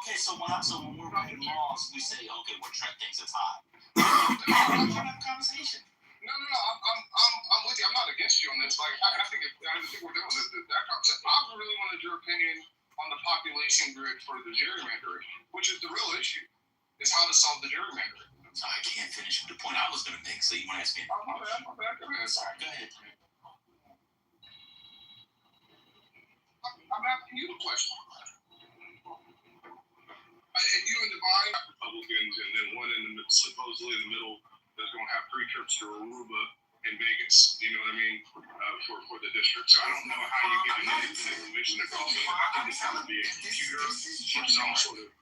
Okay, so when we're writing laws, we say, okay, we're track things as high. We're trying to have a conversation. No. I'm with you. I'm not against you on this. Like, I think we're doing that concept. I really wanted your opinion on the population grid for the gerrymandering, which is the real issue, is how to solve the gerrymandering. So I can't finish the point I was going to make, so you want to ask me? Oh, my bad. Go ahead. Sorry, go ahead. I'm asking you the question. And you and Divine have Republicans, and then one supposedly in the middle that's going to have 3 trips to Aruba and Vegas. You know what I mean? For the district. So I don't know how you get an independent commission across it. I think it's going to be a computer or some sort of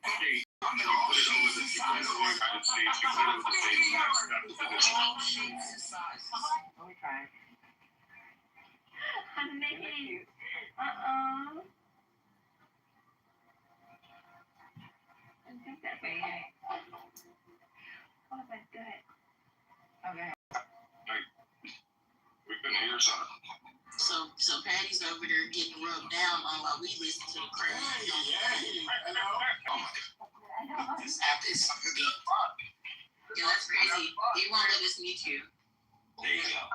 state. You put it over the United States, you put it over the states, and that's the district. Okay. I'm making. I think that's okay. Hold on, go ahead. Okay. We've been here, son. So Patty's over there getting rubbed down on while we listen to the crap. This app is Yeah, that's crazy. They won't let us mute you. There you go.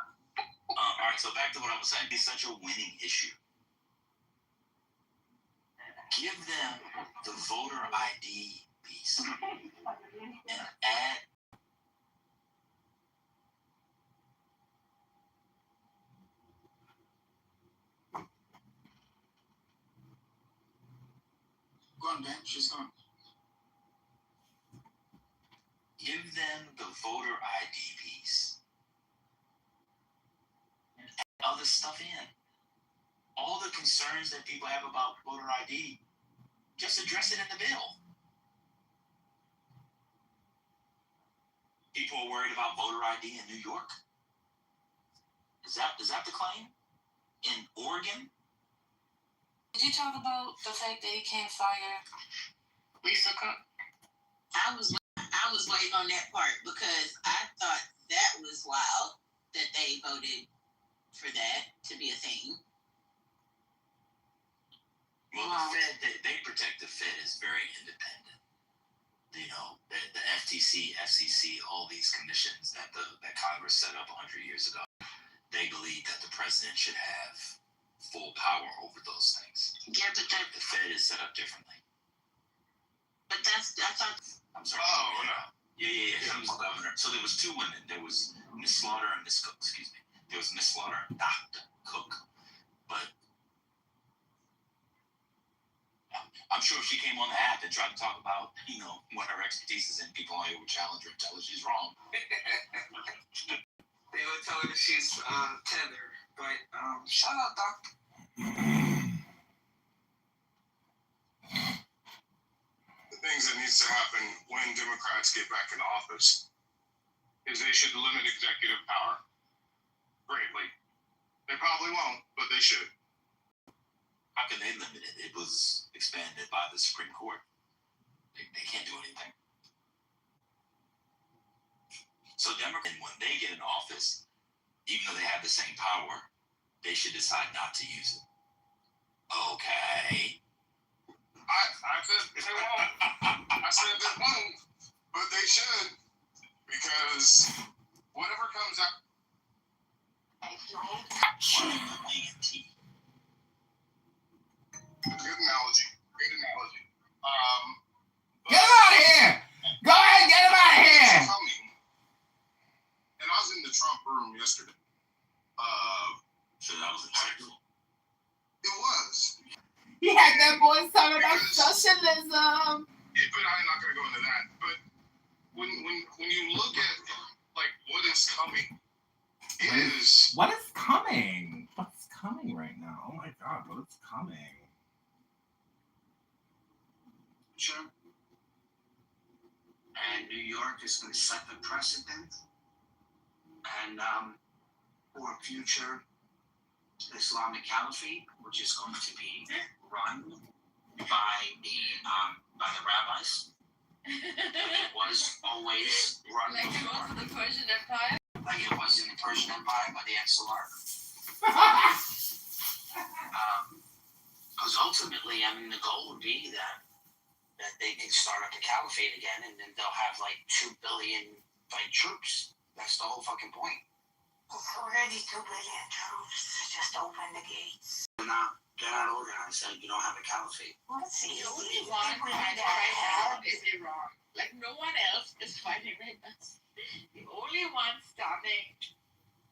All right, so back to what I was saying. It's such a winning issue. Give them the voter ID piece and add. Go on, Dan. She's gone. Give them the voter ID piece and add other stuff in. All the concerns that people have about voter ID, just address it in the bill. People are worried about voter ID in New York. Is that the claim? In Oregon? Did you talk about the fact that he can't fire Lisa Cook? I was waiting on that part because I thought that was wild that they voted for that to be a thing. Well, the Fed, they protect the Fed is very independent. You know, the FTC, FCC, all these commissions that Congress set up 100 years ago, they believe that the president should have full power over those things. Yeah, but The Fed is set up differently. I thought. I'm sorry. Oh, no. Yeah. She was governor. So there was 2 women. There was Miss Slaughter and Miss Cook. Excuse me. There was Miss Slaughter and Dr. Cook. But I'm sure if she came on the app and tried to talk about, what her expertise is in, people only would challenge her and tell her she's wrong. They would tell her that she's tethered, but shout out, Doc. The things that needs to happen when Democrats get back into office is they should limit executive power greatly. They probably won't, but they should. How can they limit it? It was expanded by the Supreme Court. They can't do anything. So Democrats, when they get in office, even though they have the same power, they should decide not to use it. Okay. I said they won't. I said they won't, but they should, because whatever comes out. Good analogy. Great analogy. Get him out of here! Go ahead, get him out of here! And I was in the Trump room yesterday. So that was insightful. It was. He had that voice talking about socialism. Yeah, but I'm not going to go into that. But when you look at what is coming, What is coming? What's coming right now? Oh my God, what is coming? Sure. And New York is going to set the precedent, and for future Islamic Caliphate, which is going to be run by the rabbis. It was always run Like it was in the Persian Empire? like it was in the Persian Empire by the Exilar. Because ultimately, the goal would be that that they can start up the caliphate again, and then they'll have like 2 billion troops. That's the whole fucking point. It's already 2 billion troops. Just open the gates. They're not organized. You don't have a caliphate. Let's see. The only one fighting right now is Iran. Like no one else is fighting right now. The only one standing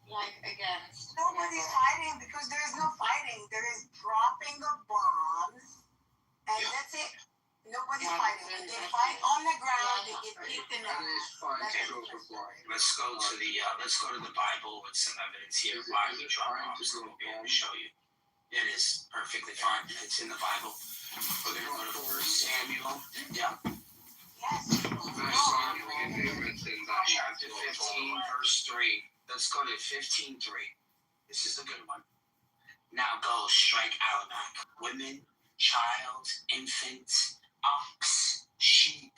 like against. Nobody's fighting because there is no fighting. There is dropping of bombs, and that's it. Nobody's fighting. If they fight on the ground, they get kicked in the ass. Let's go to the Bible with some evidence here why we drop bombs. We'll be able to show you. It is perfectly fine. It's in the Bible. We're gonna go to 1 Samuel. Yeah. Yes. 1 Samuel, chapter 15, verse 3. Let's go to 15:3. This is a good one. Now go strike Alamak. Women, child, infant, ox, sheep,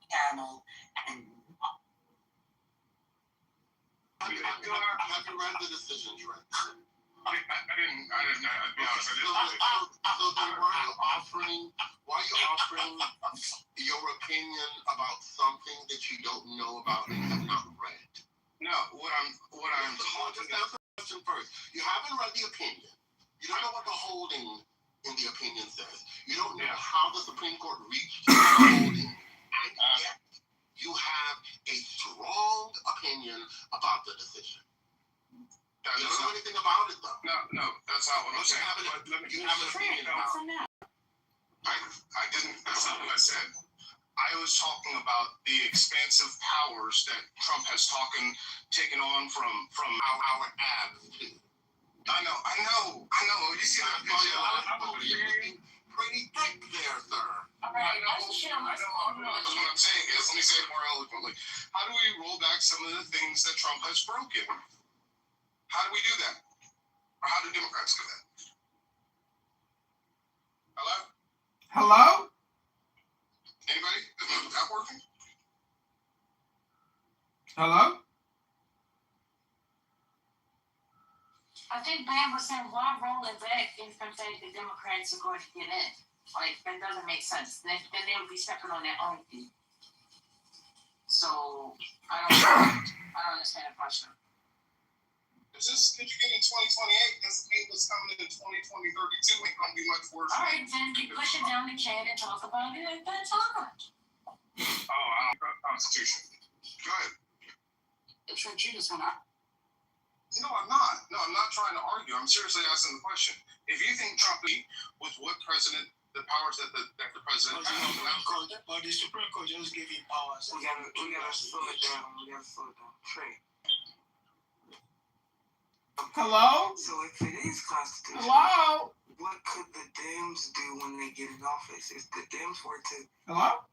camel, and Have you read the decisions, right? I didn't, I'd be honest, I didn't. So then why are you offering your opinion about something that you don't know about and have not read? No, what I'm talking about. Question first. You haven't read the opinion. You don't know what the holding in the opinion says. You don't know how the Supreme Court reached the holding, and yet you have a strong opinion about the decision. You don't know anything about it, though. No, that's not what I'm saying. You have an opinion about it. I didn't. That's not what I said. I was talking about the expansive powers that Trump has taken on from our abs. I know. You see that picture? You're looking pretty thick there, sir. All right, that's shit on my phone. What I'm saying is, let me say it more eloquently. How do we roll back some of the things that Trump has broken? How do we do that? Or how do Democrats do that? Hello? Anybody? Is that working? Hello? I think Bam was saying, why roll it back if I'm saying the Democrats are going to get in? Like, that doesn't make sense. Then they would be stepping on their own feet. So, I don't understand the question. Could you get in 2028? Doesn't mean what's coming in 2032 ain't gonna be much worse. All right, then you push it down the can and talk about it, and then talk about it. Oh, I don't know Constitution. Go ahead. It's what you just want to. No, I'm not. No, I'm not trying to argue. I'm seriously asking the question. If you think Trump with what president, the powers that the president has, but the Supreme Court just gave him powers. We gotta slow it down. Trey. Hello? So if it is constitutional, Hello? what could the Dems do when they get in office? If the Dems were to Hello?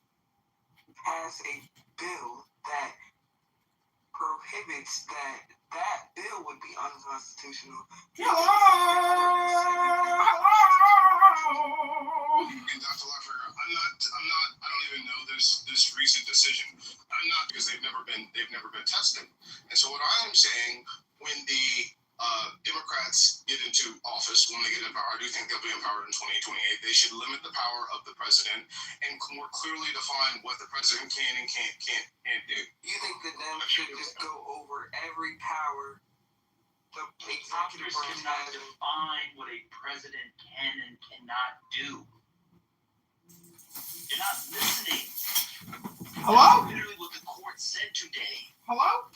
pass a bill that prohibits that bill would be unconstitutional. Hello? And Dr. Laffer, I don't even know this recent decision. I'm not, because they've never been tested. And so what I am saying, when the Democrats get into office, when they get in power, I do think they'll be empowered in 2028. They should limit the power of the president and more clearly define what the president can and can't do. You think the Dems should just go over every power the executive branch cannot has? define what a president can and cannot do. You're not listening. Hello? That's literally what the court said today. Hello?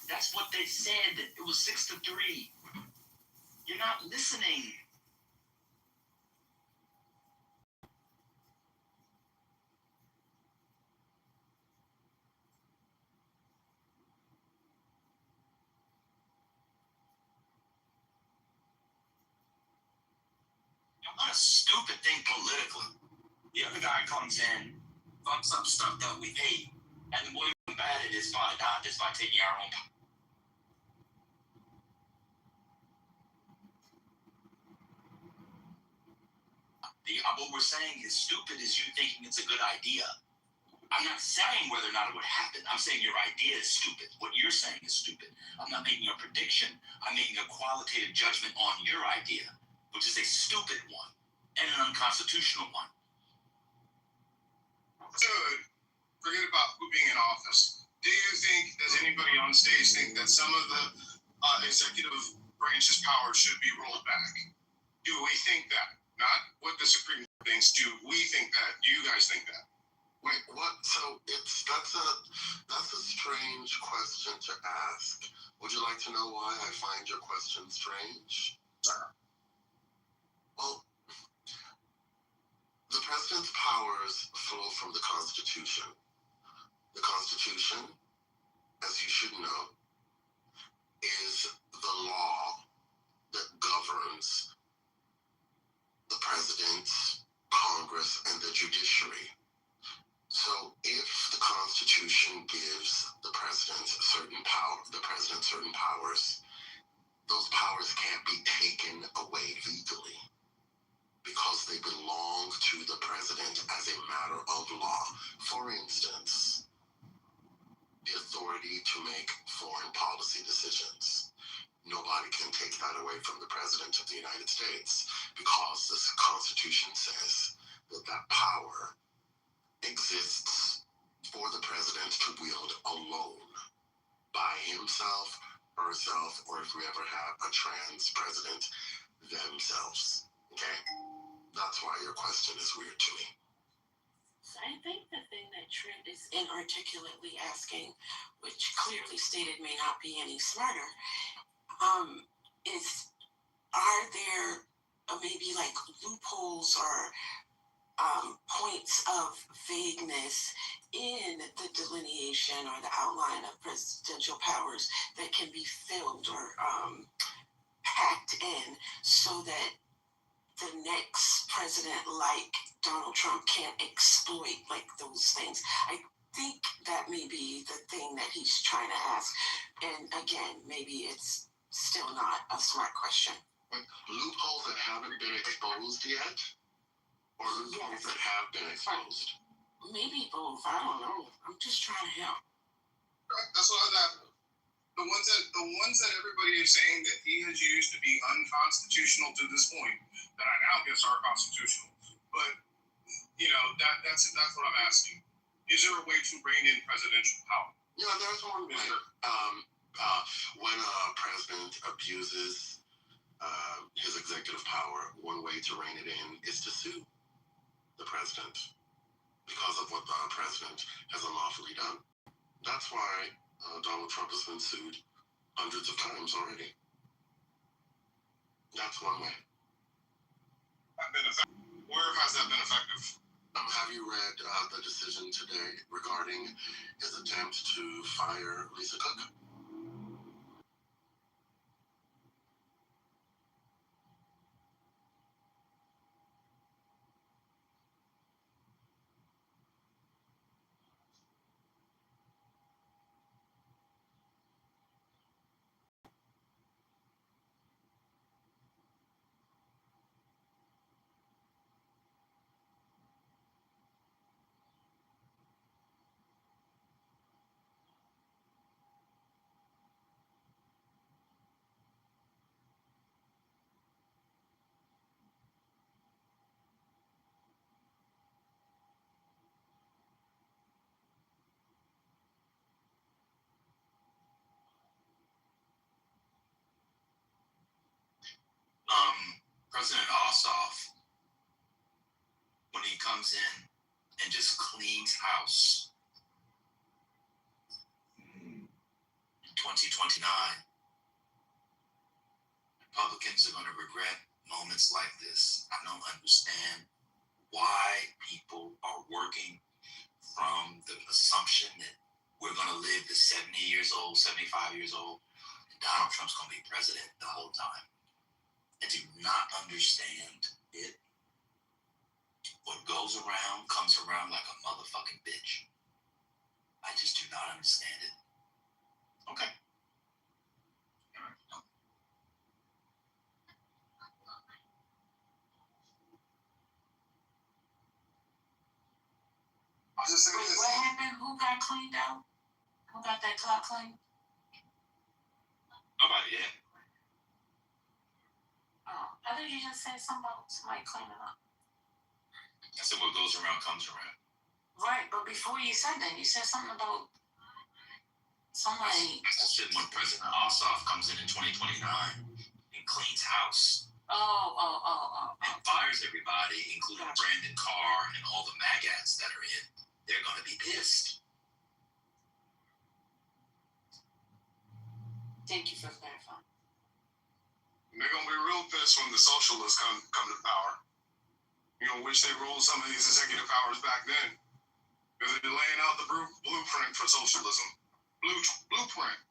That's what they said. It was 6-3. You're not listening. What a stupid thing politically. The other guy comes in, fucks up stuff that we hate, and the way we combat it is by not just by taking our own. What we're saying is stupid is you thinking it's a good idea. I'm not saying whether or not it would happen. I'm saying your idea is stupid. What you're saying is stupid. I'm not making a prediction. I'm making a qualitative judgment on your idea, which is a stupid one. and an unconstitutional one. Good. Forget about who being in office. Do you think, does anybody on stage think that some of the executive branch's powers should be rolled back? Do we think that? Not what the Supreme Court thinks. Do we think that? Do you guys think that? Wait, what? So that's a strange question to ask. Would you like to know why I find your question strange? Sir. Well, the president's powers flow from the Constitution. The Constitution, as you should know, is the law that governs the president, Congress, and the judiciary. So if the Constitution gives the president certain powers, those powers can't be taken away legally because they belong to the president as a matter of law. For instance, the authority to make foreign policy decisions. Nobody can take that away from the President of the United States because the Constitution says that that power exists for the President to wield alone by himself, herself, or if we ever have a trans president, themselves. Okay? That's why your question is weird to me. I think the thing that Trent is inarticulately asking, which clearly stated may not be any smarter, is are there maybe like loopholes or points of vagueness in the delineation or the outline of presidential powers that can be filled or packed in so that the next president like Donald Trump can't exploit like those things? I think that may be the thing that he's trying to ask. And again, maybe it's still not a smart question. Loopholes that haven't been exposed yet? Or loopholes that have been exposed? Maybe both. I don't know. I'm just trying to help. That's what I was asking. The ones that everybody is saying that he has used to be unconstitutional to this point, that I now guess are constitutional. But that's what I'm asking. Is there a way to rein in presidential power? Yeah, there's one way. When a president abuses his executive power, one way to rein it in is to sue the president because of what the president has unlawfully done. That's why Donald Trump has been sued hundreds of times already. That's one way. Where has that been effective? Have you read the decision today regarding his attempt to fire Lisa Cook? President Ossoff, when he comes in and just cleans house in 2029, Republicans are going to regret moments like this. I don't understand why people are working from the assumption that we're going to live to 70 years old, 75 years old, and Donald Trump's going to be president the whole time. I do not understand it. What goes around comes around like a motherfucking bitch. I just do not understand it. Okay. All right. No. I'll just say Wait, this. what happened? Who got cleaned out? Who got that clock cleaned? Nobody yet. Oh, I think you just said something about somebody cleaning up. around comes around. Right, but before you said that, you said something about somebody. I said when President Ossoff comes in 2029 and cleans house. And fires everybody, including Brandon Carr and all the maggots that are in. They're going to be pissed. Thank you for clarifying. They're going to be real pissed when the socialists come to power. Which they ruled some of these executive powers back then. Because they're laying out the blueprint for socialism. Blueprint.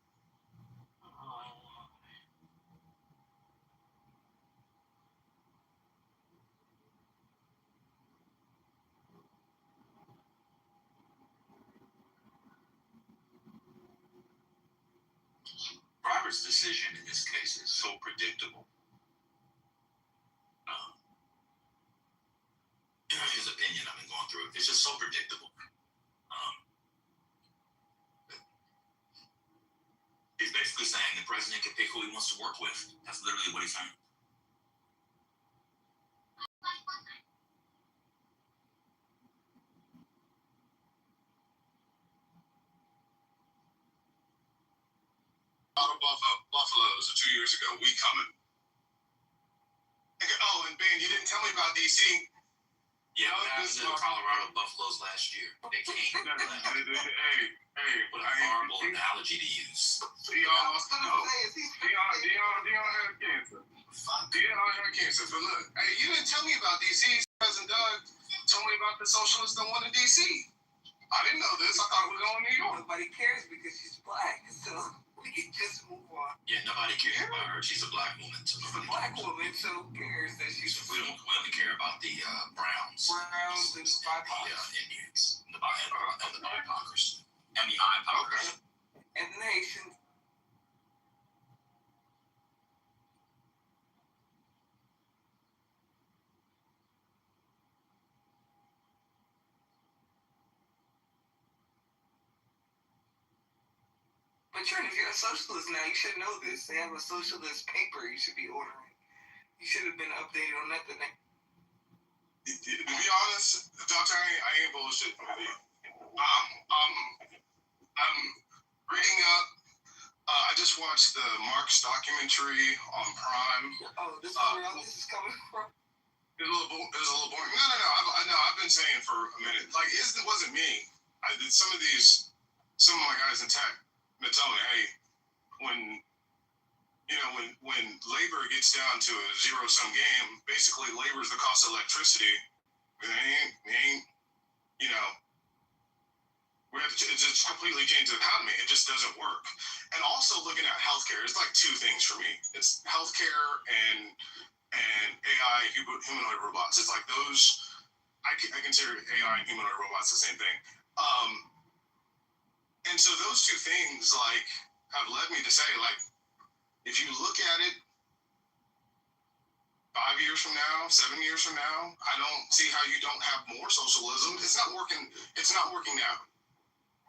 Robert's decision in this case is so predictable. His opinion, I've been going through it. It's just so predictable. He's basically saying the president can pick who he wants to work with. That's literally what he's saying. Out of Buffaloes 2 years ago, we coming. Oh, and Ben, you didn't tell me about DC. Yeah, what happened to the Colorado Buffaloes last year? They came. Hey, what a horrible analogy to use. Dion had cancer. Dion had cancer. But look, hey, you didn't tell me about DC. Cousin Doug told me about the socialists that won in DC. I didn't know this. I thought it was going to New York. Nobody cares because she's black, so we can just move on. Yeah, nobody cares about her. She's a black woman, so She's a black woman, so who cares that she's we only care about the Browns. Browns and BIPOC. The Indians. And the BIPOCers. And the IPOCers. And the Haitians. But Trent, if you're a socialist now, you should know this. They have a socialist paper you should be ordering. You should have been updated on that. To be honest, Doctor, I ain't bullshit with you. I'm reading up. I just watched the Marx documentary on Prime. Oh, this is where all this is coming from. It was a little boring. No. I've been saying for a minute. Like, it wasn't me. Some of my guys in tech been telling me, hey, when labor gets down to a zero-sum game, basically labor is the cost of electricity. And they ain't, we have to just completely change the economy. It just doesn't work. And also looking at healthcare, it's like two things for me. It's healthcare and AI, humanoid robots. It's like those. I consider AI and humanoid robots the same thing. And so those two things have led me to say, if you look at it 5 years from now, 7 years from now, I don't see how you don't have more socialism. It's not working. It's not working now.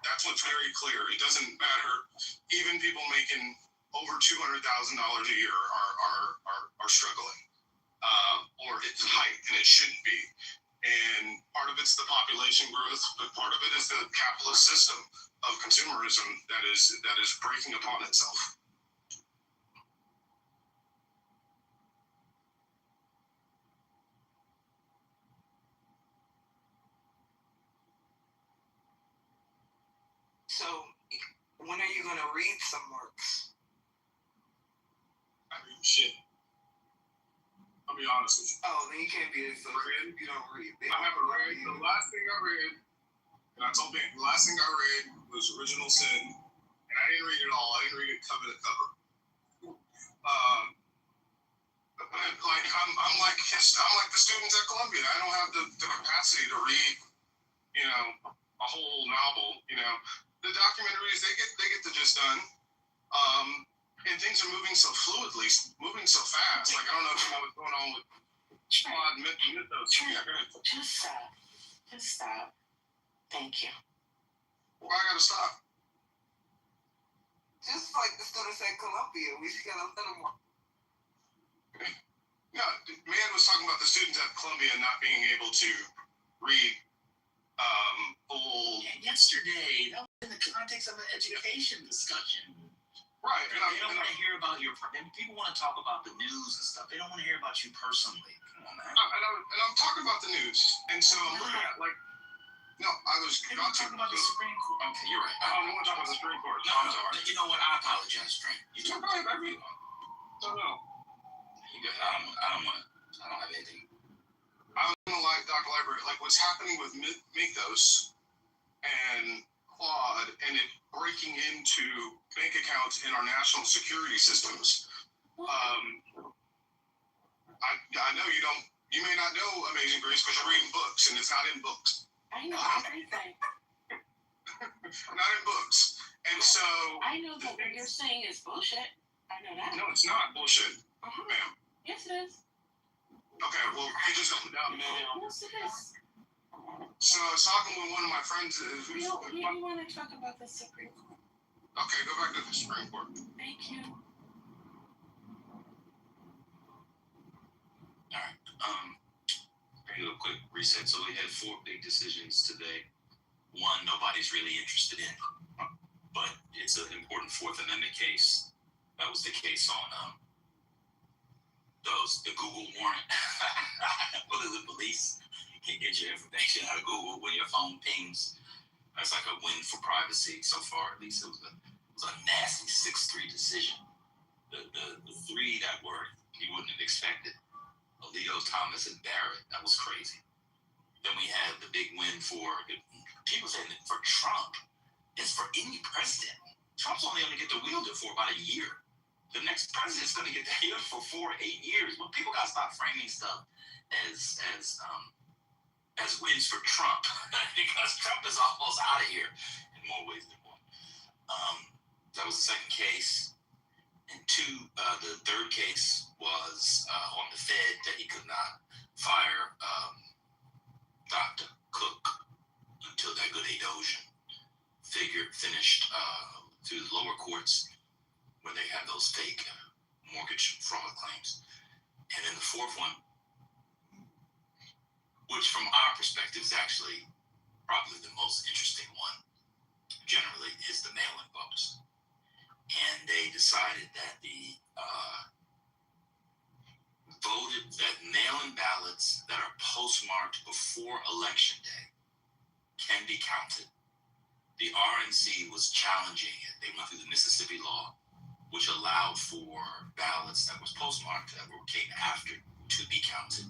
That's what's very clear. It doesn't matter. Even people making over $200,000 a year are struggling, or it's height, and it shouldn't be. And part of it's the population growth, but part of it is the capitalist system of consumerism that is breaking upon itself. So, when are you going to read some Marx? I read shit. I'll be honest with you. Oh, then you can't be a socialist. You don't read. I haven't read. The last thing I read, and I told Ben, the last thing I read was Original Sin, and I didn't read it all. I didn't read it cover to cover. I'm like the students at Columbia. I don't have the capacity to read, a whole novel. The documentaries they get the gist done. And things are moving so fluidly, moving so fast. I don't know if you know what's going on with Quad Mythos. Yeah, go ahead. Just stop. Just stop. Thank you. Why I gotta stop? Just like the students at Columbia, we just gotta let them. No, man was talking about the students at Columbia not being able to read yesterday. That was in the context of an education discussion. Right. They don't want to hear about your. People want to talk about the news and stuff. They don't want to hear about you personally. Come on, man. And I'm talking about the news, and so I'm looking at like. No, I was They want to talk about the Supreme Court. Okay, you're right. I don't want to talk about the Supreme Court. No, I'm sorry. You know what? I apologize, Frank. You talk about everything. No. You good. I don't want to. I don't have anything. I was gonna like Dr. Library, like what's happening with Mythos and Claude, and it breaking into bank accounts in our national security systems. I know you don't. You may not know Amazing Grace because you're reading books, and it's not in books. I know everything. Not in books. And so I know that what you're saying is bullshit. I know that. no, it's not bullshit, ma'am. Yes, it is. Okay, well, you just don't know. Yes, it is. So I was talking with one of my friends. You want to talk about the Supreme Court? Okay, go back to the Supreme Court. Thank you. All right. Bring a quick reset. So we had 4 big decisions today. One nobody's really interested in, but it's an important Fourth Amendment case. That was the case on the Google warrant. Whether the police can get your information out of Google when your phone pings. That's like a win for privacy so far. At least it was a nasty 6-3 decision. The 3 that were you wouldn't have expected. Alito, Thomas, and Barrett. That was crazy. Then we had the big win for people saying that for Trump. It's for any president. Trump's only going to get to wield it for about a year. The next president's going to get to wield it for 4 8 years. But people got to stop framing stuff as wins for Trump because Trump is almost out of here in more ways than one. That was the second case. And 2, the third case was on the Fed that he could not fire Dr. Cook until that good Adosian figure finished through the lower courts where they have those fake mortgage fraud claims. And then the fourth one, which from our perspective is actually probably the most interesting one, generally, is the mail-in votes. And they decided that that mail-in ballots that are postmarked before Election Day can be counted. The RNC was challenging it. They went through the Mississippi law, which allowed for ballots that was postmarked that came after to be counted.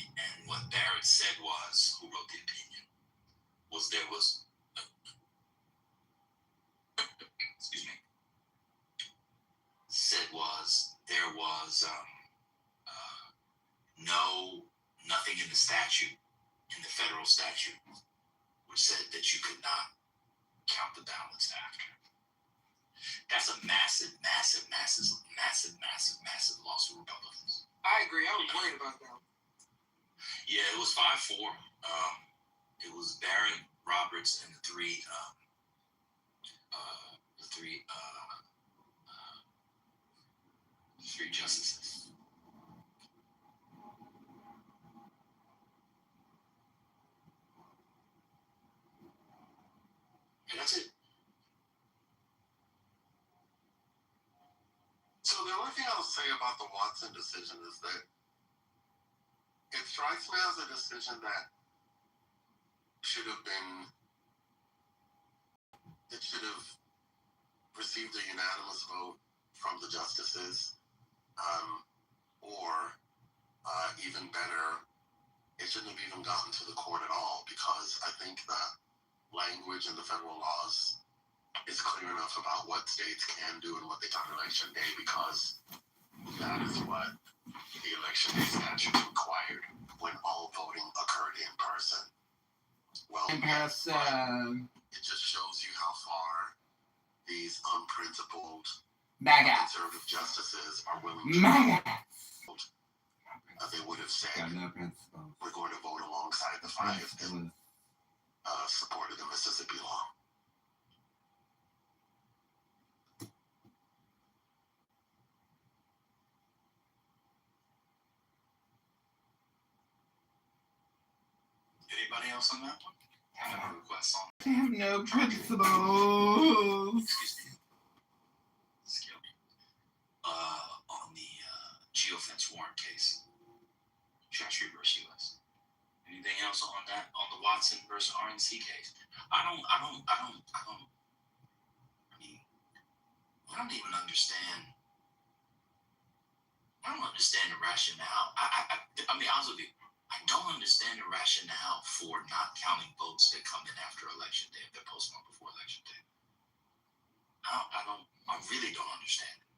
And what Barrett said was, who wrote the opinion, was there was nothing in the statute, in the federal statute, which said that you could not count the ballots after. That's a massive loss for Republicans. I agree. I was worried about that. Yeah, it was 5-4. It was Barrett, Roberts, and the three justices. And that's it. So the only thing I'll say about the Watson decision is that it strikes me as a decision that should have received a unanimous vote from the justices, or even better, it shouldn't have even gotten to the court at all, because I think that language in the federal laws is clear enough about what states can do and what they can on Election Day, because that is what the Election Day statute required when all voting occurred in person. Well, it just shows you how far these unprincipled conservative justices are willing to they would have said, we're going to vote alongside the 5 that supported the Mississippi law. Anybody else on that one? Have any requests on? They have no principles. Excuse me. Excuse me. On the geofence warrant case, Cheshire versus US. Anything else on that? On the Watson versus RNC case? I mean, I don't even understand. I don't understand the rationale. I'll be honest with you. I don't understand the rationale for not counting votes that come in after election day if they're postmarked before election day. I really don't understand it.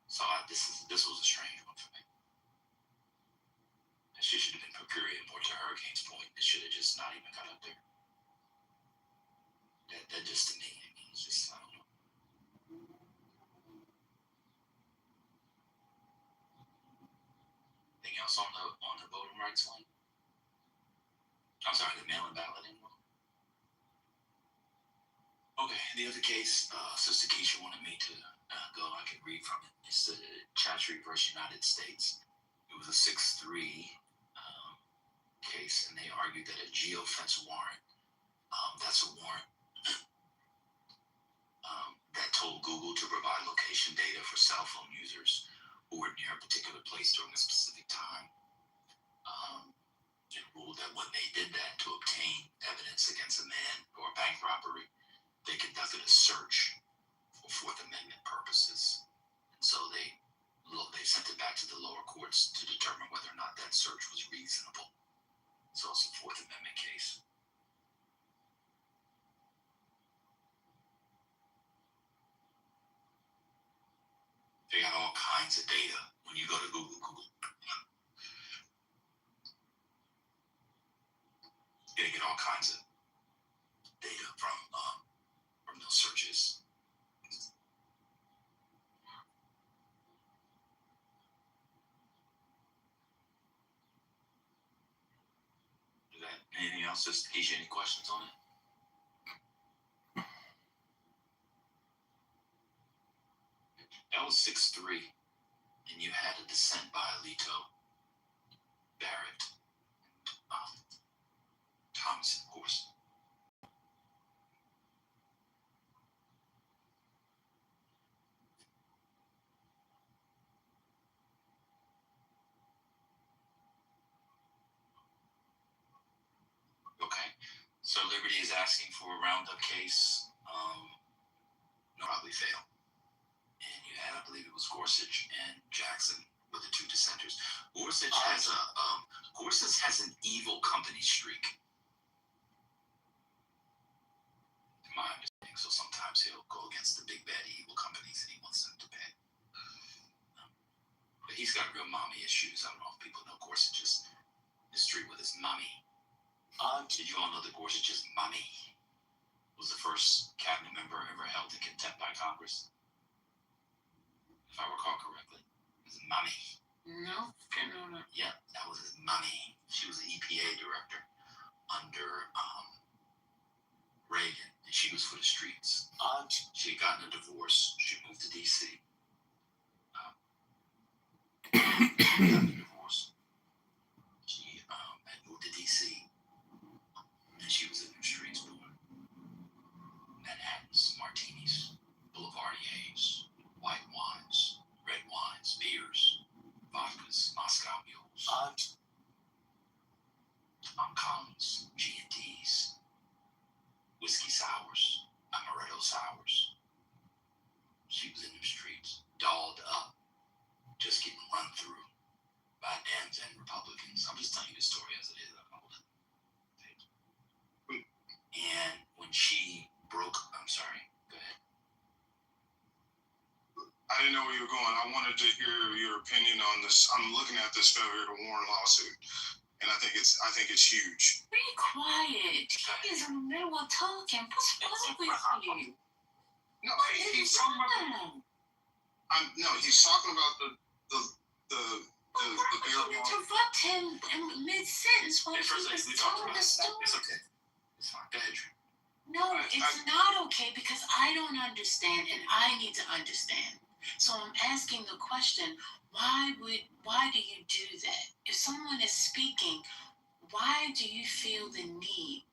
So this was a strange one for me. It should have been period more to Hurricane's point. It should have just not even got up there. That just to me, I mean, it's just I don't know. Anything else on the voting rights one? I'm sorry, the mail-in balloting one. Okay, the other case, Sister Keisha wanted me to go. I could read from it. It's the Chattree versus United States. It was a 6-3 case, and they argued that a geofence warrant, that's a warrant that told Google to provide location data for cell phone users who were near a particular place during a specific time. It ruled that when they did that to obtain evidence against a man or a bank robbery, they conducted a search for Fourth Amendment purposes. And so they sent it back to the lower courts to determine whether or not that search was reasonable. So it's a Fourth Amendment case. They got all kinds of data when you go to Google. You're gonna get all kinds of data from those searches. Is that anything else? Just Keisha, any questions on it? That was 6-3, and you had a dissent by Alito, Barrett, Thomas, of course. Okay, so Liberty is asking for a roundup case. No, probably fail. And you had, I believe it was Gorsuch and Jackson were the two dissenters. Gorsuch has an evil company streak. In my understanding, so sometimes he'll go against the big bad evil companies and he wants them to pay. But he's got real mommy issues. I don't know if people know Gorsuch's history with his mommy. Did you all know that Gorsuch's mommy was the first cabinet member ever held in contempt by Congress? If I recall correctly. His mommy. No. Yeah, that was his mommy. She was the EPA director under Reagan, and she was for the streets. She had gotten a divorce. She moved to D.C. Got a divorce. She had moved to D.C. and she was in the streets doing Manhattans, martinis, Boulevardiers, white wines, red wines, beers, vodkas, Moscow mules, Commons, G&Ts, whiskey sours, amaretto sours. She was in the streets, dolled up, just getting run through by Dems and Republicans. I'm just telling you the story as it is. And when she broke, I'm sorry, go ahead. I didn't know where you were going. I wanted to hear your opinion on this. I'm looking at this failure to warn lawsuit, and I think it's huge. Be quiet. He's in the middle of talking. What's wrong with you? No, he's talking about. He's talking about the beer. You interrupt him in mid-sentence when he was telling the story. It's okay. It's fine. Go ahead, Drew. No, it's not okay because I don't understand and I need to understand. So I'm asking the question, why do you do that? If someone is speaking, why do you feel the need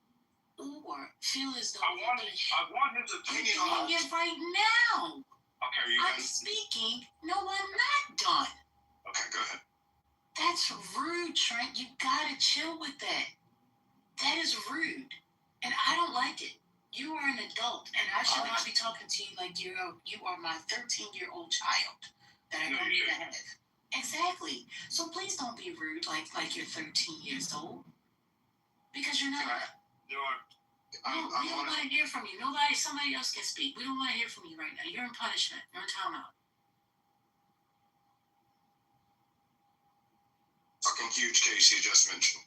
or feel as though I want his opinion on. doing it right now. Okay, are you I'm done? speaking. No, I'm not done. Okay, go ahead. That's rude, Trent. You gotta chill with that. That is rude, and I don't like it. You are an adult, and I should not be talking to you like you are my 13-year-old child that I don't even have. Exactly. So please don't be rude like you're 13 years old, because you're not. You know what? We don't want to hear from you. Somebody else can speak. We don't want to hear from you right now. You're in punishment. You're in timeout. Fucking huge case you just mentioned.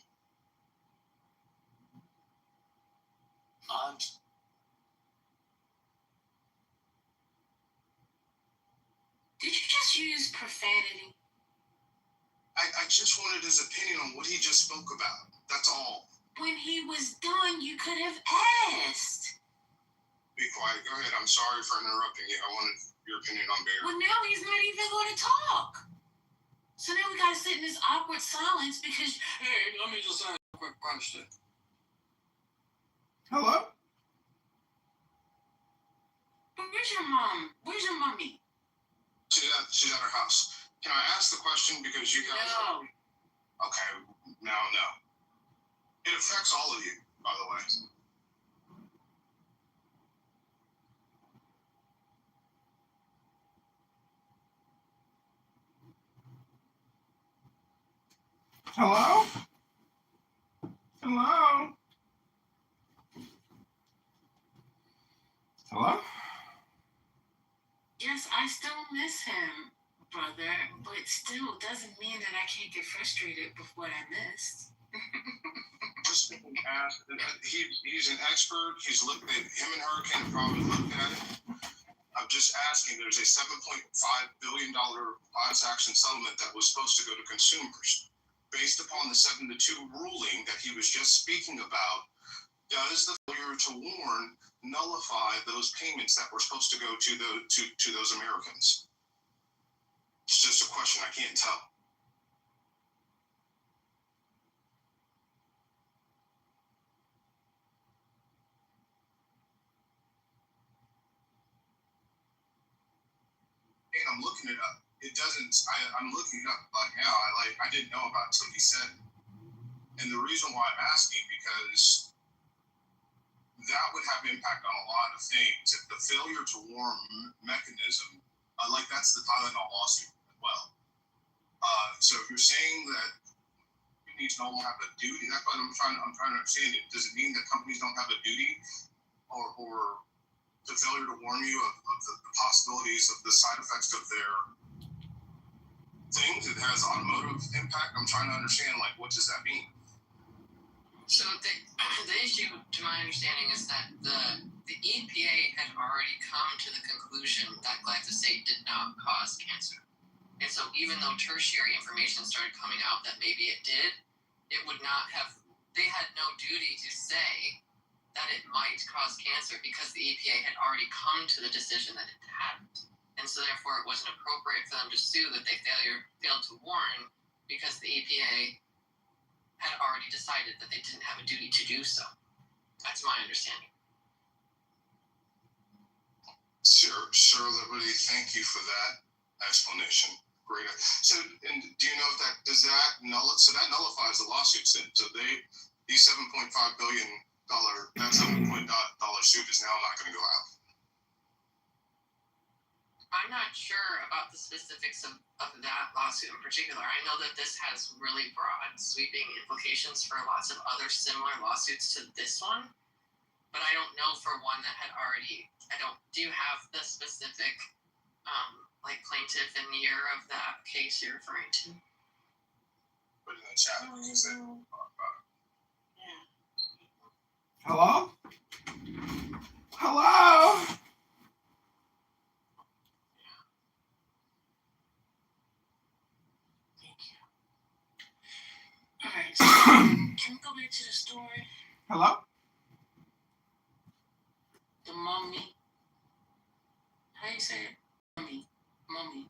Did you just use profanity? I just wanted his opinion on what he just spoke about. That's all. When he was done, you could have asked. Be quiet. Go ahead. I'm sorry for interrupting you. I wanted your opinion on Bear. Well, now he's not even going to talk. So now we got to sit in this awkward silence because, hey, let me just ask a quick question. Hello? Where's your mom? Where's your mommy? She's at her house. Can I ask the question because you guys No. Okay, now no. It affects all of you, by the way. Hello? Hello? Hello? Yes, I still miss him, brother, but still doesn't mean that I can't get frustrated with what I missed. Just ask. He's an expert. He's looked at him and Hurricane have probably looked at it. I'm just asking. There's a $7.5 billion class action settlement that was supposed to go to consumers. Based upon the 7-2 ruling that he was just speaking about, does the failure to warn nullify those payments that were supposed to go to those Americans? It's just a question. I can't tell. And I'm looking it up. It doesn't. I'm looking it up right now. I didn't know about it until he said it. And the reason why I'm asking because that would have impact on a lot of things. If the failure to warn mechanism, like that's the Tylenol lawsuit as well. So if you're saying that companies don't have a duty, that's what I'm trying to understand it. Does it mean that companies don't have a duty, or the failure to warn you of the possibilities of the side effects of their things? It has automotive impact. I'm trying to understand, like, what does that mean? So the issue, to my understanding, is that the EPA had already come to the conclusion that glyphosate did not cause cancer. And so even though tertiary information started coming out that maybe it did, it would not have, they had no duty to say that it might cause cancer because the EPA had already come to the decision that it hadn't. And so therefore it wasn't appropriate for them to sue that they failed to warn because the EPA had already decided that they didn't have a duty to do so. That's my understanding. Sir Liberty, thank you for that explanation. Great. So, and do you know if that that nullifies the lawsuits then? So the $7.5 billion that $7 billion suit is now not going to go out. I'm not sure about the specifics of that lawsuit in particular. I know that this has really broad, sweeping implications for lots of other similar lawsuits to this one, but I don't know for one that had already. Do you have the specific plaintiff and year of that case you're referring to? Put in the chat because they talk about it. Hello? Hello? Alright, so can we go back to the story? Hello? The mummy. How you say it? Mummy.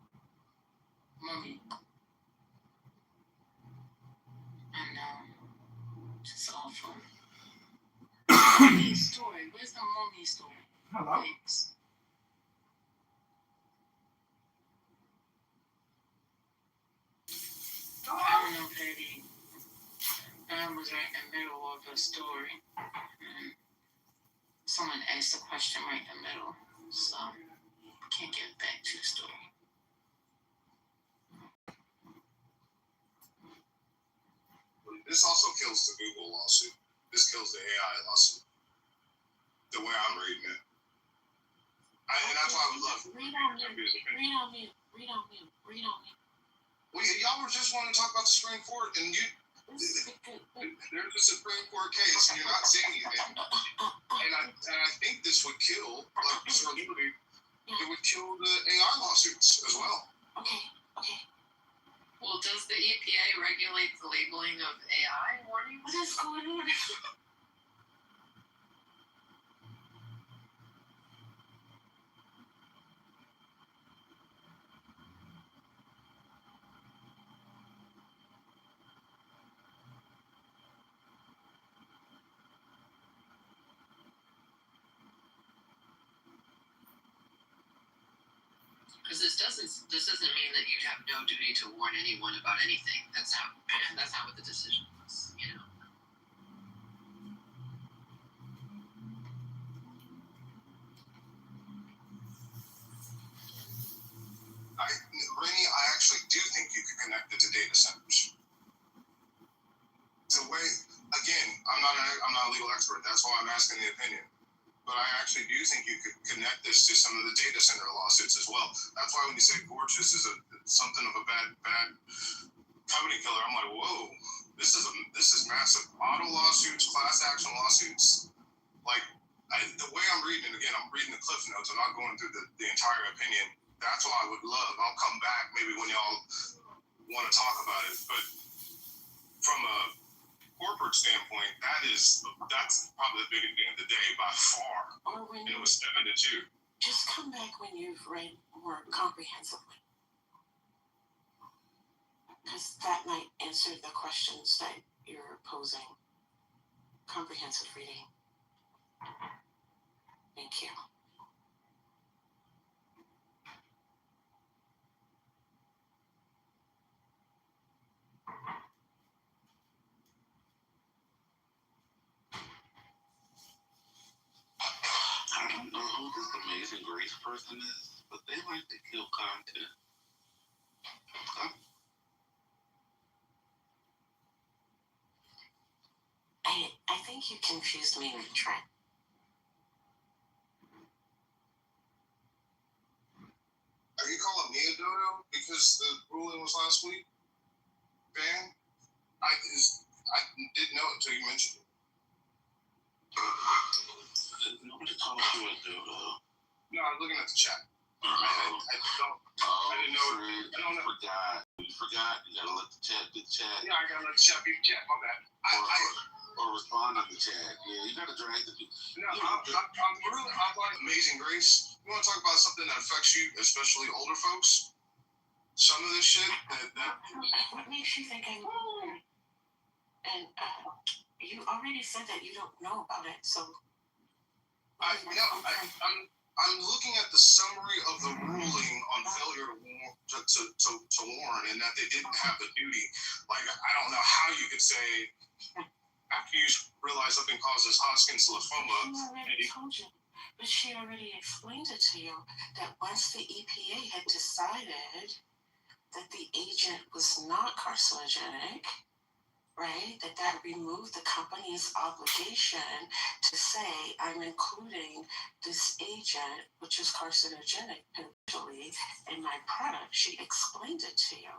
I know. It's awful. mummy story? Where's the mummy story? Hello? Thanks. I don't know, Patty. I was right in the middle of a story. Someone asked a question right in the middle, so can't get back to the story. This also kills the Google lawsuit. This kills the AI lawsuit. The way I'm reading it. And that's why I would love Read on mute. Well, y'all were just wanting to talk about the Supreme Court, and there's a Supreme Court case, and you're not saying anything. And I think this would kill, like, sort of liberty, it would kill the AI lawsuits as well. Okay. Well, does the EPA regulate the labeling of AI warnings? What is going on? Because this doesn't mean that you have no duty to warn anyone about anything. That's not what the decision was, you know. Rainey, I actually do think you could connect it to data centers. The way, again, I'm not a legal expert. That's why I'm asking the opinion. But I actually do think you could connect this to some of the data center lawsuits as well. That's why when you say Gorgeous is something of a bad company killer, I'm like, whoa, this is massive. Auto lawsuits, class action lawsuits. Like, the way I'm reading it, again, I'm reading the cliff notes. I'm not going through the entire opinion. That's what I would love. I'll come back maybe when y'all want to talk about it. But from a corporate standpoint, that's probably the biggest thing of the day by far. And it was 7-2. Just come back when you've read more comprehensively. Because that might answer the questions that you're posing. Comprehensive reading. Thank you. I don't know who this Amazing Grace person is, but they like to kill content. I think you confused me with Trent. Are you calling me a dodo because the ruling was last week? Van? I didn't know it until you mentioned it. Nobody called you a dodo. No, I'm looking at the chat. I didn't know. I don't know. You forgot. You gotta let the chat be the chat. Yeah, I gotta let the chat be the chat. My bad. Or respond to the chat. Yeah, you gotta drag the people. No, I'm like Amazing Grace. You want to talk about something that affects you, especially older folks? Some of this shit What makes you think I know? And you already said that you don't know about it, so. I'm looking at the summary of the ruling on failure to warn, and that they didn't have the duty. Like, I don't know how you could say after you realize something causes Hodgkin's lymphoma. She already told you, but she already explained it to you that once the EPA had decided that the agent was not carcinogenic, right, that removed the company's obligation to say, I'm including this agent, which is carcinogenic, potentially, in my product. She explained it to you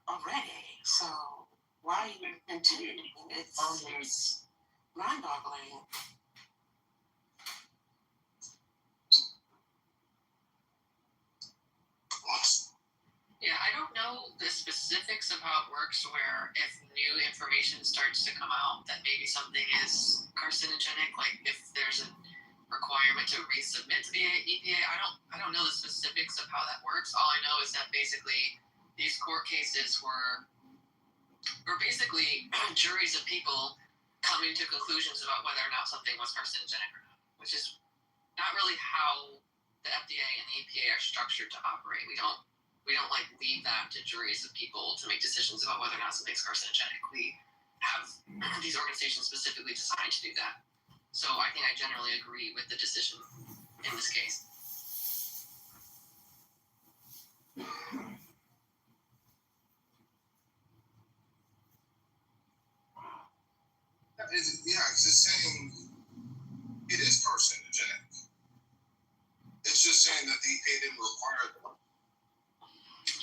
already. So why are you continuing? It's mind-boggling. Yeah, I don't know the specifics of how it works, where if new information starts to come out that maybe something is carcinogenic, like if there's a requirement to resubmit to the EPA. I don't know the specifics of how that works. All I know is that basically these court cases were basically juries of people coming to conclusions about whether or not something was carcinogenic or not, which is not really how the FDA and the EPA are structured to operate. We don't like leave that to juries of people to make decisions about whether or not something's carcinogenic. We have these organizations specifically designed to do that. So I think I generally agree with the decision in this case. It's just saying it is carcinogenic. It's just saying that the EPA didn't require them.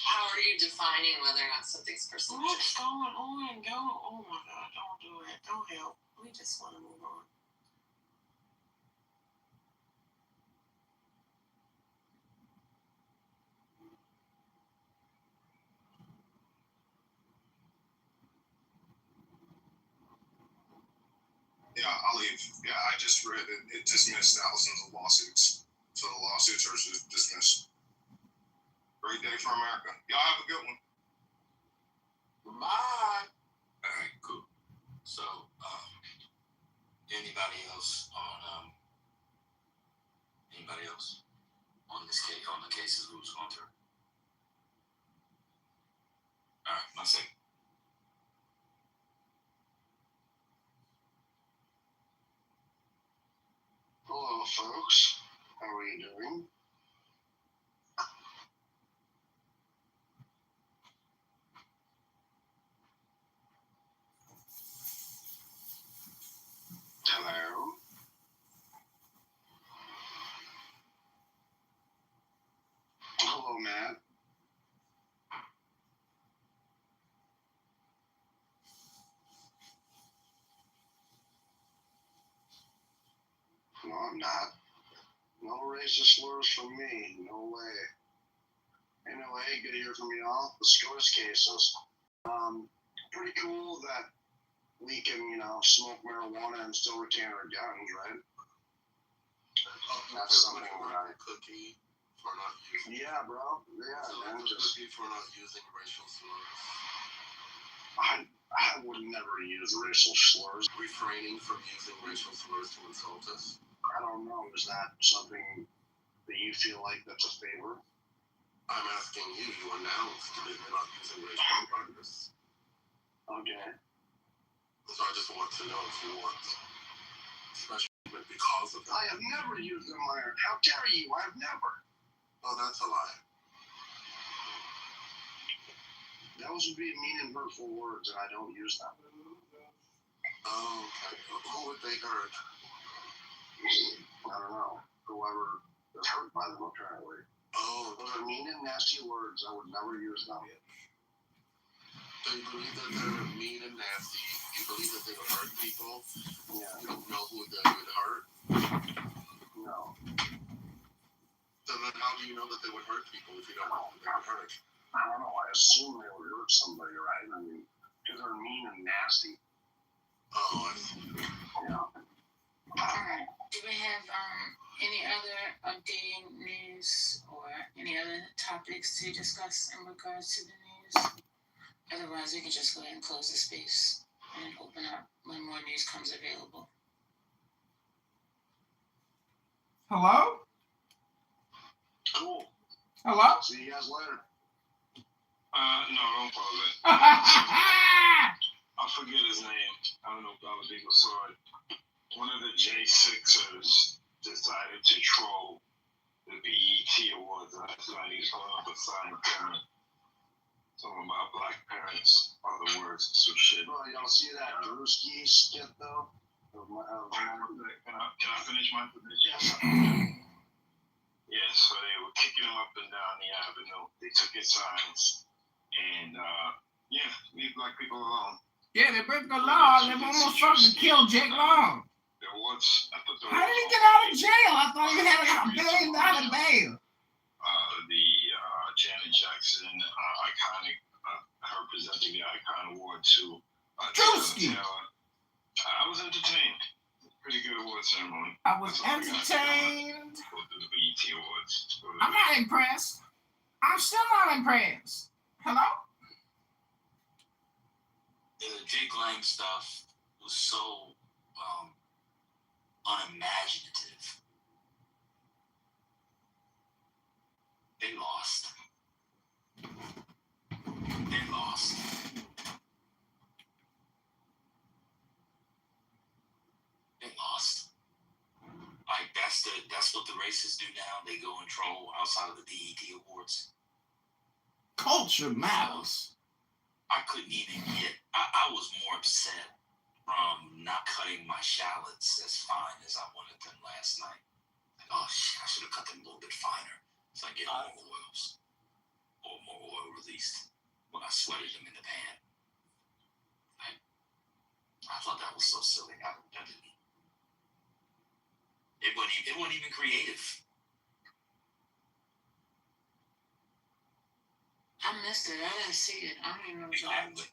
How are you defining whether or not something's carcinogenic? What's going on? Oh my God, don't do it. Don't help. We just want to move on. Yeah, I'll leave. Yeah, I just read it. It dismissed thousands of lawsuits. So the lawsuits are just dismissed. Great day for America. Y'all have a good one. Bye. All right, cool. So, anybody else on this case, on the cases we was going through? All right, my second. Hello, folks. How are you doing? Hello. Hello, Matt. No, I'm not. No racist slurs from me. No way. Anyway, good to hear from y'all. The SCOTUS cases. Pretty cool that we can, smoke marijuana and still retain our guns, right? That's something that I... Cookie for not using. Yeah, bro. Yeah, So man. cookie for not using racial slurs. I would never use racial slurs. Refraining from using racial slurs to insult us. I don't know. Is that something that you feel like that's a favor? I'm asking you. You announced that you're not using racial slurs. Okay. So I just want to know if you want, especially because of that. I have never used them, Myron. How dare you? I have never. Oh, that's a lie. Those would be mean and hurtful words, and I don't use them. Oh, okay. Who would they hurt? I don't know. Whoever is hurt by them, apparently. Oh, Those are mean and nasty words. I would never use them. so you believe that they're mean and nasty? You believe that they would hurt people? Yeah. You don't know who they would hurt? No. So then how do you know that they would hurt people if you don't know who they would hurt? I don't know. I assume they would hurt somebody, right? I mean, because they're mean and nasty. Oh, I see. Yeah. Alright, do we have any other updating news or any other topics to discuss in regards to the news? Otherwise, we can just go ahead and close the space and then open up when more news comes available. Hello? Cool. Hello? See you guys later. No, don't close it. I forget his name. I don't know if other people saw it. One of the J6ers decided to troll the BET Awards last night. He's holding up a sign parent. Something about black parents, other words, some shit. Bro, y'all see that Drewski skit, though? Can I finish my position? Yes. Yeah, so they were kicking him up and down the avenue. They took his signs. And, leave black people alone. Yeah, they broke the law. They almost fucking killed Jake Long. There was, I thought there How did he was get out of jail? I thought he had $1 billion bail. the Janet Jackson iconic, her presenting the Icon Award to Drewski. I was entertained. Pretty good award ceremony. I was That's all I got. entertained. Go to the BET Awards. I'm not impressed. I'm still not impressed. Hello? The Jake Lang stuff was so unimaginative. They lost. They lost. They lost. Like that's what the racists do now. They go and troll outside of the BET Awards. Culture matters. I couldn't even get. I was more upset from not cutting my shallots as fine as I wanted them last night. Like, oh shit, I should have cut them a little bit finer so I get more oils or more oil released when I sweated them in the pan. Like, I thought that was so silly. It wasn't even creative. I missed it. I didn't see it. I don't even know what Exactly.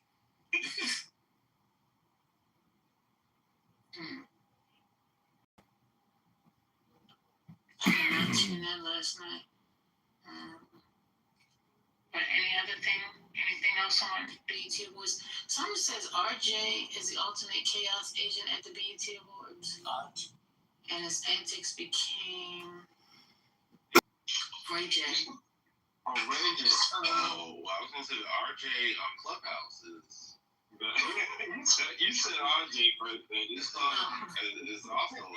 I did not tune in last night. But anything else on BET Awards? Someone says RJ is the ultimate chaos agent at the BET Awards. And his antics became Ray J. Oh, Ray J. Oh, I was gonna say the RJ on Clubhouse is. You said RJ first, but it's also.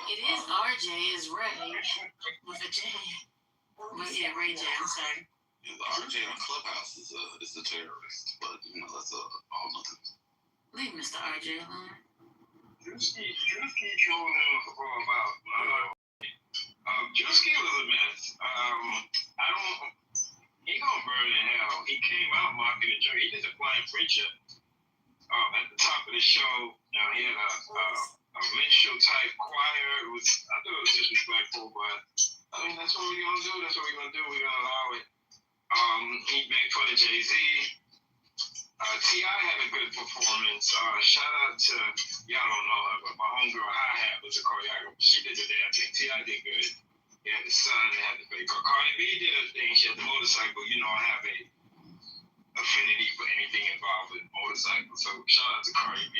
It is RJ, is Ray with a J. But yeah, Ray J. I'm sorry. Yeah, the RJ on Clubhouse is a terrorist, but that's all nothing. Leave Mr. RJ alone. Drewski trolling him about. Drewski was a mess. He gonna burn in hell. He came out mocking the joke. He did a flying preacher at the top of the show. Now he had a minstrel type choir. I thought it was disrespectful, but I mean that's what we're gonna do. That's what we're gonna do. We're gonna allow it. He made fun of Jay-Z. T.I. had a good performance. Shout out to, y'all don't know her, but my homegirl Hi-Hat was a choreographer. She did the damn thing. T.I. did good. He had the sun, they had the fake car. Cardi B did her thing. She had the motorcycle. You know, I have a affinity for anything involved with motorcycles. So shout out to Cardi B.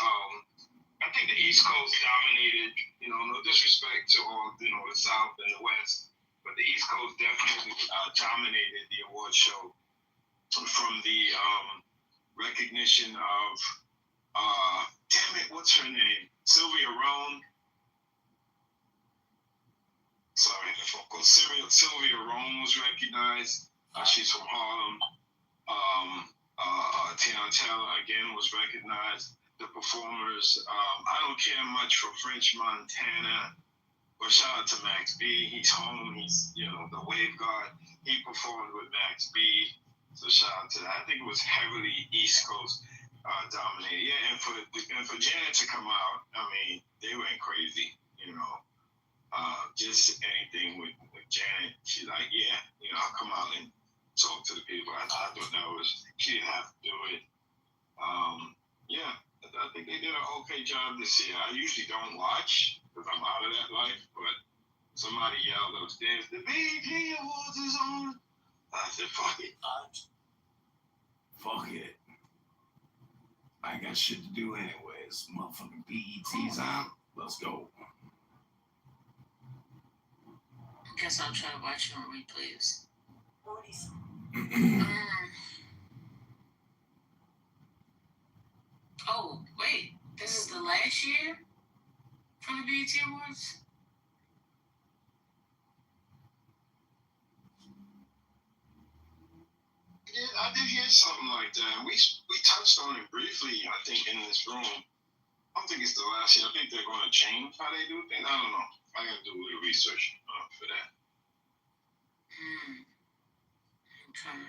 I think the East Coast dominated, no disrespect to all, the South and the West, but the East Coast definitely dominated the award show. From the recognition of, damn it, what's her name? Sylvia Rhone. Sorry, I forgot. Sylvia Rhone was recognized. She's from Harlem. Tiana Taylor again was recognized. The performers. I don't care much for French Montana. But shout out to Max B. He's home. He's the Wave God. He performed with Max B. So shout out to that. I think it was heavily East Coast dominated. Yeah, and for Janet to come out, I mean, they went crazy. Just anything with Janet, she's like, yeah, I'll come out and talk to the people. I thought that was, she didn't have to do it. Yeah, I think they did an okay job this year. I usually don't watch because I'm out of that life, but somebody yelled upstairs, the BET Awards is on. I said, fuck it. Fuck it. I got shit to do anyways. Motherfucking BET's out. Let's go. Guess I'll try to watch it on replays. Oh, wait. This is the last year for the BET Awards? Yeah, I did hear something like that. We touched on it briefly, I think, in this room. I don't think it's the last year. I think they're going to change how they do things. I don't know. I got to do a little research for that. Okay.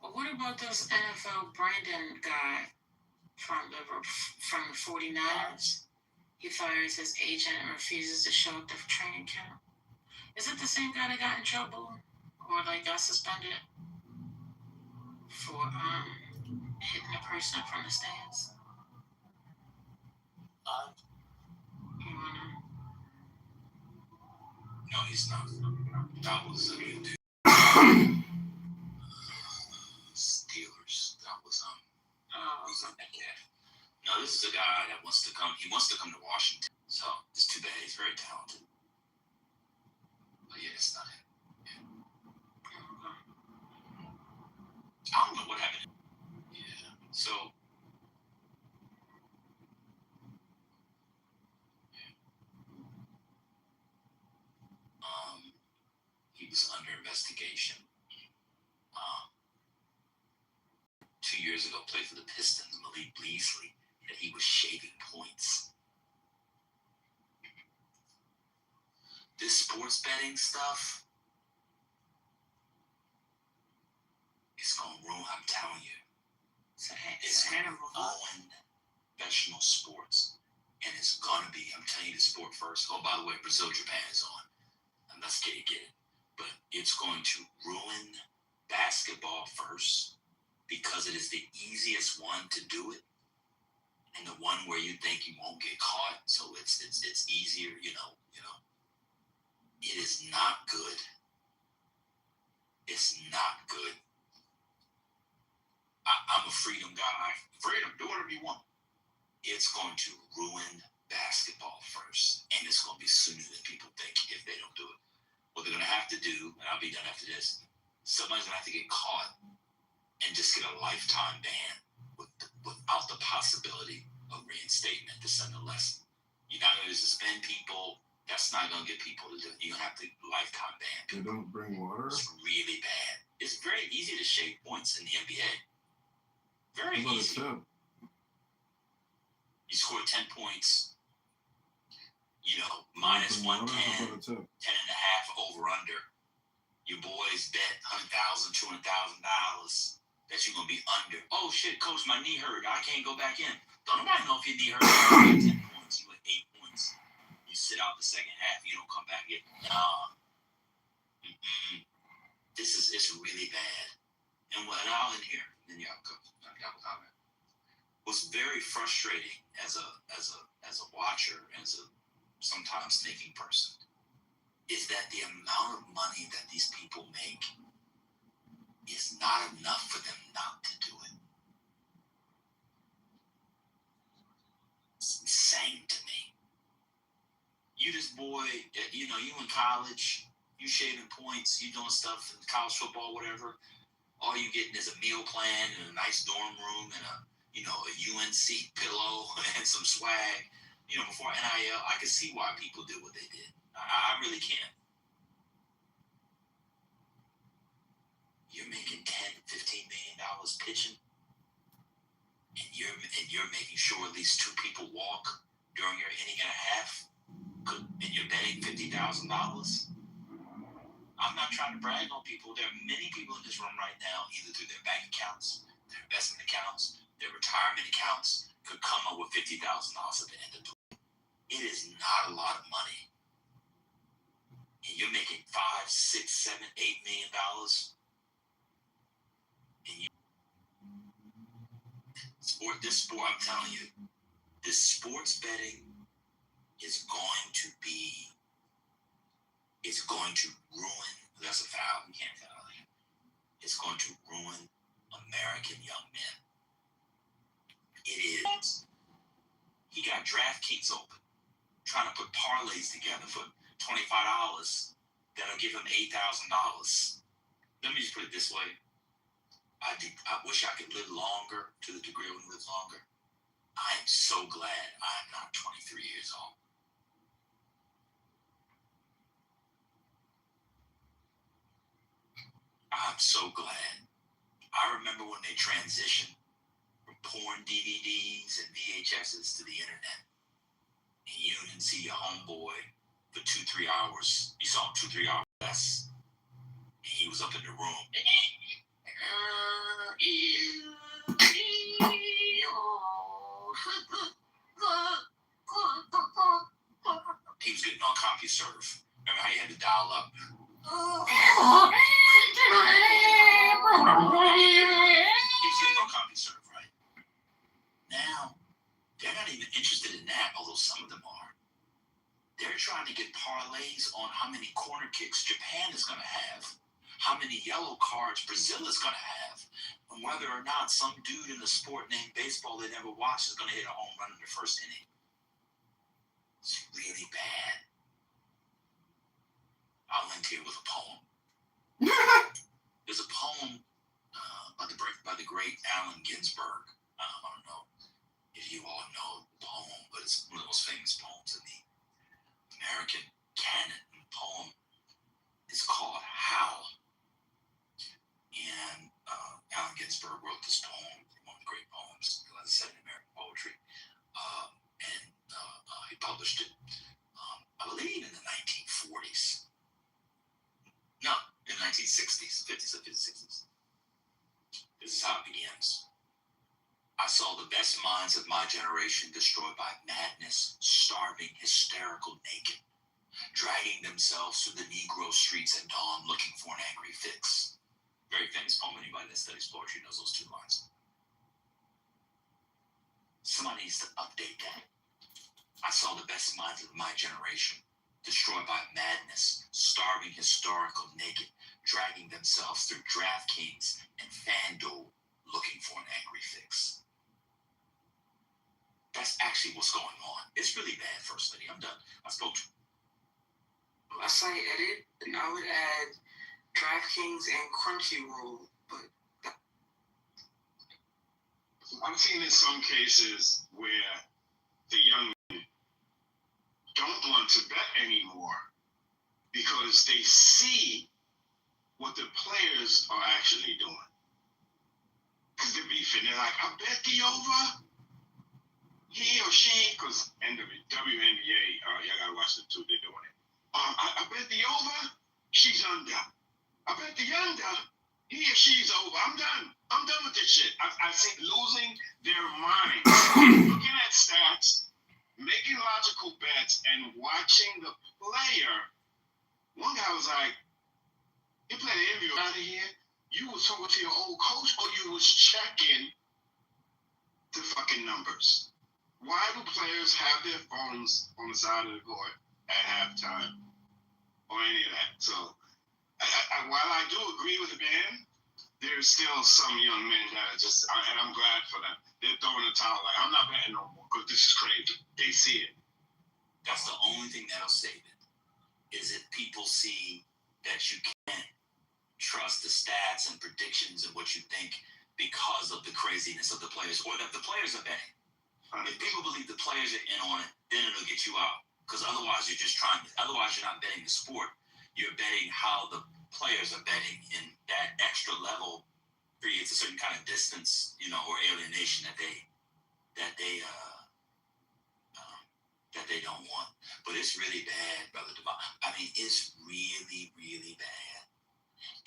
Well, what about this NFL Brandon guy from the 49ers? He fires his agent and refuses to show up to training camp. Is it the same guy that got in trouble or got suspended for hitting a person from the stands? You wanna? No, he's not. That was a good dude. Steelers. That was Oh, that kid. No, this is a guy that wants to come. He wants to come to Washington. So it's too bad. He's very talented. But yeah, it's not him. I don't know what happened. Yeah. So. He was under investigation. 2 years ago, played for the Pistons, Malik Beasley, that he was shaving points. This sports betting stuff is going to ruin, I'm telling you. It's going to ruin professional sports. And it's going to be, I'm telling you the sport first. Oh, by the way, Brazil, Japan is on. And let's get it. But it's going to ruin basketball first because it is the easiest one to do it. And the one where you think you won't get caught, so it's easier, you know. It is not good. It's not good. I'm a freedom guy. Freedom, do whatever you want. It's going to ruin basketball first, and it's going to be sooner than people think if they don't do it. What they're going to have to do, and I'll be done after this, somebody's going to have to get caught and just get a lifetime ban without the possibility of reinstatement to send a lesson. You're not going to suspend people. That's not going to get people to do it. You're going to have to lifetime ban people. They don't bring water? It's really bad. It's very easy to shave points in the NBA. Very easy. You score 10 points, minus 110, 10 and a half over under. Your boys bet $100,000, $200,000 that you're going to be under. Oh, shit, coach, my knee hurt. I can't go back in. Don't nobody know if your knee hurt. You had 10 points. You had 8 points. You sit out the second half. You don't come back in. It's really bad. And I'll end here. Then y'all comment. What's very frustrating as a watcher, as a sometimes thinking person, is that the amount of money that these people make is not enough for them not to do it. It's insane to me. You this boy, you in college, you shaving points, you doing stuff in college football, whatever. All you getting is a meal plan and a nice dorm room and a UNC pillow and some swag. Before NIL, I can see why people did what they did. I really can. You're making $10, $15 million pitching, and you're making sure at least 2 people walk during your inning and a half, and you're betting $50,000. I'm not trying to brag on people. There are many people in this room right now, either through their bank accounts, their investment accounts, their retirement accounts, could come up with $50,000 at the end of the week. It is not a lot of money. And you're making $5, $6, $7, $8 million. And this sport, I'm telling you, this sports betting is going to ruin, that's a foul, you can't foul it. It's going to ruin American young men. It is. He got DraftKings open, trying to put parlays together for $25 that'll give him $8,000. Let me just put it this way. I wish I could live longer, to the degree I want to live longer. I am so glad I'm not 23 years old. I'm so glad. I remember when they transitioned from porn DVDs and VHSs to the internet. And you didn't see your homeboy for 2-3 hours. You saw him 2-3 hours less. And he was up in the room. He was getting on CompuServe. Remember how you had to dial up? He was getting on CompuServe, right? Now, they're not even interested in that, although some of them are. They're trying to get parlays on how many corner kicks Japan is going to have, how many yellow cards Brazil is going to have. on whether or not some dude in a sport named baseball they never watched is going to hit a home run in the first inning. It's really bad. I'll end here with a poem. There's a poem by the great Allen Ginsberg. I don't know if you all know the poem, but it's one of the most famous poems in the American canon. The poem is called Howl. And Allen Ginsberg wrote this poem, one of the great poems, as I said, in American poetry. He published it, I believe, in the 1940s. No, in the 1960s, 50s or 60s. This is how it begins. I saw the best minds of my generation destroyed by madness, starving, hysterical, naked, dragging themselves through the Negro streets at dawn looking for an angry fix. Very famous poem. Anybody that studies poetry knows those two lines. Somebody needs to update that. I saw the best minds of my generation destroyed by madness, starving, hysterical, naked, dragging themselves through DraftKings and FanDuel looking for an angry fix. That's actually what's going on. It's really bad, First Lady. I'm done. I spoke to you. A slight edit, and I would add DraftKings and Crunchyroll, but I'm seeing in some cases where the young men don't want to bet anymore because they see what the players are actually doing. Because they're beefing. They're like, I bet the over. He or she, because WNBA, y'all gotta watch them too, they're doing it. I bet the over, she's under. I bet the under, he or she's over. I'm done with this shit. I see losing their minds, looking at stats, making logical bets, and watching the player. One guy was like, you played an interview out of here, you was talking to your old coach or you was checking the fucking numbers. Why do players have their phones on the side of the court at halftime or any of that? So, while I do agree with the ban, there's still some young men that are just, and I'm glad for them. They're throwing the towel like, I'm not betting no more because this is crazy. They see it. That's the only thing that'll save it. Is it people see that you can't trust the stats and predictions and what you think because of the craziness of the players, or that the players are betting. If people believe the players are in on it, then it'll get you out. Because otherwise you're not betting the sport. You're betting how the players are betting, and that extra level creates a certain kind of distance, or alienation that they don't want. But it's really bad, Brother Devon. I mean, it's really, really bad.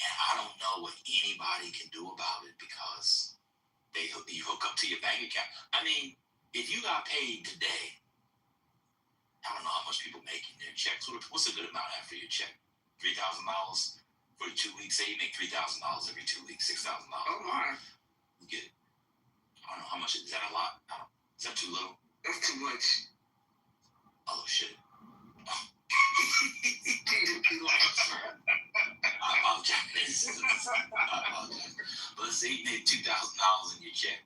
And I don't know what anybody can do about it because you hook up to your bank account. I mean, if you got paid today, I don't know how much people make in their checks. What's a good amount after your check? $3,000 for 2 weeks. Say you make $3,000 every 2 weeks, $6,000. oh my, You get it. I don't know how much. Is that a lot? Is that too little? that's too much. Oh shit. I apologize. But let's say you made $2,000 in your check.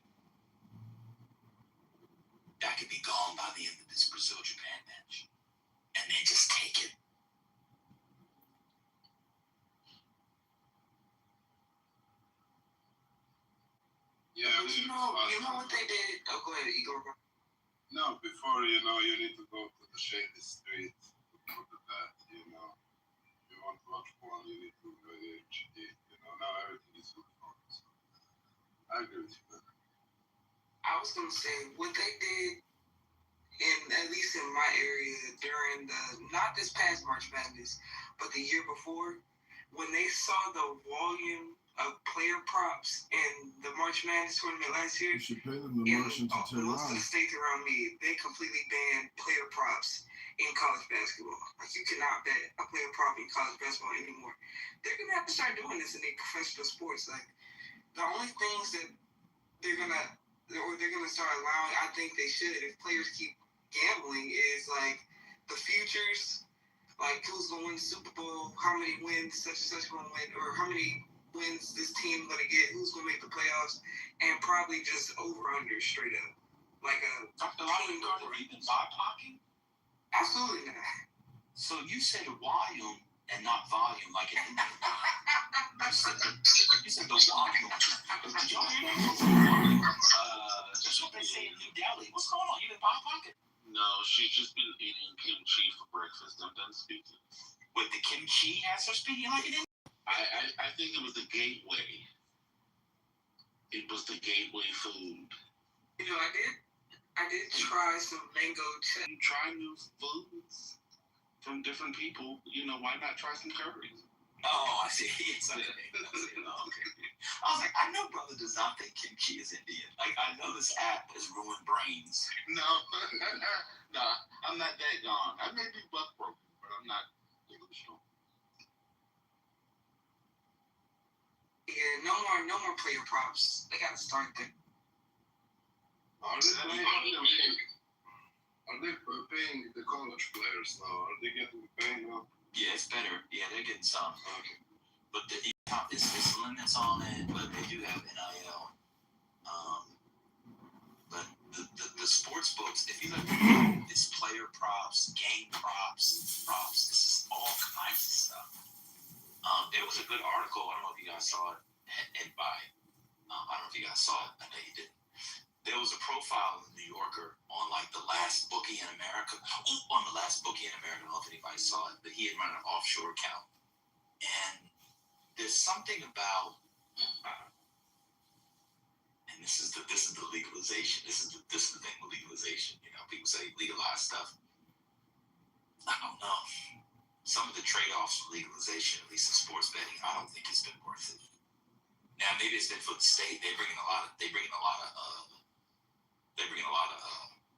That could be gone by the end of this Brazil-Japan match. And they just take it. Yeah, But you know what they did? Oh, go ahead, Igor. No, before, you need to go to the shady street to put the bet, you want to watch porn, you need to go to HD, now everything is good for it. So I agree with you. I was gonna say what they did at least in my area during not this past March Madness, but the year before, when they saw the volume of player props in the March Madness tournament last year, You should pay them the in Martian to turn most of on. the states around me, they completely banned player props in college basketball. Like, you cannot bet a player prop in college basketball anymore. They're gonna have to start doing this in their professional sports. Like, the only things that they're gonna start allowing, I think they should, if players keep gambling, is like the futures, like who's gonna win the Super Bowl, how many wins such and such gonna win, or how many wins this team gonna get, who's gonna make the playoffs, and probably just over under straight up. Like a Dr. Lottery Carter, have you been BIPOCing? Absolutely not. So you said volume and not volume like an Indian. You said the volume. Did y'all hear that? That's what they say in New Delhi. What's going on? You been BIPOCing? No, she's just been eating kimchi for breakfast. I'm done speaking. With the kimchi has her speaking like an Indian? I think it was the gateway. It was the gateway food. You know, I did try some mango You try new foods from different people. You know, why not try some curry? Oh, I see. It's okay. Okay. I was like, I know brother does not think kimchi is Indian. Like, I know this app has ruined brains. No, no, I'm not that young. I may be buck broken, but I'm not delusional. Yeah, no more player props. They gotta start there. Are they paying the college players now? Are they getting paid now? Yeah, it's better. Yeah, they're getting some. Okay. But it's limits on it, but they do have NIL. But the sports books, if you look at it's player props, game props. This is all kinds of stuff. There was a good article. I don't know if you guys saw it. I don't know if you guys saw it. I know you didn't. There was a profile in the New Yorker on like the last bookie in America. I don't know if anybody saw it, but he had run an offshore account. And there's something about, and this is the legalization. This is the thing with legalization. You know, people say legalize stuff. I don't know. Some of the trade-offs with legalization, at least in sports betting, I don't think it's been worth it. Now maybe it's been for the state. They bring in a lot of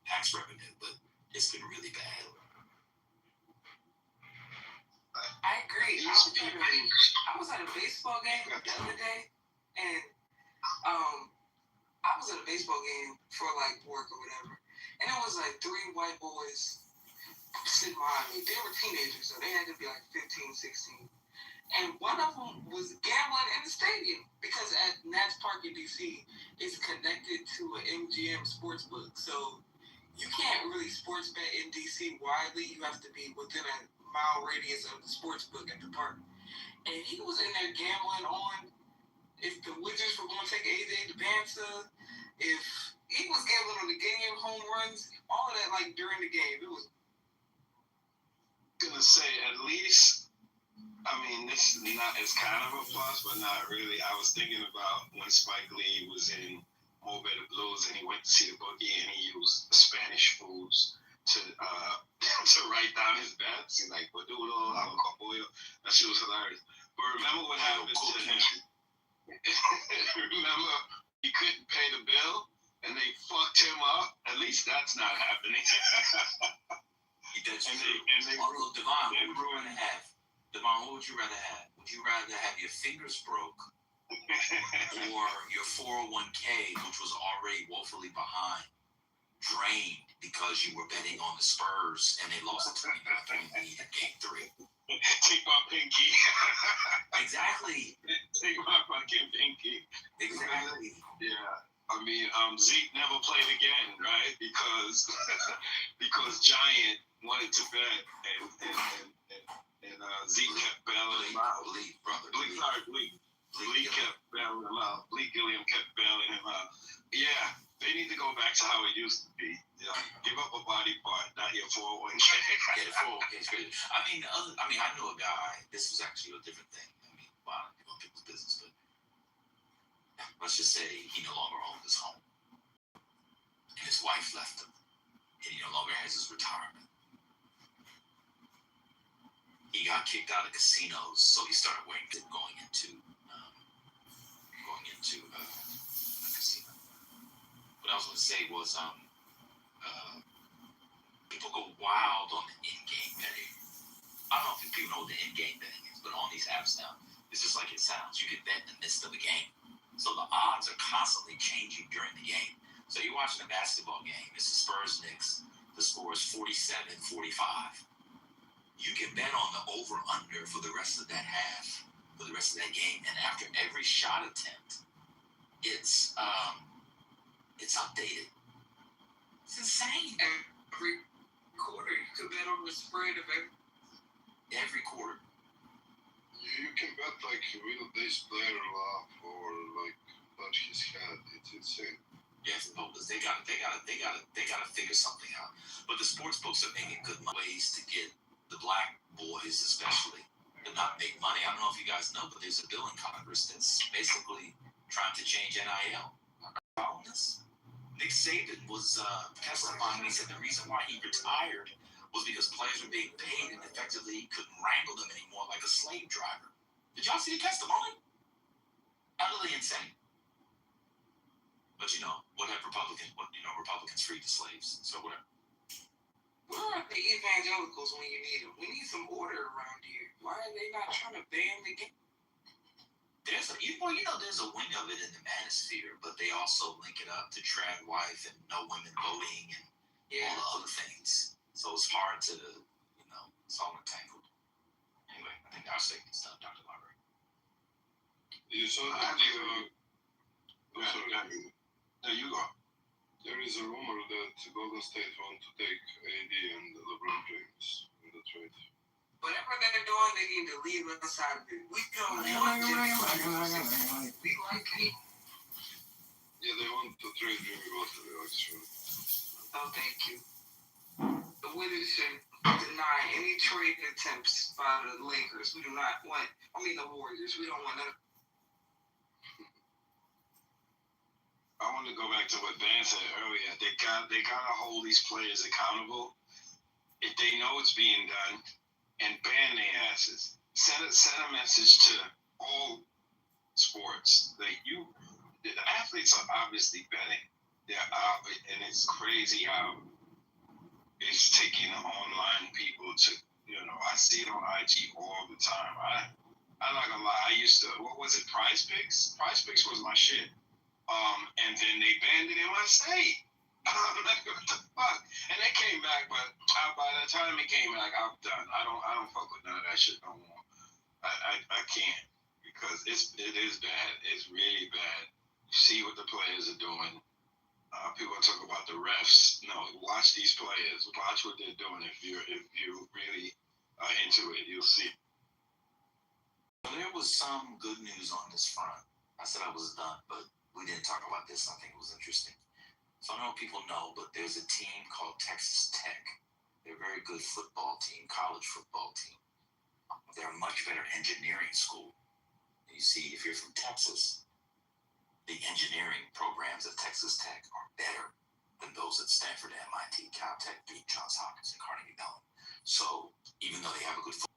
tax revenue, but it's been really bad. I agree. I was at a baseball game the other day, and I was at a baseball game for like work or whatever, and it was like 3 white boys sitting behind me. They were teenagers, so they had to be like 15, 16. And one of them was gambling in the stadium because at Nats Park in DC, it's connected to an MGM sports book. So you can't really sports bet in DC widely. You have to be within a mile radius of the sports book at the park. And he was in there gambling on if the Wizards were going to take AJ DeBanza, if he was gambling on the game, home runs, all of that like during the game. It was gonna say at least. I mean, this is not as kind of a plus, but not really. I was thinking about when Spike Lee was in More Better Blues and he went to see the bookie and he used Spanish foods to write down his bets. He's like, "Badulo, avocado." That shit was hilarious. But remember what happened to him? Remember he couldn't pay the bill and they fucked him up? At least that's not happening. That's true. And they Devon, what would you rather have? Devon, what would you rather have? Would you rather have your fingers broke or your 401k, which was already woefully behind, drained because you were betting on the Spurs and they lost a 29-point lead in Game 3? Take my pinky. Exactly. Take my fucking pinky. Exactly. Yeah. I mean, Zeke never played again, right? Because Giant wanted to bet and Zeke kept bailing him out. Bleak kept bailing him out. Bleak Gilliam kept bailing him out. Yeah, they need to go back to how it used to be. You know, give up a body part, not your 401k. Yeah, the 401k is good. I know a guy. This was actually a different thing. Wow, people's business, but let's just say he no longer owned his home, and his wife left him, and he no longer has his retirement. He got kicked out of casinos, so he started going into a casino. What I was going to say was, people go wild on the in-game betting. I don't know if people know what the in-game betting is, but on these apps now, it's just like it sounds. You can bet in the midst of a game. So the odds are constantly changing during the game. So you're watching a basketball game. It's the Spurs-Knicks. The score is 47-45. You can bet on the over-under for the rest of that half. for the rest of that game. And after every shot attempt, it's updated. It's insane. Every quarter, you could bet on the spread of Every quarter. You can bet like will this player laugh or like touch his head. It's insane. Yes, because they gotta figure something out. But the sports books are making good ways to get the black boys, especially, to not make money. I don't know if you guys know, but there's a bill in Congress that's basically trying to change NIL. Following this? Nick Saban was testifying. He said the reason why he retired was because players were being paid and effectively he couldn't wrangle them anymore like a slave driver. Did y'all see the testimony? Utterly insane. But what have Republicans freed the slaves? So whatever. Where are the evangelicals when you need them? We need some order around here. Why are they not trying to ban the game? There's a wing of it in the manosphere, but they also link it up to trad wife and no women voting and all the other things. So it's hard to, it's all entangled. Anyway, I think our segment's done, Dr. Library. You saw that? There you go. There is a rumor that Golden State want to take AD and LeBron James in the trade. Whatever they're doing, they need to leave us out of it. We don't want to. We like it. Yeah, they want to trade Jimmy Butler, actually. Oh, thank you. The Wizards should deny any trade attempts by the Lakers. We do not want, the Warriors. We don't want none. I want to go back to what Van said earlier. They gotta hold these players accountable. If they know it's being done, and ban their asses. Send a message to all sports that the athletes are obviously betting. And it's crazy how it's taking online people to, I see it on IG all the time. I'm not gonna lie. I used to, what was it, Prize Picks? Prize Picks was my shit. And then they banned it in my state. I'm like, what the fuck? And they came back, but by the time it came back, I'm done. I don't fuck with none of that shit no more. I can't, because it is bad. It's really bad. You see what the players are doing. People talk about the refs. No, watch these players. Watch what they're doing. If you really are into it, you'll see. There was some good news on this front. I said I was done, but we didn't talk about this. I think it was interesting. So I don't know if people know, but there's a team called Texas Tech. They're a very good football team, college football team. They're a much better engineering school. You see, if you're from Texas, the engineering programs at Texas Tech are better than those at Stanford, MIT, Caltech, Duke, Johns Hopkins, and Carnegie Mellon. So even though they have a good football,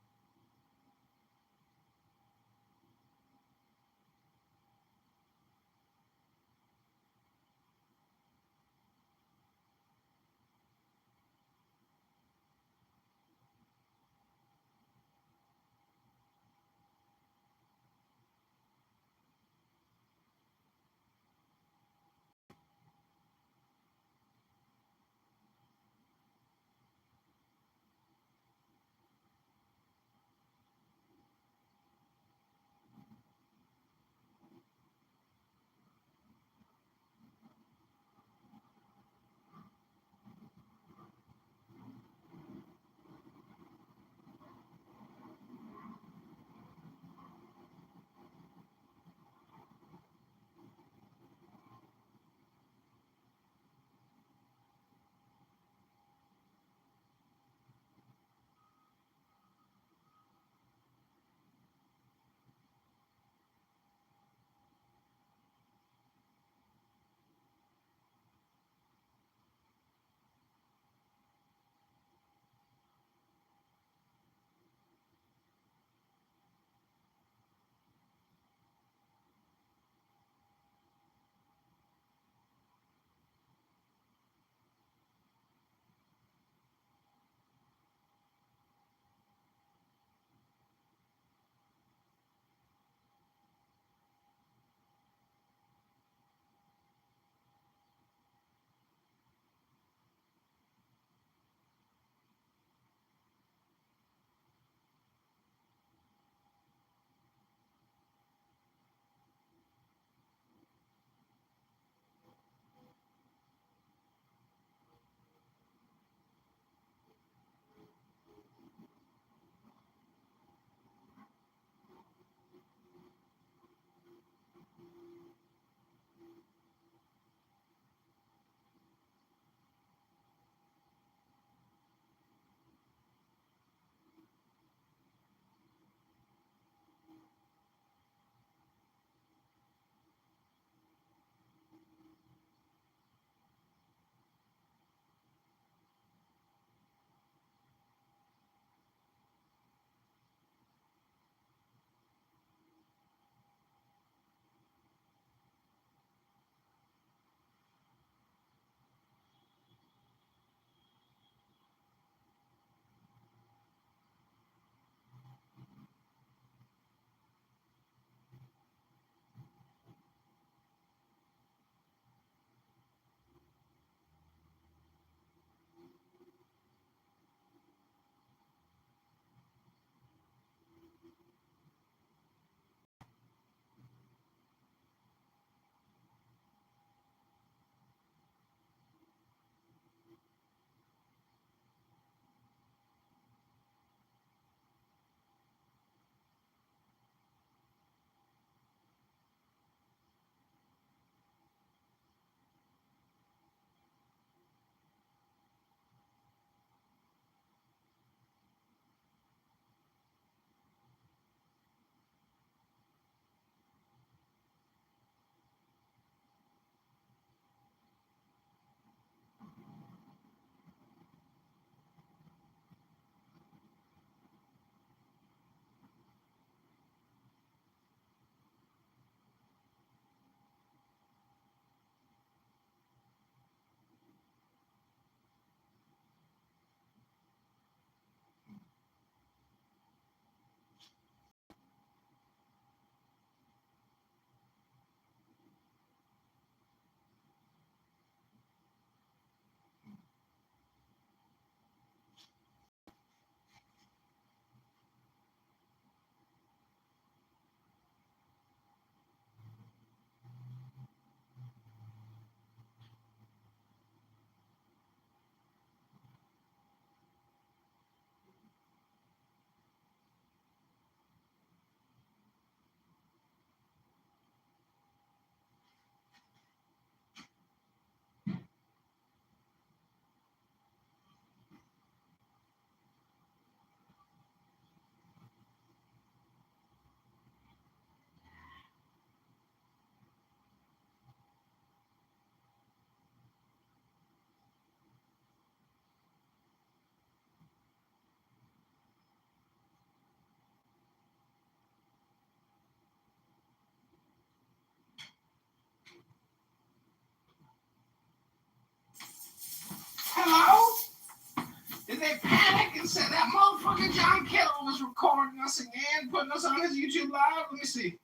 hello. Did they panic and said that motherfucking John Kittle was recording us again, putting us on his YouTube live? Let me see.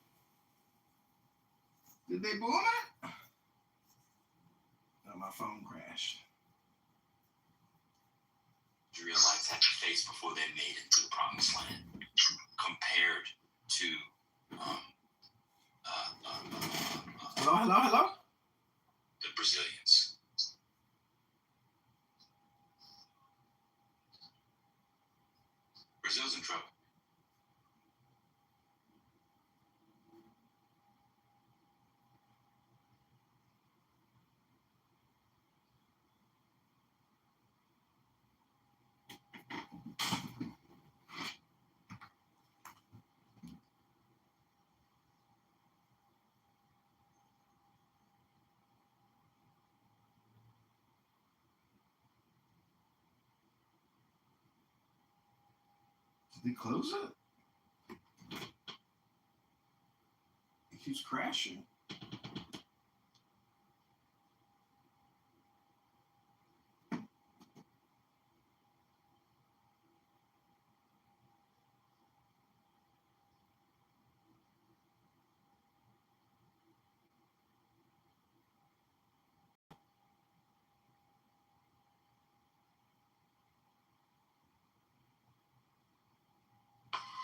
Did they boom it? Oh, my phone crashed. Israelites had to face before they made it to the promised land, compared to hello. the Brazilians. Brazil's in trouble. Did they close it? It keeps crashing.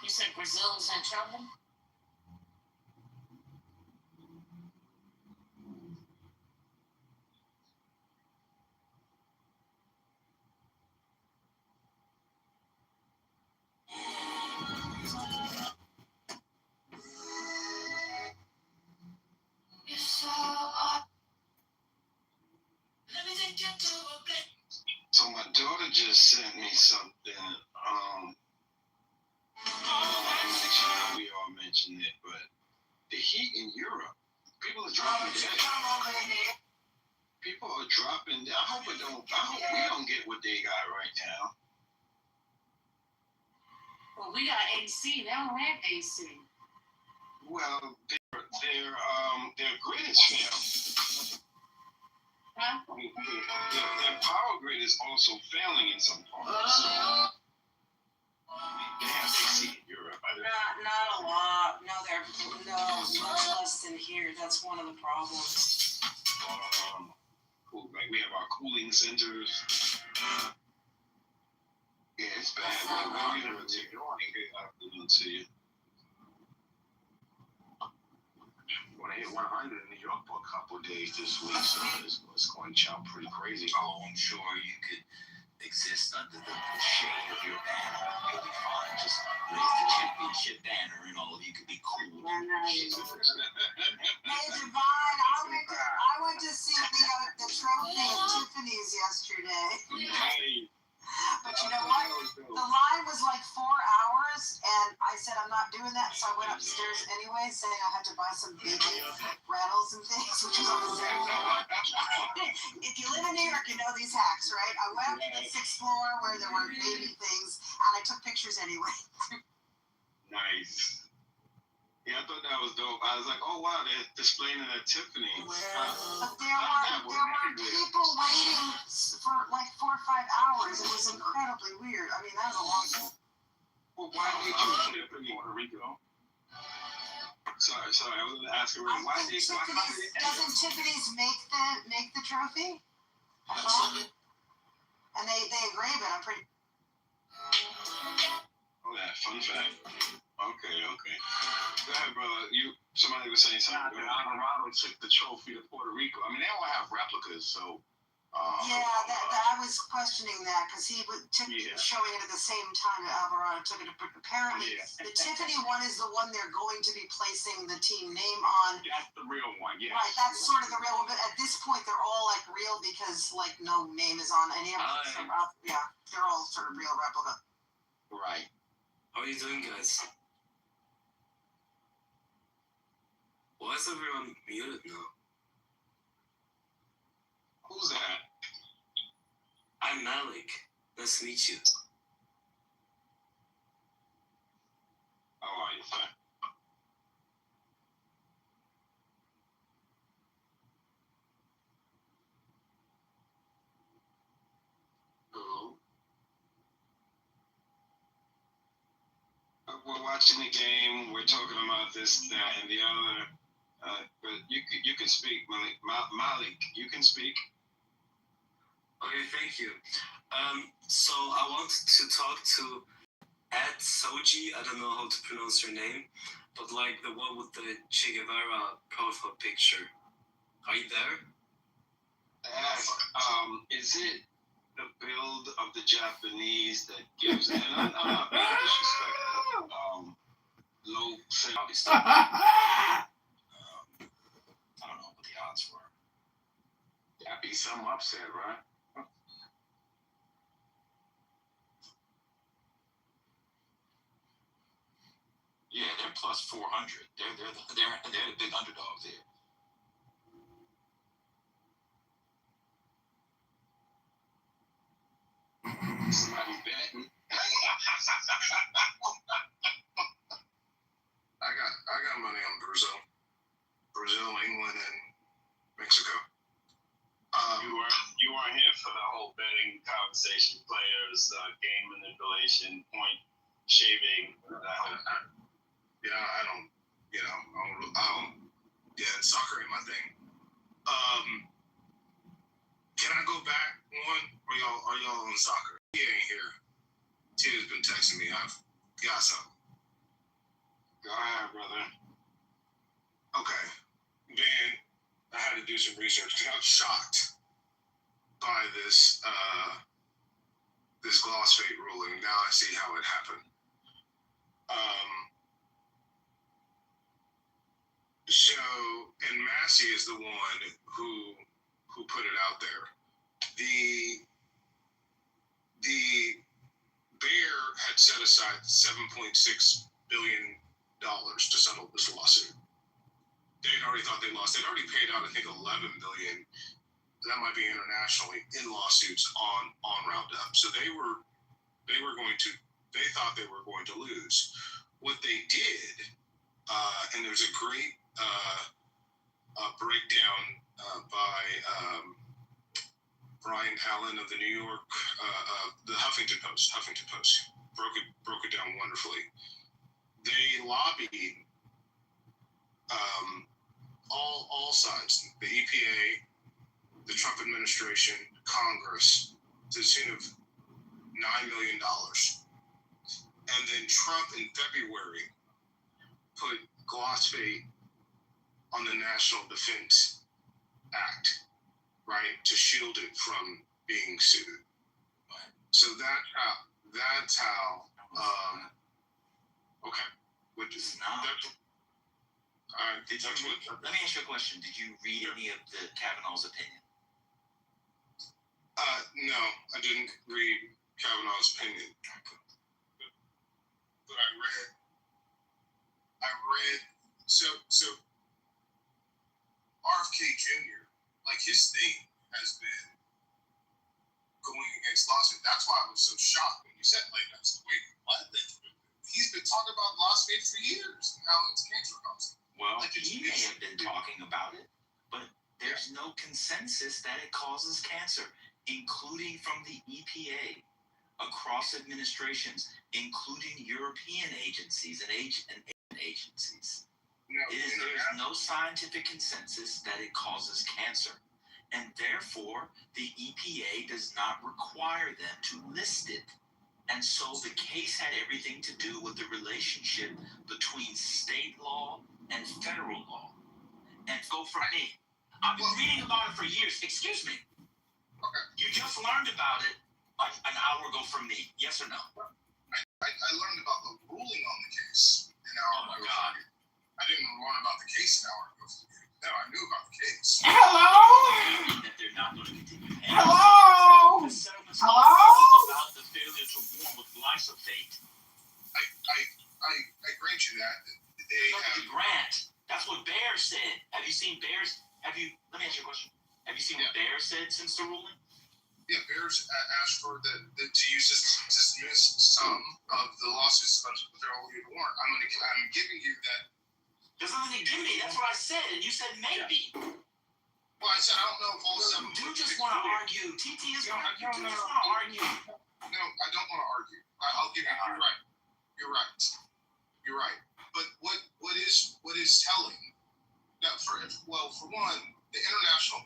You said Brazil's in trouble? So my daughter just sent me something. We all mentioned it, but the heat in Europe, people are dropping dead. People are dropping dead. I hope we don't get what they got right now. Well, we got AC. They don't have AC. Well, their grid is failing. Huh? Their power grid is also failing in some parts. They have AC in Europe. Not a lot. No, much less than here. That's one of the problems. Like we have our cooling centers. Yeah, it's bad. We're going to take it on and get afternoon to you. When I hit 100 in New York for a couple of days this week, so it's going to jump pretty crazy. Oh, I'm sure you could exist under the shade of your banner. You'll be fine. Just raise the championship banner and all of you could be cool. Hey, Divine, I went to see the trophy at Tiffany's yesterday. Hey. But you know what? The line was like 4 hours, and I said I'm not doing that, so I went upstairs anyway, saying I had to buy some baby rattles and things, which is always if you live in New York, you know these hacks, right? I went up to the 6th floor where there were baby things, and I took pictures anyway. Nice. Yeah, I thought that was dope. I was like, oh wow, they're displaying it at Tiffany's. But there were people waiting for like 4 or 5 hours. It was incredibly weird. I mean, that was a long time. Well, why did you choose Tiffany, Puerto Rico? Sorry, I was going to ask her. Doesn't Tiffany's make the trophy? And they engrave it. I'm pretty. Oh, that fun fact. Okay. Go ahead, brother. Somebody was saying something. Alvarado took the trophy to Puerto Rico. I mean, they all have replicas, so. I was questioning that because he took showing it at the same time that Alvarado took it. Apparently, the Tiffany one is the one they're going to be placing the team name on. That's the real one, yes. Right, that's sort of the real one. But at this point, they're all like real because like no name is on any of them. They're all sort of real replica. Right. How are you doing, guys? Why is everyone muted now? Who's that? I'm Malik. Nice to meet you. How are you, sir? we're watching the game. We're talking about this, that, and the other. But you can speak, Malik. Malik, you can speak. Okay, thank you. So I want to talk to Ed Soji. I don't know how to pronounce her name, but like the one with the Che Guevara profile picture. Are you there? Is it the build of the Japanese that gives? And I'm not being disrespectful. Low. I don't know what the odds were. That'd be some upset, right? Yeah, they're plus 400. They're the big underdogs here. Somebody betting. I got money on Brazil, England, and Mexico. You weren't here for the whole betting conversation, players, game manipulation, point shaving. Yeah, I don't. Yeah, soccer ain't my thing. Can I go back one? Are y'all on soccer? He ain't here. Tina's been texting me. I've got something. Go ahead, brother. Okay, man, I had to do some research because I was shocked by this gloss fate ruling. Now I see how it happened. So, and Massey is the one who put it out there. The Bear had set aside $7.6 billion to settle this lawsuit. They'd already thought they lost. They'd already paid out, I think, $11 billion. That might be internationally in lawsuits on Roundup. So they thought they were going to lose. What they did, and there's a great breakdown by Brian Allen of the New York, the Huffington Post broke it down wonderfully. They lobbied all sides, the EPA, the Trump administration, Congress, to the tune of $9 million. And then Trump in February put gloss fate on the National Defense Act, right, to shield it from being sued. So that's how okay. Which is not. Let me ask you a question. Did you read any of the Kavanaugh's opinion? No, I didn't read Kavanaugh's opinion. But I read so RFK Jr., like his thing has been going against lawsuit. That's why I was so shocked when you said, like, that's the way what? He's been talking about lawsuit for years and how it's cancer causing. Well, like he may have been talking about it, but there's no consensus that it causes cancer, including from the EPA, across administrations, including European agencies and Asian agencies. There's no scientific consensus that it causes cancer, and therefore the EPA does not require them to list it. And so the case had everything to do with the relationship between state law and federal law. And go for me. I've been reading about it for years. Excuse me. Okay. You just learned about it like an hour ago from me. Yes or no? I learned about the ruling on the case an hour ago. God. I didn't learn about the case an hour ago. No, I knew about the case. Hello? That they're not going to continue paying. Hello? The settlement's about the failure to warn with glyphosate. I grant you that. The grant. That's what Bear said. Have you seen Bear's? Let me ask you a question. Have you seen what Bear said since the ruling? Yeah, Bears asked for to dismiss some of the lawsuits about the federal warrant. I'm giving you that. There's nothing to give me. That's what I said, and you said maybe. Well, I said I don't know if all seven. You just want to argue. TT is right. You just want to argue. No, I don't want to argue. I'll give you. You're right. You're right. You're right. But what is telling? Now, for one, the internationally,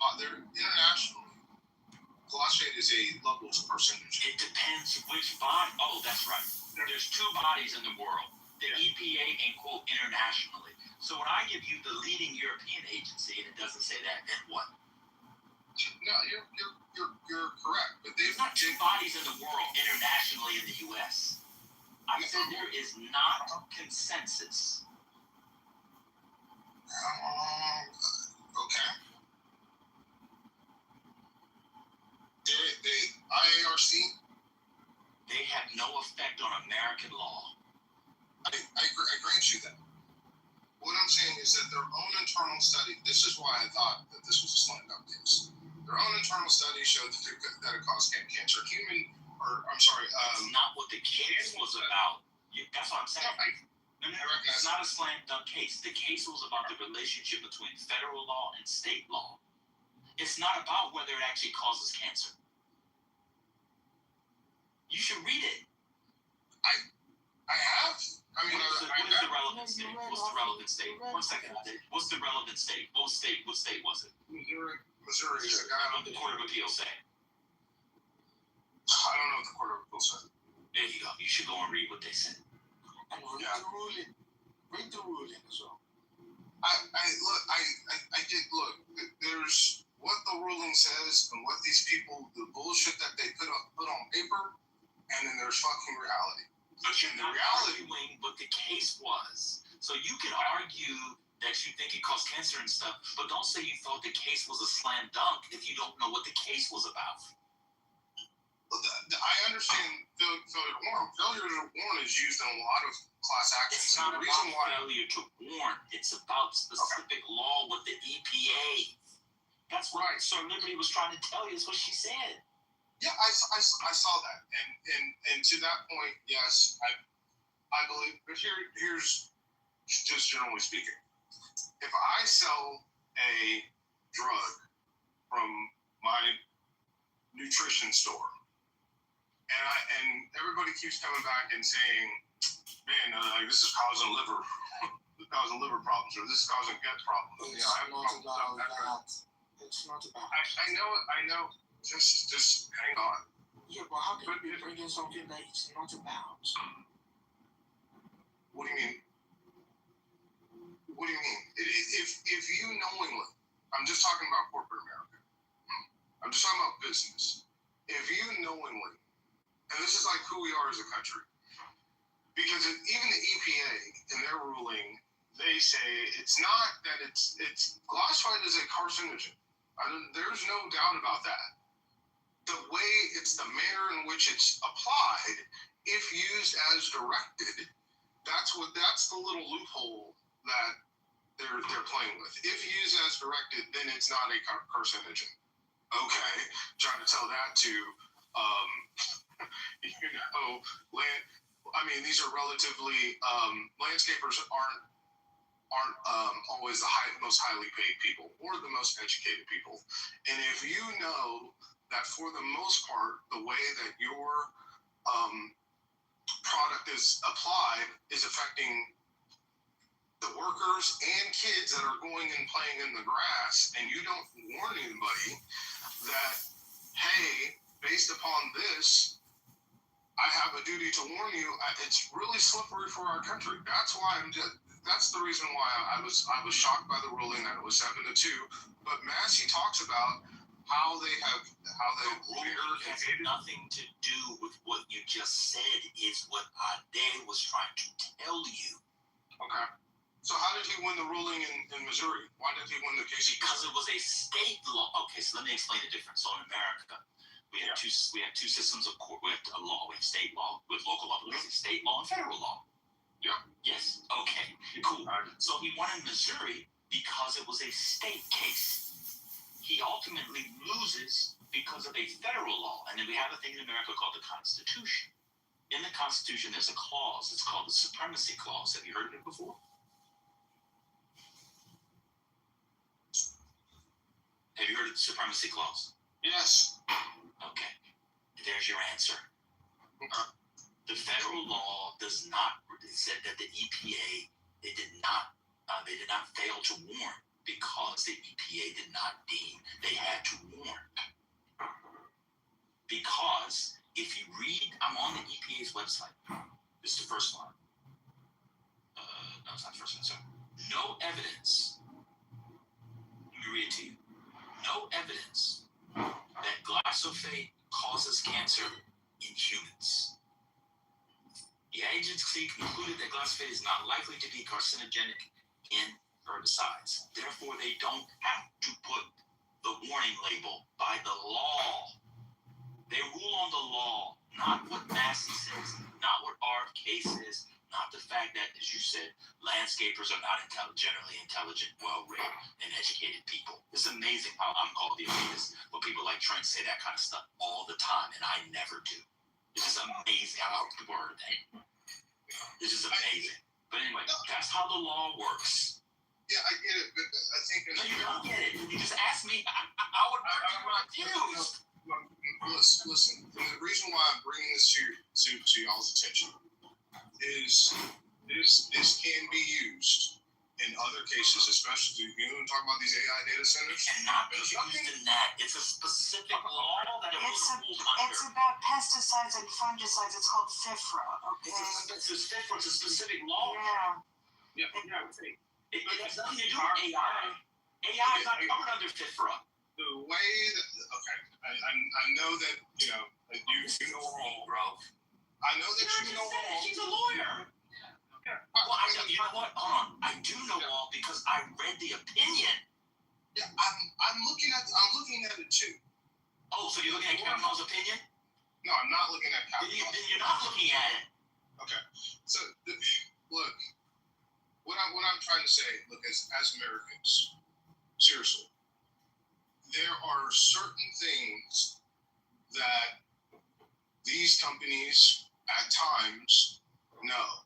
glyphosate is a level percentage. It depends which body. Oh, that's right. There's two bodies in the world: the EPA and quote internationally. So when I give you the leading European agency and it doesn't say that, then what? No, you're correct. But there's not two bodies in the world internationally in the U.S. I said there is not consensus. Okay. The IARC, they have no effect on American law. I grant you that. What I'm saying is that their own internal study, this is why I thought that this was a slam dunk case. Their own internal study showed that it caused cancer. That's not what the case was about. That's what I'm saying. No, it's not a slam dunk case. The case was about the relationship between federal law and state law. It's not about whether it actually causes cancer. You should read it. I have. I mean, what is the relevant state? What's the relevant state? 1 second. What's the relevant state? What state was it? Missouri. What the Court of Appeals say? I don't know what the Court of Appeals said. There you go. You should go and read what they said. And read the ruling. Read the ruling as well. I did look. There's what the ruling says and what these people, the bullshit that they put on paper, and then there's fucking reality. But you're not arguing what the case was. So you can argue that you think it caused cancer and stuff, but don't say you thought the case was a slam dunk if you don't know what the case was about. I understand failure to warn. Failure to warn is used in a lot of class actions. It's not about failure to warn. It's about specific law with the EPA. That's what Sir Liberty was trying to tell you. Is what she said. Yeah, I saw that, and to that point, yes, I believe. But here's just generally speaking, if I sell a drug from my nutrition store, and everybody keeps coming back and saying, man, this is causing liver problems, or this is causing gut problems. It's not about that. It's not about. I know. Just hang on. Yeah, but how can you bring in something that it's not about? What do you mean? If you knowingly, I'm just talking about corporate America. I'm just talking about business. If you knowingly, and this is like who we are as a country, because even the EPA in their ruling, they say it's not that it's glyphosate is a carcinogen. There's no doubt about that. The way it's the manner in which it's applied, if used as directed, that's the little loophole that they're playing with. If used as directed, then it's not a carcinogen. Okay, trying to tell that to land. I mean, these are relatively landscapers aren't always the most highly paid people or the most educated people, and if you know that for the most part, the way that your product is applied is affecting the workers and kids that are going and playing in the grass, and you don't warn anybody that, hey, based upon this, I have a duty to warn you. It's really slippery for our country. That's why that's the reason why I was shocked by the ruling that it was 7-2. But Massey talks about how the ruling has nothing to do with what you just said. Is what Ade was trying to tell you. Okay. So how did he win the ruling in Missouri? Why did he win the case? Because it was a state law. Okay, so let me explain the difference. So in America, we have two systems of court. We have a law. We have state law with local law. We have state law and federal law. Yeah. Yes. Okay. Cool. So he won in Missouri because it was a state case. He ultimately loses because of a federal law. And then we have a thing in America called the Constitution. In the Constitution, there's a clause. It's called the Supremacy Clause. Have you heard of it before? Have you heard of the Supremacy Clause? Yes. Okay. There's your answer. Okay. The federal law does not. It said that the EPA they did not fail to warn because the EPA did not deem they had to warn. Because if you read, I'm on the EPA's website. This is the first line. No, it's not the first one. So, no evidence. Let me read it to you. No evidence that glyphosate causes cancer in humans. The agency concluded that glyphosate is not likely to be carcinogenic in herbicides. Therefore, they don't have to put the warning label by the law. They rule on the law, not what Massey says, not what RFK says, not the fact that, as you said, landscapers are not generally intelligent, well-read, and educated people. It's amazing how I'm called the elitist, but people like Trent say that kind of stuff all the time, and I never do. It's just amazing how people heard that. It's just amazing. But anyway, that's how the law works. Yeah, I get it, but I think... No, you don't get it. You just asked me. I would be confused. Listen, the reason why I'm bringing this to y'all's attention is this can be used in other cases, especially, talk about these AI data centers. It cannot be used in that. It's a specific law that it was ruled under. It's about pesticides and fungicides. It's called FIFRA, okay? It's a specific law. Yeah. It has nothing to do with AI. AI is not covered under FIFRA. The way that, I know that, you know all, bro. I know that you know all. She's a lawyer. Well, you know what? Hold on. I do know all because I read the opinion. Yeah, I'm looking at it too. Oh, so you're looking at Kavanaugh's opinion? No, I'm not looking at Kavanaugh. Then you're not looking at it. Okay. So, look, what I'm trying to say, look, as Americans, seriously, there are certain things that these companies at times know.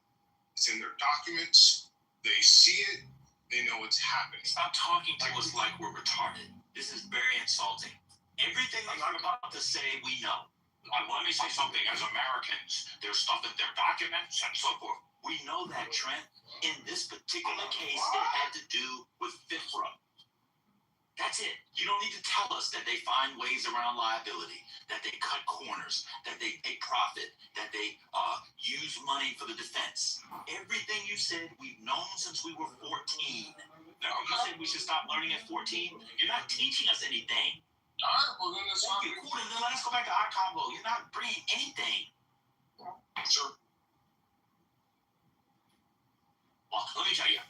It's in their documents. They see it. They know what's happening. Stop talking to us like we're retarded. This is very insulting. Everything that I'm about to say, we know. Let me say something. As Americans, there's stuff in their documents and so forth. We know that, Trent. In this particular case, it had to do with FIFRA. That's it. You don't need to tell us that they find ways around liability, that they cut corners, that they profit, that they use money for the defense. Everything you said, we've known since we were 14. Now, you said we should stop learning at 14. You're not teaching us anything. All right, well, then that's fine. Cool. Then let's go back to our combo. You're not bringing anything. Sure. Well, let me tell you,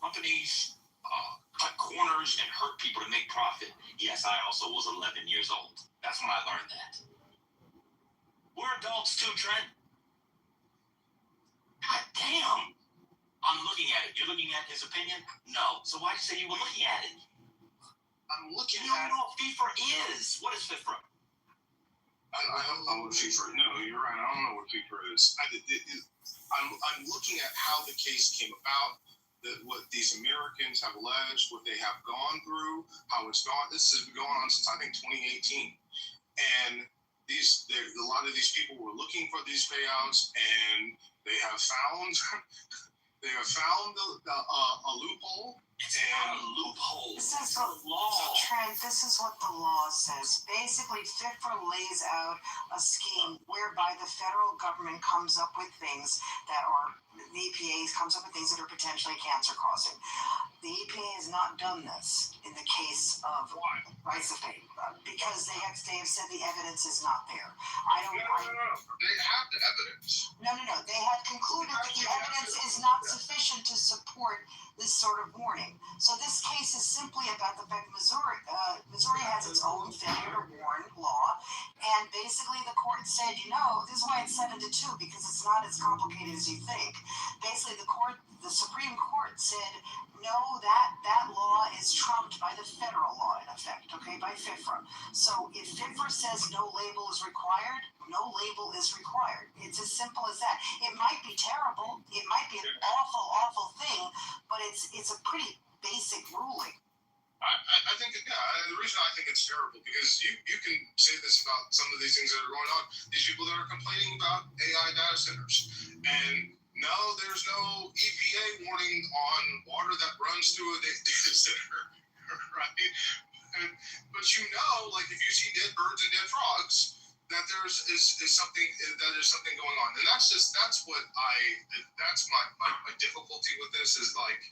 companies cut corners and hurt people to make profit. Yes, I also was 11 years old. That's when I learned that. We're adults too, Trent. God damn. I'm looking at it. You're looking at his opinion? No. So why'd you say you were looking at it? I'm looking at it. You don't know what FIFRA is. What is FIFRA? I don't know what FIFRA. No, you're right. I don't know what FIFRA is. I'm looking at how the case came about. What these Americans have alleged, what they have gone through, how it's gone. This has been going on since I think 2018, and a lot of these people were looking for these payouts, and they have found a loophole. It's not a loophole. This is the law. Trent, this is what the law says. Basically, FIFRA lays out a scheme whereby the federal government comes up with things that are, the EPA comes up with things that are potentially cancer-causing. The EPA has not done this in the case of glyphosate because they have said the evidence is not there. No. They have the evidence. No. They have concluded that the evidence is not sufficient to support this sort of warning. So this case is simply about the fact Missouri has its own failure to warn law, and basically the court said, this is why it's 7-2, because it's not as complicated as you think. Basically, the Supreme Court said, no, that law is trumped by the federal law, in effect, okay, by FIFRA. So if FIFRA says no label is required, no label is required. It's as simple as that. It might be terrible. It might be an awful, awful thing, but it's a pretty basic ruling. I think, the reason I think it's terrible, because you can say this about some of these things that are going on. These people that are complaining about AI data centers. And no, there's no EPA warning on water that runs through a data center, right? But like if you see dead birds and dead frogs, that there's something going on. And that's my difficulty with this is like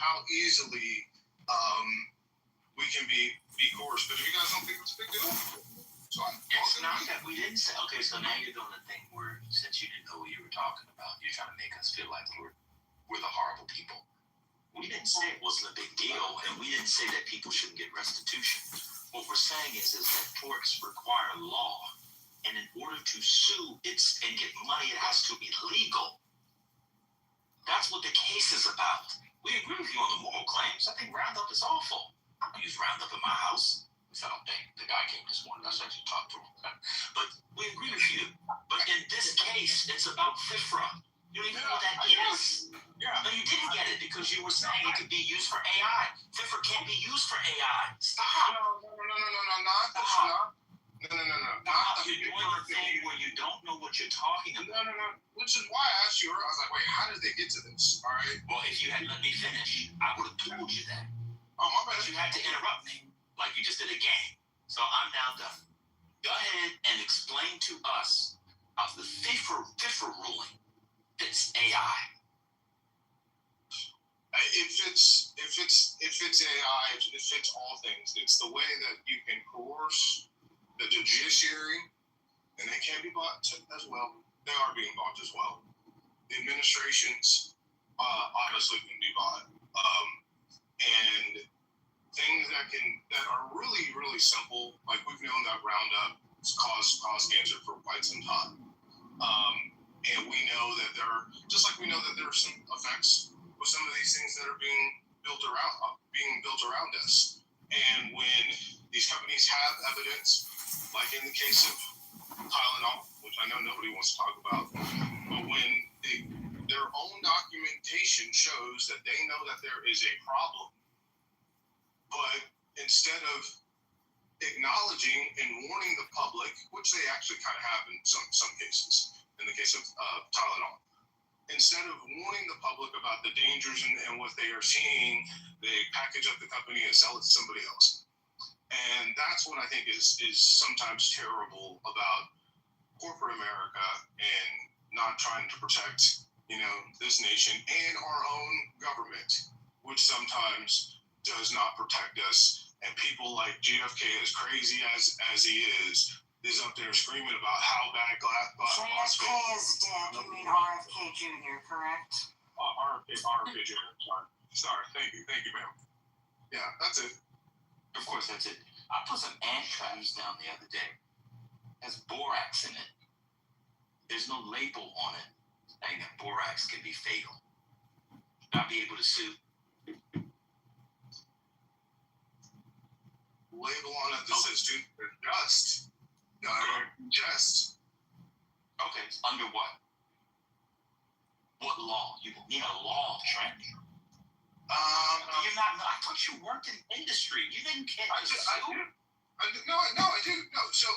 how easily we can be coerced. But if you guys don't think it's a big deal, so it's not that we didn't say. Okay, so now you're doing the thing where since you didn't know what you were talking about, you're trying to make us feel like we're the horrible people. We didn't say it wasn't a big deal, and we didn't say that people shouldn't get restitution. What we're saying is that courts require law, and in order to sue and get money, it has to be legal. That's what the case is about. We agree with you on the moral claims. I think Roundup is awful. I don't use Roundup in my house. I don't think. The guy came this morning. I actually talked to him. But we agree with you. But in this case, it's about FIFRA. You don't even know what that is. Yeah. No, you didn't get it because you were saying it could be used for AI. FIFRA can't be used for AI. Stop. No. Not. Stop. You're doing a thing where you don't know what you're talking about. No. Which is why I asked you. I was like, wait, how did they get to this? All right. Well, if you had let me finish, I would have told you that. Oh, my bad. But you had to interrupt me, like you just did a game. So I'm now done. Go ahead and explain to us how the FIFRA ruling fits AI. If it's AI, it fits all things. It's the way that you can coerce the judiciary, and they can be bought as well. They are being bought as well. The administrations obviously can be bought, and things that are really, really simple. Like we've known that Roundup cause cancer for quite some time, and we know that there are some effects with some of these things that are being built around us. And when these companies have evidence, like in the case of Tylenol, which I know nobody wants to talk about, but when their own documentation shows that they know that there is a problem, but instead of acknowledging and warning the public, which they actually kind of have in some cases, in the case of Tylenol, instead of warning the public about the dangers and what they are seeing, they package up the company and sell it to somebody else. And that's what I think is sometimes terrible about corporate America and not trying to protect, this nation and our own government, which sometimes does not protect us. And people like JFK, as crazy as he is up there screaming about how bad JFK is dead. You mean RFK Jr., correct? RFK Jr. Sorry. Thank you, ma'am. Yeah, that's it. Of course, that's it. I put some ant traps down the other day. Has borax in it. There's no label on it saying that borax can be fatal. Not be able to sue. Label on it that says just. Just. Okay, under what? What law? You need a law, Trent. You're not. I thought you worked in industry. You didn't get. I did. No. So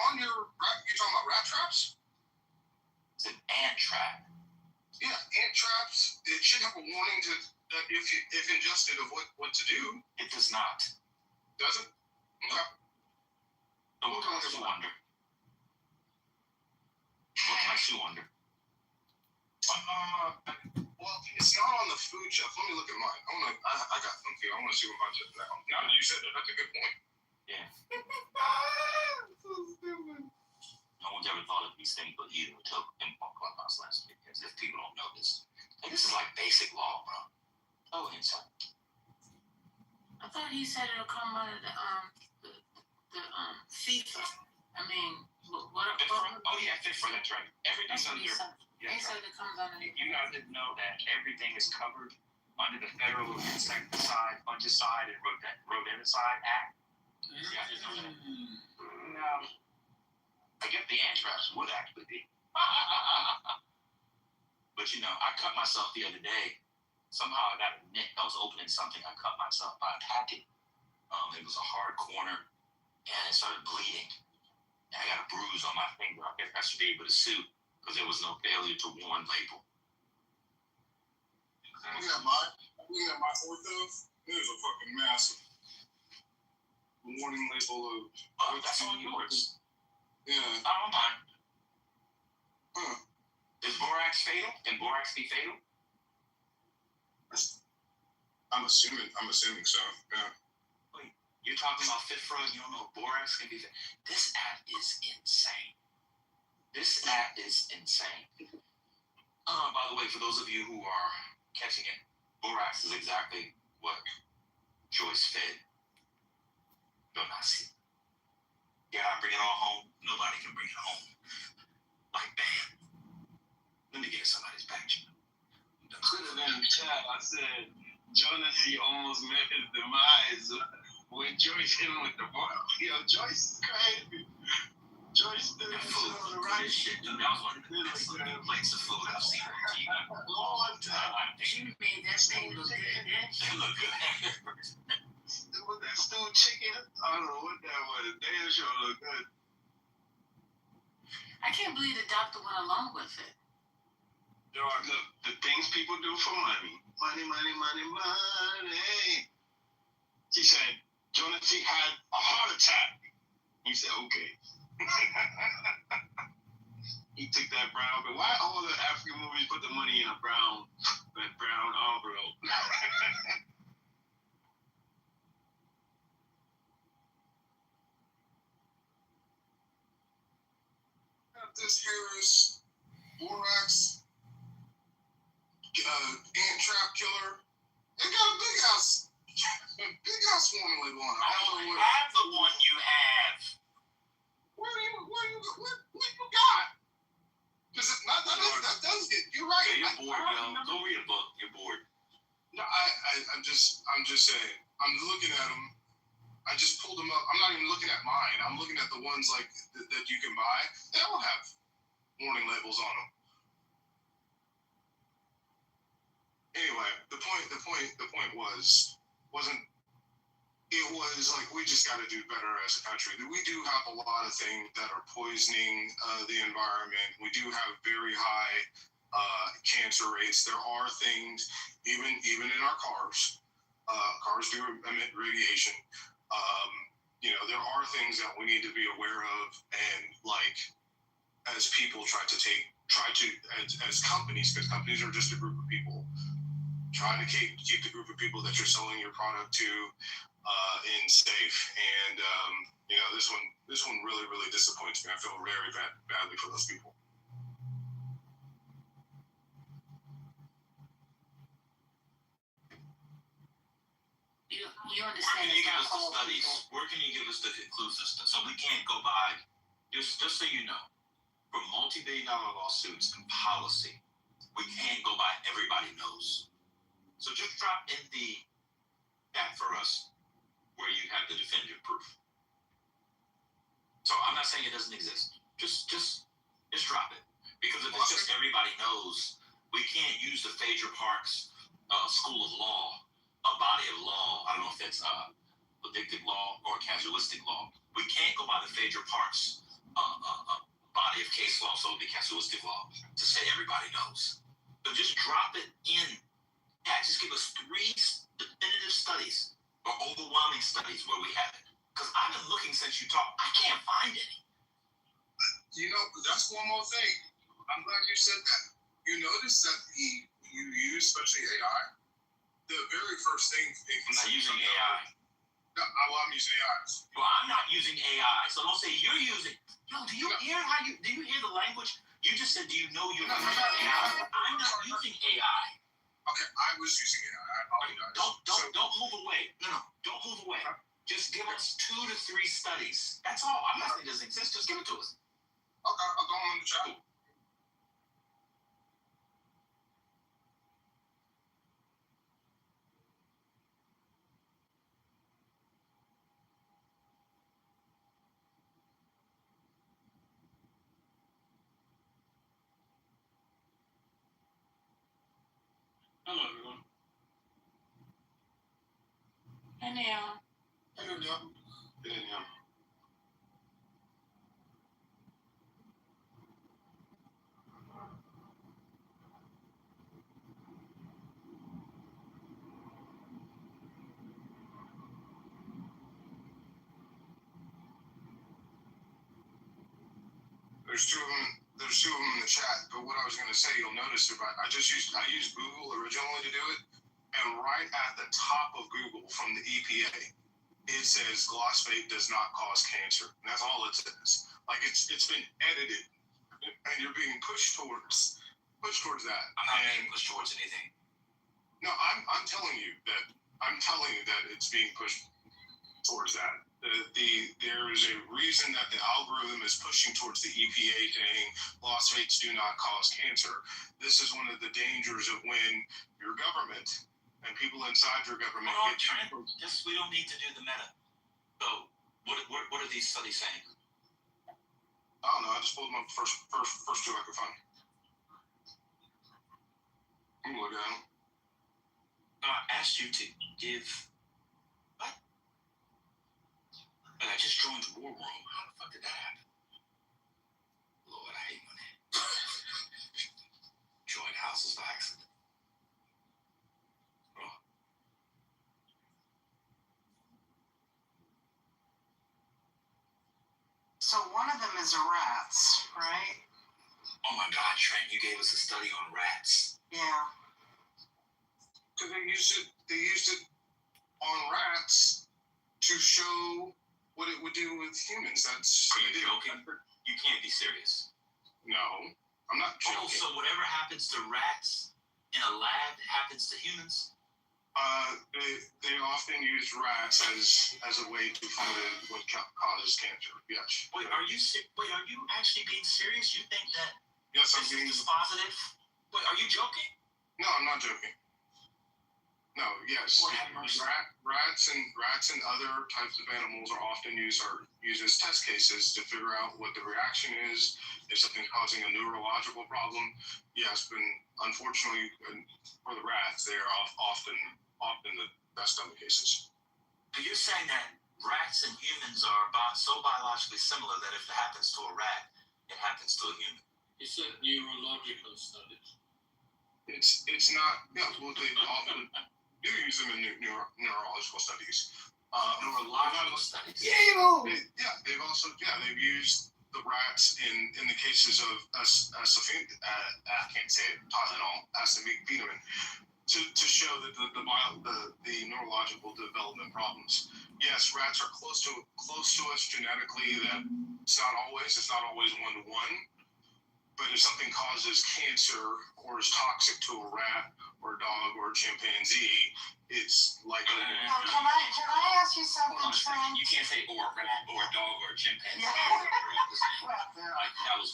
on your you're talking about rat traps? It's an ant trap. Yeah, ant traps. It should have a warning that if ingested of what to do. It does not. Does it? Okay. So what can I sue under? What can I sue under? Well, it's not on the food shelf. Let me look at mine. I got some too. I want to see what mine says now. Now that you said that, that's a good point. Yeah. So stupid. No one's ever thought of these things but you until in Clubhouse last week, as if people don't know this. And this is like basic law, bro. Oh, inside. I thought he said it'll come out of the FIFA. I mean, what? Oh yeah, FIFRA. That's right. Everything's under. He said it comes underneath. You guys didn't know that everything is covered under the Federal Insecticide, Fungicide, and Rodenticide Act. Yeah, I didn't know that. No. I guess the anthrax would actually be. But I cut myself the other day. Somehow I got a nick. I was opening something. I cut myself by attacking. It was a hard corner. and it started bleeding. And I got a bruise on my finger. I guess I should be able to sue because there was no failure to warn label. Looking at my ortho, there's a fucking massive warning label of. That's on yours. Yeah. Not on mine. Huh. Is borax fatal? Can borax be fatal? I'm assuming so. Yeah. Wait, you're talking about FIFRA and you don't know if borax can be fatal? This app is insane. By the way, for those of you who are catching it, borax is exactly what Joyce fed. Do not see. Yeah, I bring it all home. Nobody can bring it home. Like, bam. Let me get somebody's back. Put it in the chat. I said, Jonesy almost met his demise when Joyce hit him with the ball. Yo, Joyce is crazy. Joyce did it on the right. Shit, dude, that was one of the best looking plates of food I've seen on TV. Long time. She made that thing look good, didn't she? They look good. Was that stewed chicken? I don't know what that was. Damn sure looked good. I can't believe the doctor went along with it. Look, the things people do for money. Money, money, money, money. She said, Jonesy had a heart attack. He said, okay. He took that brown, but why all the African movies put the money in a brown envelope? This Harris borax ant trap killer. It got a big ass warning label on it. I don't have the one you have. What you got? Because that does get. You're right. Yeah, you're bored, yo. Go read a book. You're bored. No, I'm just saying. I'm looking at them. I just pulled them up. I'm not even looking at mine. I'm looking at the ones like that you can buy. They all have warning labels on them. Anyway, the point wasn't. It was like we just got to do better as a country. We do have a lot of things that are poisoning the environment. We do have very high cancer rates. There are things, even in our cars. Cars do emit radiation. There are things that we need to be aware of, and like as people as companies, because companies are just a group of people, try to keep the group of people that you're selling your product to in safe. And this one really, really disappoints me. I feel very badly for those people. You understand? Where can you give us the studies? Where can you give us the conclusive stuff? So we can't go by. Just so you know, for multi-billion-dollar lawsuits and policy, we can't go by everybody knows. So just drop in the chat for us where you have the definitive proof. So I'm not saying it doesn't exist. Just drop it. Because if it's just everybody knows, we can't use the Phaedra Parks School of Law, a body of law. I don't know if that's addictive law or casuistic law. We can't go by the Phaedra Parks body of case law, so it would be casuistic law, to say everybody knows. So just drop it in. Yeah, just give us 3 definitive studies or overwhelming studies where we have it. Because I've been looking since you talked. I can't find any. That's one more thing. I'm glad you said that. You notice that you use, especially AI, the very first thing. I'm not using AI. No, I'm using AI. Well, I'm not using AI, so don't say you're using. No, do you hear the language? You just said, do you know you're using AI? I'm not using AI. Okay, I was using AI. I apologize. Don't move away. No, don't move away. Just give us 2 to 3 studies. That's all. I'm not saying it doesn't exist. Just give it to us. Okay, I'll go on the chat. Hello, everyone. Hey, Neil. Hello, Neil. Hey, Neil. There's two of them. There's two of them in the chat. But what I was going to say, you'll notice if I used Google originally to do it, and right at the top of Google from the EPA, it says glyphosate does not cause cancer. And that's all it says. Like it's been edited, and you're being pushed towards that. I'm not being pushed towards anything. No, I'm telling you that it's being pushed towards that. There is a reason that the algorithm is pushing towards the EPA saying phosphates do not cause cancer. This is one of the dangers of when your government and people inside your government get Trent, just we don't need to do the meta. So what are these studies saying? I don't know. I just pulled them up first two I could find. I'm gonna look at them. I asked you to give. What? I just joined the war room. How the fuck did that happen? Lord, I hate when that. Join houses by accident. Oh. So one of them is rats, right? Oh my God, Trent, you gave us a study on rats. Yeah. Because they used it on rats to show what it would do with humans. That's. Are you joking? You can't be serious. No, I'm not joking. Oh, so whatever happens to rats in a lab happens to humans? They often use rats as a way to find what causes cancer. Yes. Wait, are you actually being serious? You think that Yes, I'm this being. is positive? Wait, are you joking? No, I'm not joking. No, yes. Lord have mercy. Rats and other types of animals are often used as test cases to figure out what the reaction is, if something's causing a neurological problem. Yes, but unfortunately for the rats, they are often the best of the cases. So you're saying that rats and humans are so biologically similar that if it happens to a rat, it happens to a human? You said neurological studies. It's not. Yeah, well, they often do use them in neurological studies. Neurological studies. They've used the rats in the cases of I can't say it, Tylenol, acetaminophen, to show that the neurological development problems. Yes, rats are close to us genetically. That it's not always 1-to-1. But if something causes cancer or is toxic to a rat or a dog or a chimpanzee, it's like a. Can I ask you something, Hold on a second. Trent? You can't say or a rat or a dog or a chimpanzee. Yeah. That was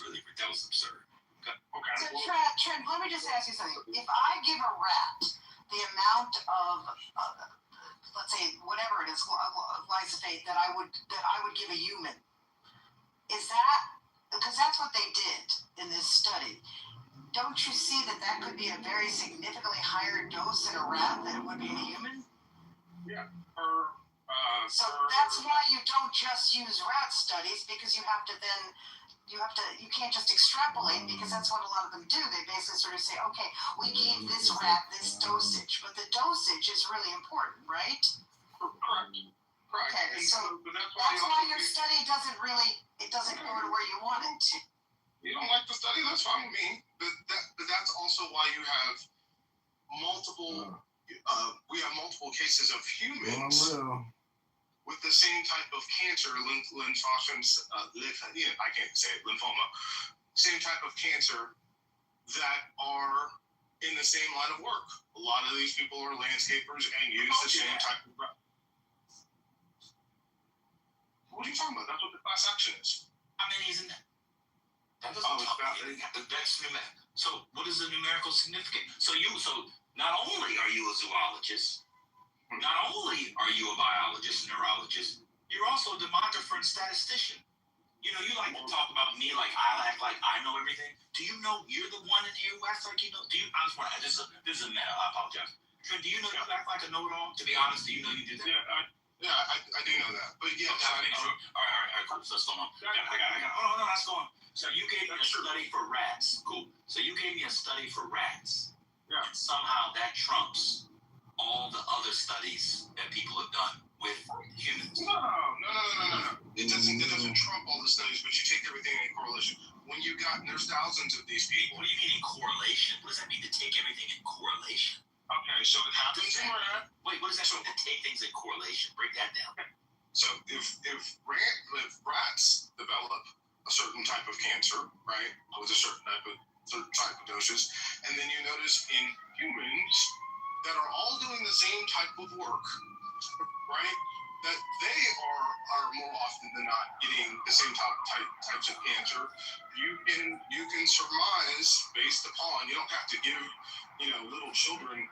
absurd. Okay. So Trent, let me just ask you something. If I give a rat the amount of, let's say, whatever it is, glyphosate that I would give a human, is that, because that's what they did in this study. Don't you see that could be a very significantly higher dose in a rat than it would be in a human? Yeah. So that's why you don't just use rat studies, because you can't just extrapolate, because that's what a lot of them do. They basically sort of say, okay, we gave this rat this dosage, but the dosage is really important, right? Correct. Okay, so that's why your study doesn't go to where you want it to. You don't like the study? That's fine with me. But that's also why you have multiple. We have multiple cases of humans with the same type of cancer, I can't say it, lymphoma. Same type of cancer that are in the same line of work. A lot of these people are landscapers and use the same type of. What are you talking about? That's what the class action is. How many is in that? That doesn't talk about that's numerical. So what is the numerical significance? So not only are you a zoologist, not only are you a biologist, neurologist, you're also a demographer and statistician. You like to talk about me like I act like I know everything. Do you know you're the one in here who acts like you know? I just want to. This is a matter. I apologize. Trent, do you know you act like a know-it-all? To be honest, do you know you do that? Yeah, I do know that. But yeah, okay, sure. All right, cool. So let's go on. I got. Oh no, let's go on. So you gave me a study for rats. Cool. So you gave me a study for rats. Yeah. And somehow that trumps all the other studies that people have done with humans. No. It doesn't trump all the studies, but you take everything in correlation. when you got, there's thousands of these people. What do you mean in correlation? What does that mean to take everything in correlation? Okay, so it happens in rat. Wait, what does that mean to take things in correlation? Break that down. So if rats develop a certain type of cancer, right, with a certain type of doses, and then you notice in humans that are all doing the same type of work, right, that they are more often than not getting the same types of cancer. You can surmise based upon, you don't have to give little children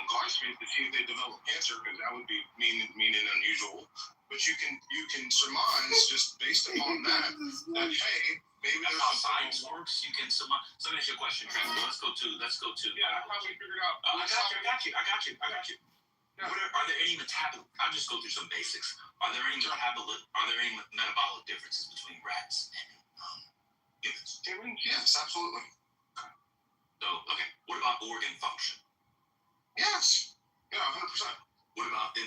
glyphosate to see if they develop cancer, because that would be mean and unusual. But you can surmise just based upon that hey, maybe that's how science works. You can surmise. So let me ask you a question, Trevor. Let's go to. Yeah, that's how we figured out. I got you. Yeah. Are there any I'll just go through some basics. Are there any metabolic differences between rats and humans? Yes, absolutely. So, okay. What about organ function? Yes. Yeah, 100%. What about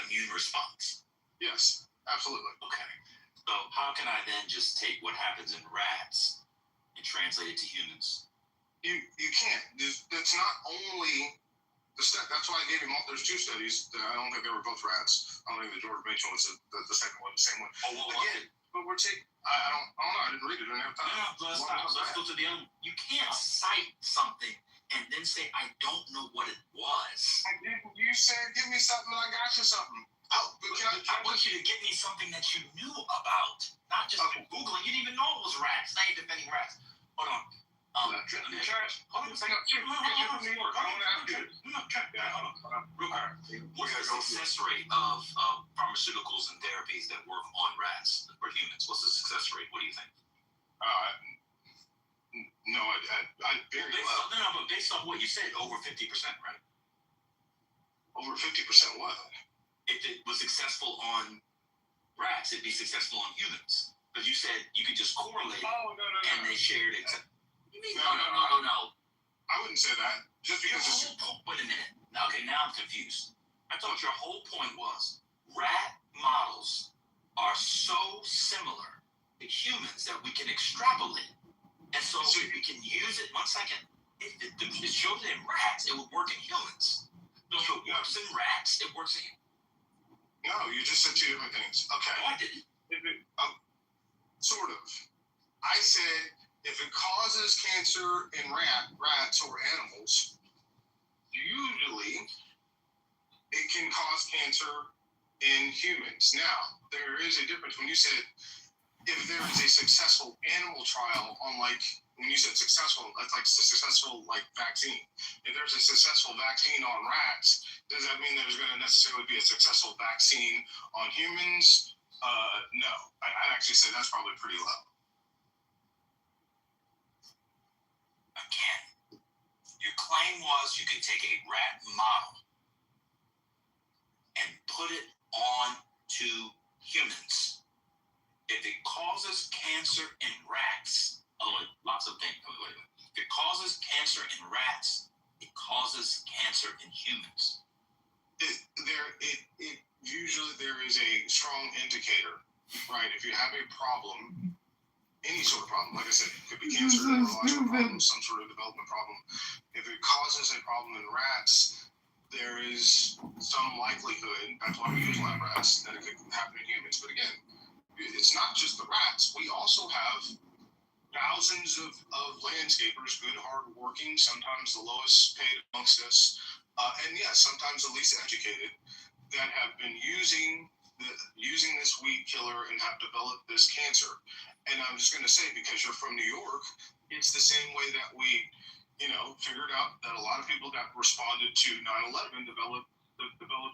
immune response? Yes, absolutely. Okay. So how can I then just take what happens in rats and translate it to humans? You can't. That's not only the step. That's why I gave him all. There's two studies. I don't think they were both rats. I don't think the George Mitchell was the second one, the same one. Oh, well, again, but we're taking. I don't know. I didn't read it. I didn't have time. No, let's go to the other. You can't cite something and then say I don't know what it was. I didn't. You said give me something, and I got you something. I want you to give me something that you knew about, not just Googling. You didn't even know it was rats. Now you're defending rats. Hold on. Hold on a second. What's the success rate of pharmaceuticals and therapies that work on rats for humans? What's the success rate? What do you think? No, I very low. No, but based off what you said, over 50%, right? Over 50% what? If it was successful on rats, it'd be successful on humans. Because you said you could just correlate and they shared it. No. I wouldn't say that. Just because wait a minute. Okay, now I'm confused. I thought your whole point was rat models are so similar to humans that we can extrapolate. And so if we can use it, one second, if it shows it in rats, it would work in humans. So if it works in rats, it works in humans. No, you just said two different things. Okay. No, I didn't. Sort of. I said if it causes cancer in rats or animals, usually it can cause cancer in humans. Now, there is a difference when you said if there is a successful animal trial on when you said successful, that's like successful vaccine. If there's a successful vaccine on rats, does that mean there's going to necessarily be a successful vaccine on humans? No. I'd actually say that's probably pretty low. Again, your claim was you can take a rat model and put it on to humans. If it causes cancer in rats, lots of things. If it causes cancer in rats, it causes cancer in humans. Usually there is a strong indicator, right? If you have a problem, any sort of problem, like I said, it could be cancer, neurological problem, some sort of development problem. If it causes a problem in rats, there is some likelihood, that's why we use lab rats, that it could happen in humans. But again, it's not just the rats. We also have thousands of landscapers, good, hard-working, sometimes the lowest paid amongst us, and yes, sometimes the least educated, that have been using this weed killer and have developed this cancer. And I'm just going to say, because you're from New York, it's the same way that we, figured out that a lot of people that responded to 9/11 developed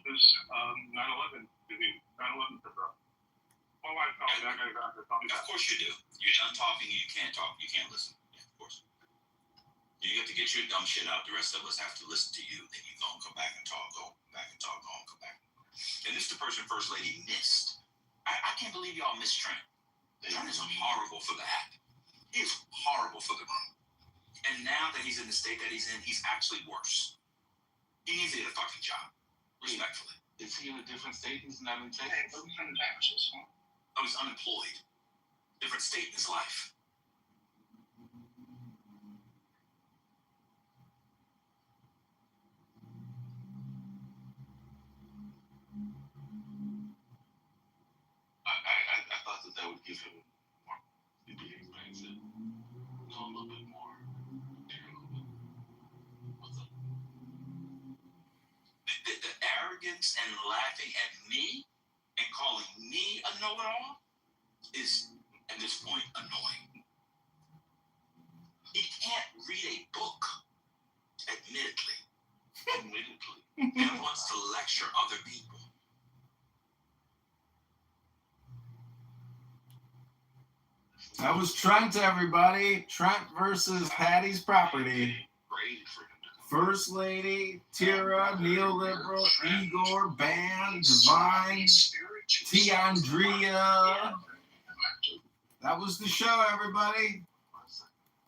this 9/11 disease, 9/11 syndrome. My wife told me that. Of course you do. You're done talking, you can't talk, you can't listen. Yeah, of course. You have to get your dumb shit out. The rest of us have to listen to you. Then you go and come back and talk, go back and talk, go and come back. And this is the person First Lady missed. I can't believe y'all missed Trent. Trent is horrible for the act. He is horrible for the room. And now that he's in the state that he's in, he's actually worse. He needs to get a fucking job. Respectfully. Is he in a different state? He's not in Texas? Oh, he's unemployed. Different state in his life. that would give him more. Maybe he explains it. Know a little bit more. Hear a little bit. What's up? The arrogance and laughing at me and calling me a know-it-all is, at this point, annoying. He can't read a book, admittedly, and wants to lecture other people. That was Trent, everybody. Trent versus Patty's property. First Lady, Tira, Neoliberal, Igor, Ban, Divine, Tiandria. That was the show, everybody.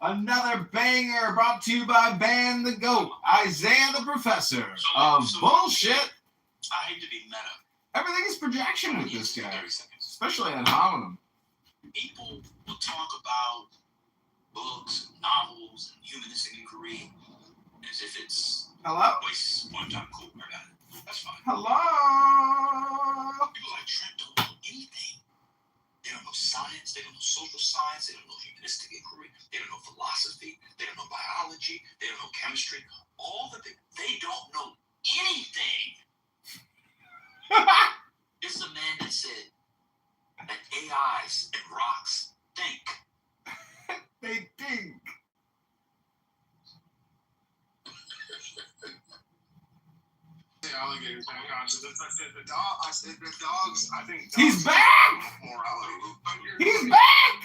Another banger brought to you by Ban the Goat, Isaiah the Professor of Bullshit. I hate to be meta. Everything is projection with this guy, especially on Harlem. People will talk about books, novels, and humanistic inquiry as if it's waste one time. Cool, I got it. That's fine. Hello. People like Trent don't know anything. They don't know science. They don't know social science. They don't know humanistic inquiry. They don't know philosophy. They don't know biology. They don't know chemistry. All the things. They don't know anything. This is a man that said that AIs and rocks think. They think. The alligators unconscious. I said the dogs. I think dogs He's back. Morality. He's back.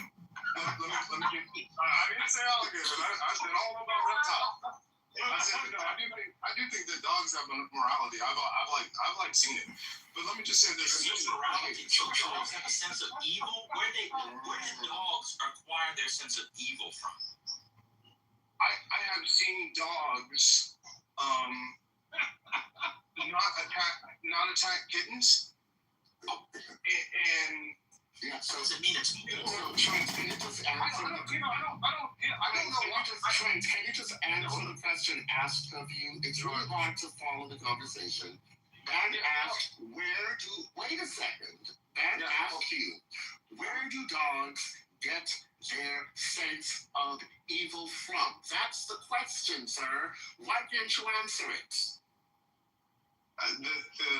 Let me get. I didn't say alligators. I said all about reptiles. I said I do think that dogs have morality. I've seen it. But let me just say this. Morality. So dogs have a sense of evil. Where did dogs acquire their sense of evil from? I have seen dogs not attack kittens. And yeah, so does it mean it's Can you just answer the question asked of you? It's really hard to follow the conversation. Dan asked, wait a second. Dan asked you, where do dogs get their sense of evil from? That's the question, sir. Why can't you answer it? The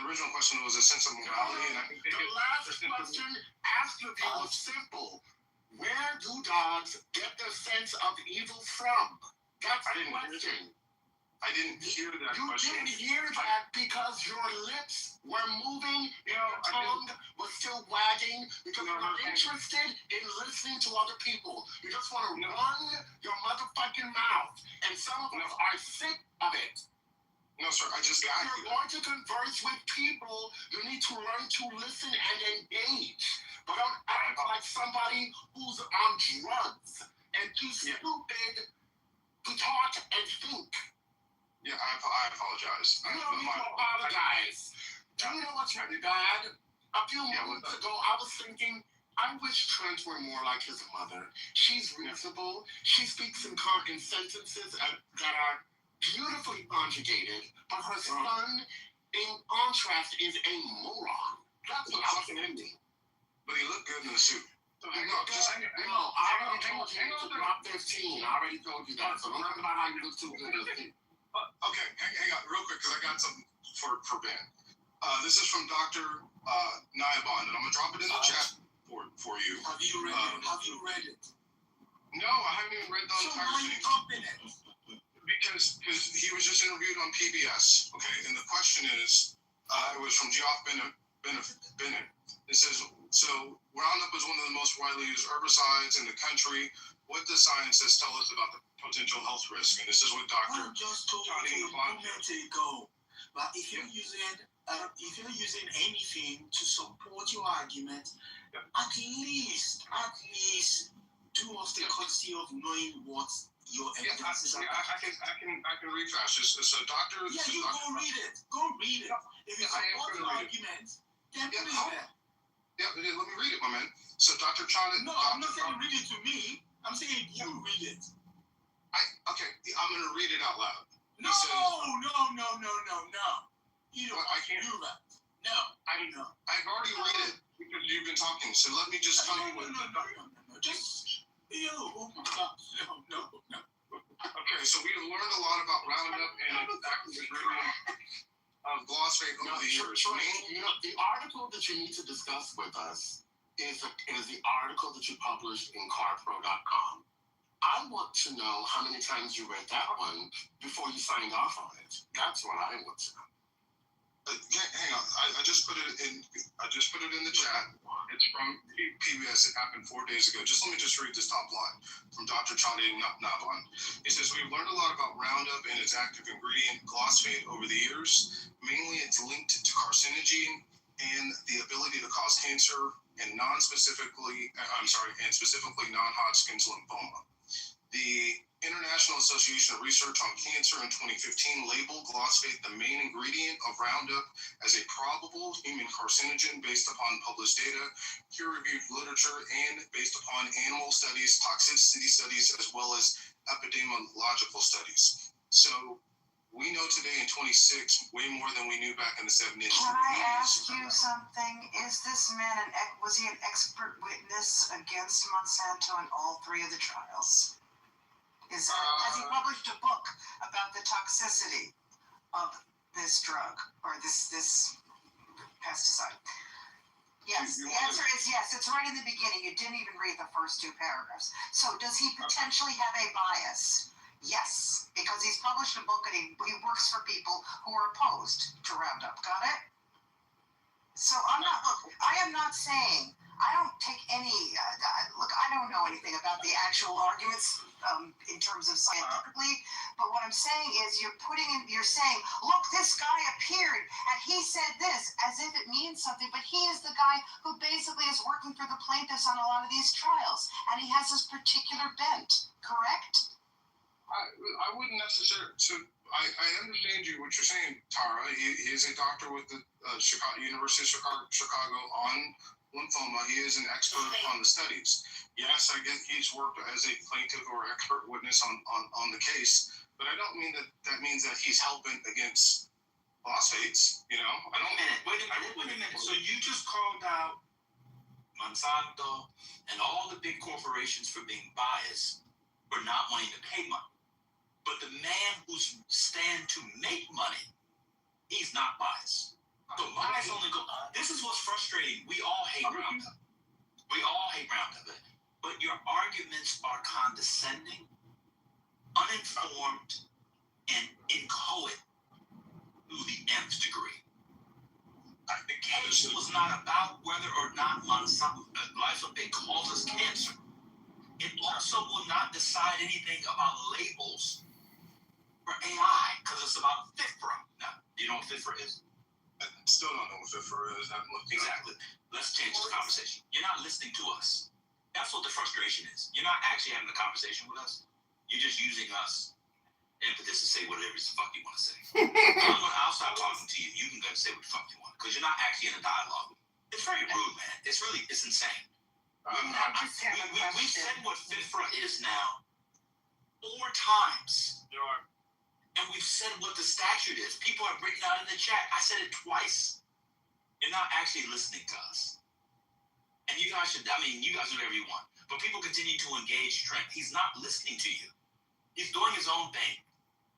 original question was a sense of morality, and I think the last question asked of you was simple. Where do dogs get their sense of evil from? That's the question. I didn't hear that question. You didn't hear that because your lips were moving, your tongue was still wagging, because you're not interested in listening to other people. You just want to run your motherfucking mouth. And some of us are sick of it. No, sir, I just got you. If you're going to converse with people, you need to learn to listen and engage. But don't act like somebody who's on drugs and too stupid to talk and think. Yeah, I apologize. You don't need to apologize. Do you know what's really bad? A few months ago, I was thinking, I wish Trent were more like his mother. She's reasonable. She speaks in sentences that are beautifully conjugated, but her son, in contrast, is a moron. That's what I was thinking. But he looked good in the suit. I already told you to drop 15. I already told you that. So don't talk about how you look too good in the suit. Okay, hang on real quick, because I got something for Ben. This is from Dr. Nyabon, and I'm going to drop it in the chat for you. Have you read it? No, I haven't even read the entire thing. So why are you pumping it? Because he was just interviewed on PBS, okay? And the question is, it was from Geoff Bennett. It says, so Roundup is one of the most widely used herbicides in the country. What does scientists tell us about the potential health risk? And this is what Dr. I just told you a moment ago. But if you're using anything to support your argument, at least do us the courtesy of knowing what your evidence is about. I can read fast. So Dr. Yeah, you go read it. Go read it. If you support your argument, then believe it. Yeah, let me read it, my man. So Dr. Chana... No, I'm not saying read it to me. I'm saying you read it. Okay, I'm going to read it out loud. No. You don't. I can't do that. No, I don't know. I've already read it. Because you've been talking, so let me just tell you what. No, just you. No. Okay, so we have learned a lot about Roundup and its active ingredient of glyphosate over the years. The article that you need to discuss with us is the article that you published in carpro.com. I want to know how many times you read that one before you signed off on it. That's what I want to know. Hang on, I just put it in. I just put it in the chat. It's from PBS. It happened 4 days ago. Let me just read this top line from Dr. Chandi Nabhan. He says, we've learned a lot about Roundup and its active ingredient glyphosate over the years. Mainly, it's linked to carcinogen and the ability to cause cancer and specifically non-Hodgkin's lymphoma. The International Association of Research on Cancer in 2015 labeled glyphosate the main ingredient of Roundup as a probable human carcinogen based upon published data, peer-reviewed literature, and based upon animal studies, toxicity studies, as well as epidemiological studies. So we know today in 26 way more than we knew back in the 70s. Can I ask you something? Is this man was he an expert witness against Monsanto in all three of the trials? Has he published a book about the toxicity of this drug or this pesticide? Yes, the answer is yes. It's right in the beginning. You didn't even read the first two paragraphs. So does he potentially have a bias? Yes, because he's published a book and he works for people who are opposed to Roundup. Got it? So I am not saying, I don't take any, I don't know anything about the actual arguments in terms of scientifically, but what I'm saying is you're saying, look, this guy appeared and he said this as if it means something, but he is the guy who basically is working for the plaintiffs on a lot of these trials, and he has this particular bent, correct? I wouldn't necessarily. So I understand what you're saying, Tara. He is a doctor with the University of Chicago on lymphoma. He is an expert on the studies. Yes, I get he's worked as a plaintiff or expert witness on the case, but I don't mean that means that he's helping against phosphates. You know, I don't. Wait a minute. So you just called out Monsanto and all the big corporations for being biased, for not wanting to pay money. But the man who's stand to make money, he's not biased. So money's only go. This is what's frustrating. We all hate Roundup. But your arguments are condescending, uninformed, and inchoate to the nth degree. The case was not about whether or not Monsanto glyphosate causes cancer. It also will not decide anything about labels for AI, because it's about FIFRA. Now, do you know what FIFRA is? I still don't know what FIFRA is. Exactly. Let's change the conversation. You're not listening to us. That's what the frustration is. You're not actually having a conversation with us. You're just using us impetus to say whatever the fuck you want to say. I'll stop talking to you. You can go say what the fuck you want, because you're not actually in a dialogue. It's very rude, man. It's insane. We said what FIFRA is now 4 times. And we've said what the statute is. People have written out in the chat. I said it twice. You're not actually listening to us. And you guys do whatever you want. But people continue to engage Trent. He's not listening to you. He's doing his own thing.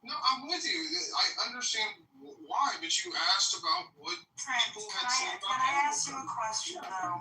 No, I'm with you. I understand why, but you asked about what people had said about Can I ask you a question, though?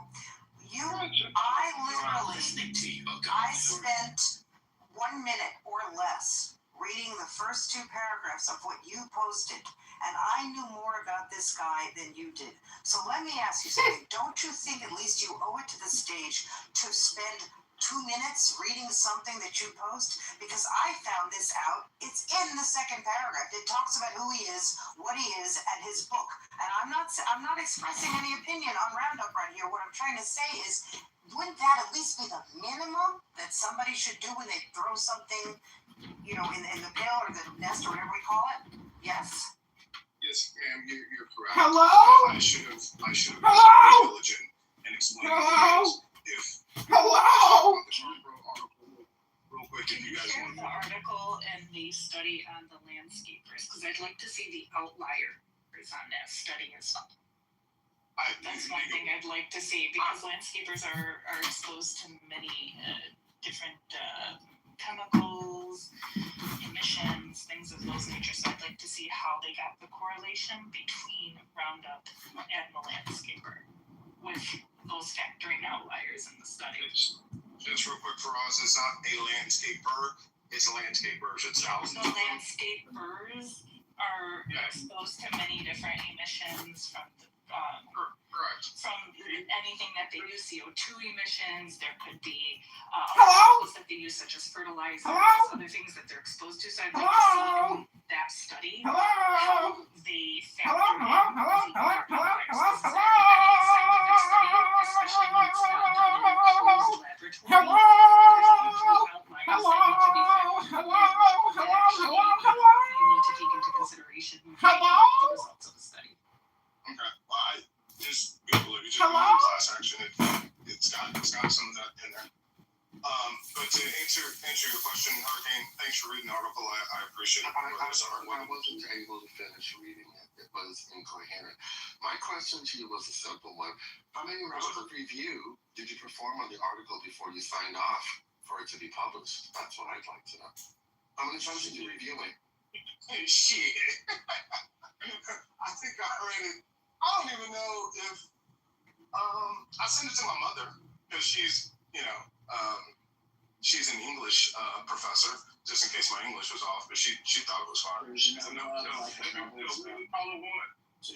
I spent 1 minute or less reading the first 2 paragraphs of what you posted, and I knew more about this guy than you did. So let me ask you something. Don't you think at least you owe it to the stage to spend 2 minutes reading something that you post? Because I found this out. It's in the second paragraph. It talks about who he is, what he is, and his book. And I'm not expressing any opinion on Roundup right here. What I'm trying to say is, wouldn't that at least be the minimum that somebody should do when they throw something, in the pail or the nest or whatever we call it? Yes? Yes, ma'am, you're correct. Hello? I should have been diligent and explained Hello? Real quick, if you guys Share want the article and the study on the landscapers, because I'd like to see the outliers on that study as well. That's one thing I'd like to see, because landscapers are exposed to many different chemicals, emissions, things of those nature. So I'd like to see how they got the correlation between Roundup and the landscaper, with those factoring outliers in the study. Just real quick for us, it's not a landscaper, it's landscapers. It's thousands. The landscapers are exposed to many different emissions from the correct. From anything that they use, CO2 emissions. There could be Hello? chemicals that they use, such as fertilizers, Hello? other things that they're exposed to. So I'd like to see in that study how they factor in the outliers. Because any scientific study, especially when it's not done in a closed laboratory, there's usually outliers that need to be factored in that actually you need to take into consideration the results of the study. Okay. Well, I just Google it. You just Google class action. It's got some of that in there. But to answer your question, Hurricane, thanks for reading the article. I appreciate it. I wasn't able to finish reading it. It was incoherent. My question to you was a simple one. How many rounds of review did you perform on the article before you signed off for it to be published? That's what I'd like to know. How many times did you review it? Hey, shit. I think I read it. I don't even know if I sent it to my mother because she's she's an English professor, just in case my English was off, but she thought it was fine. So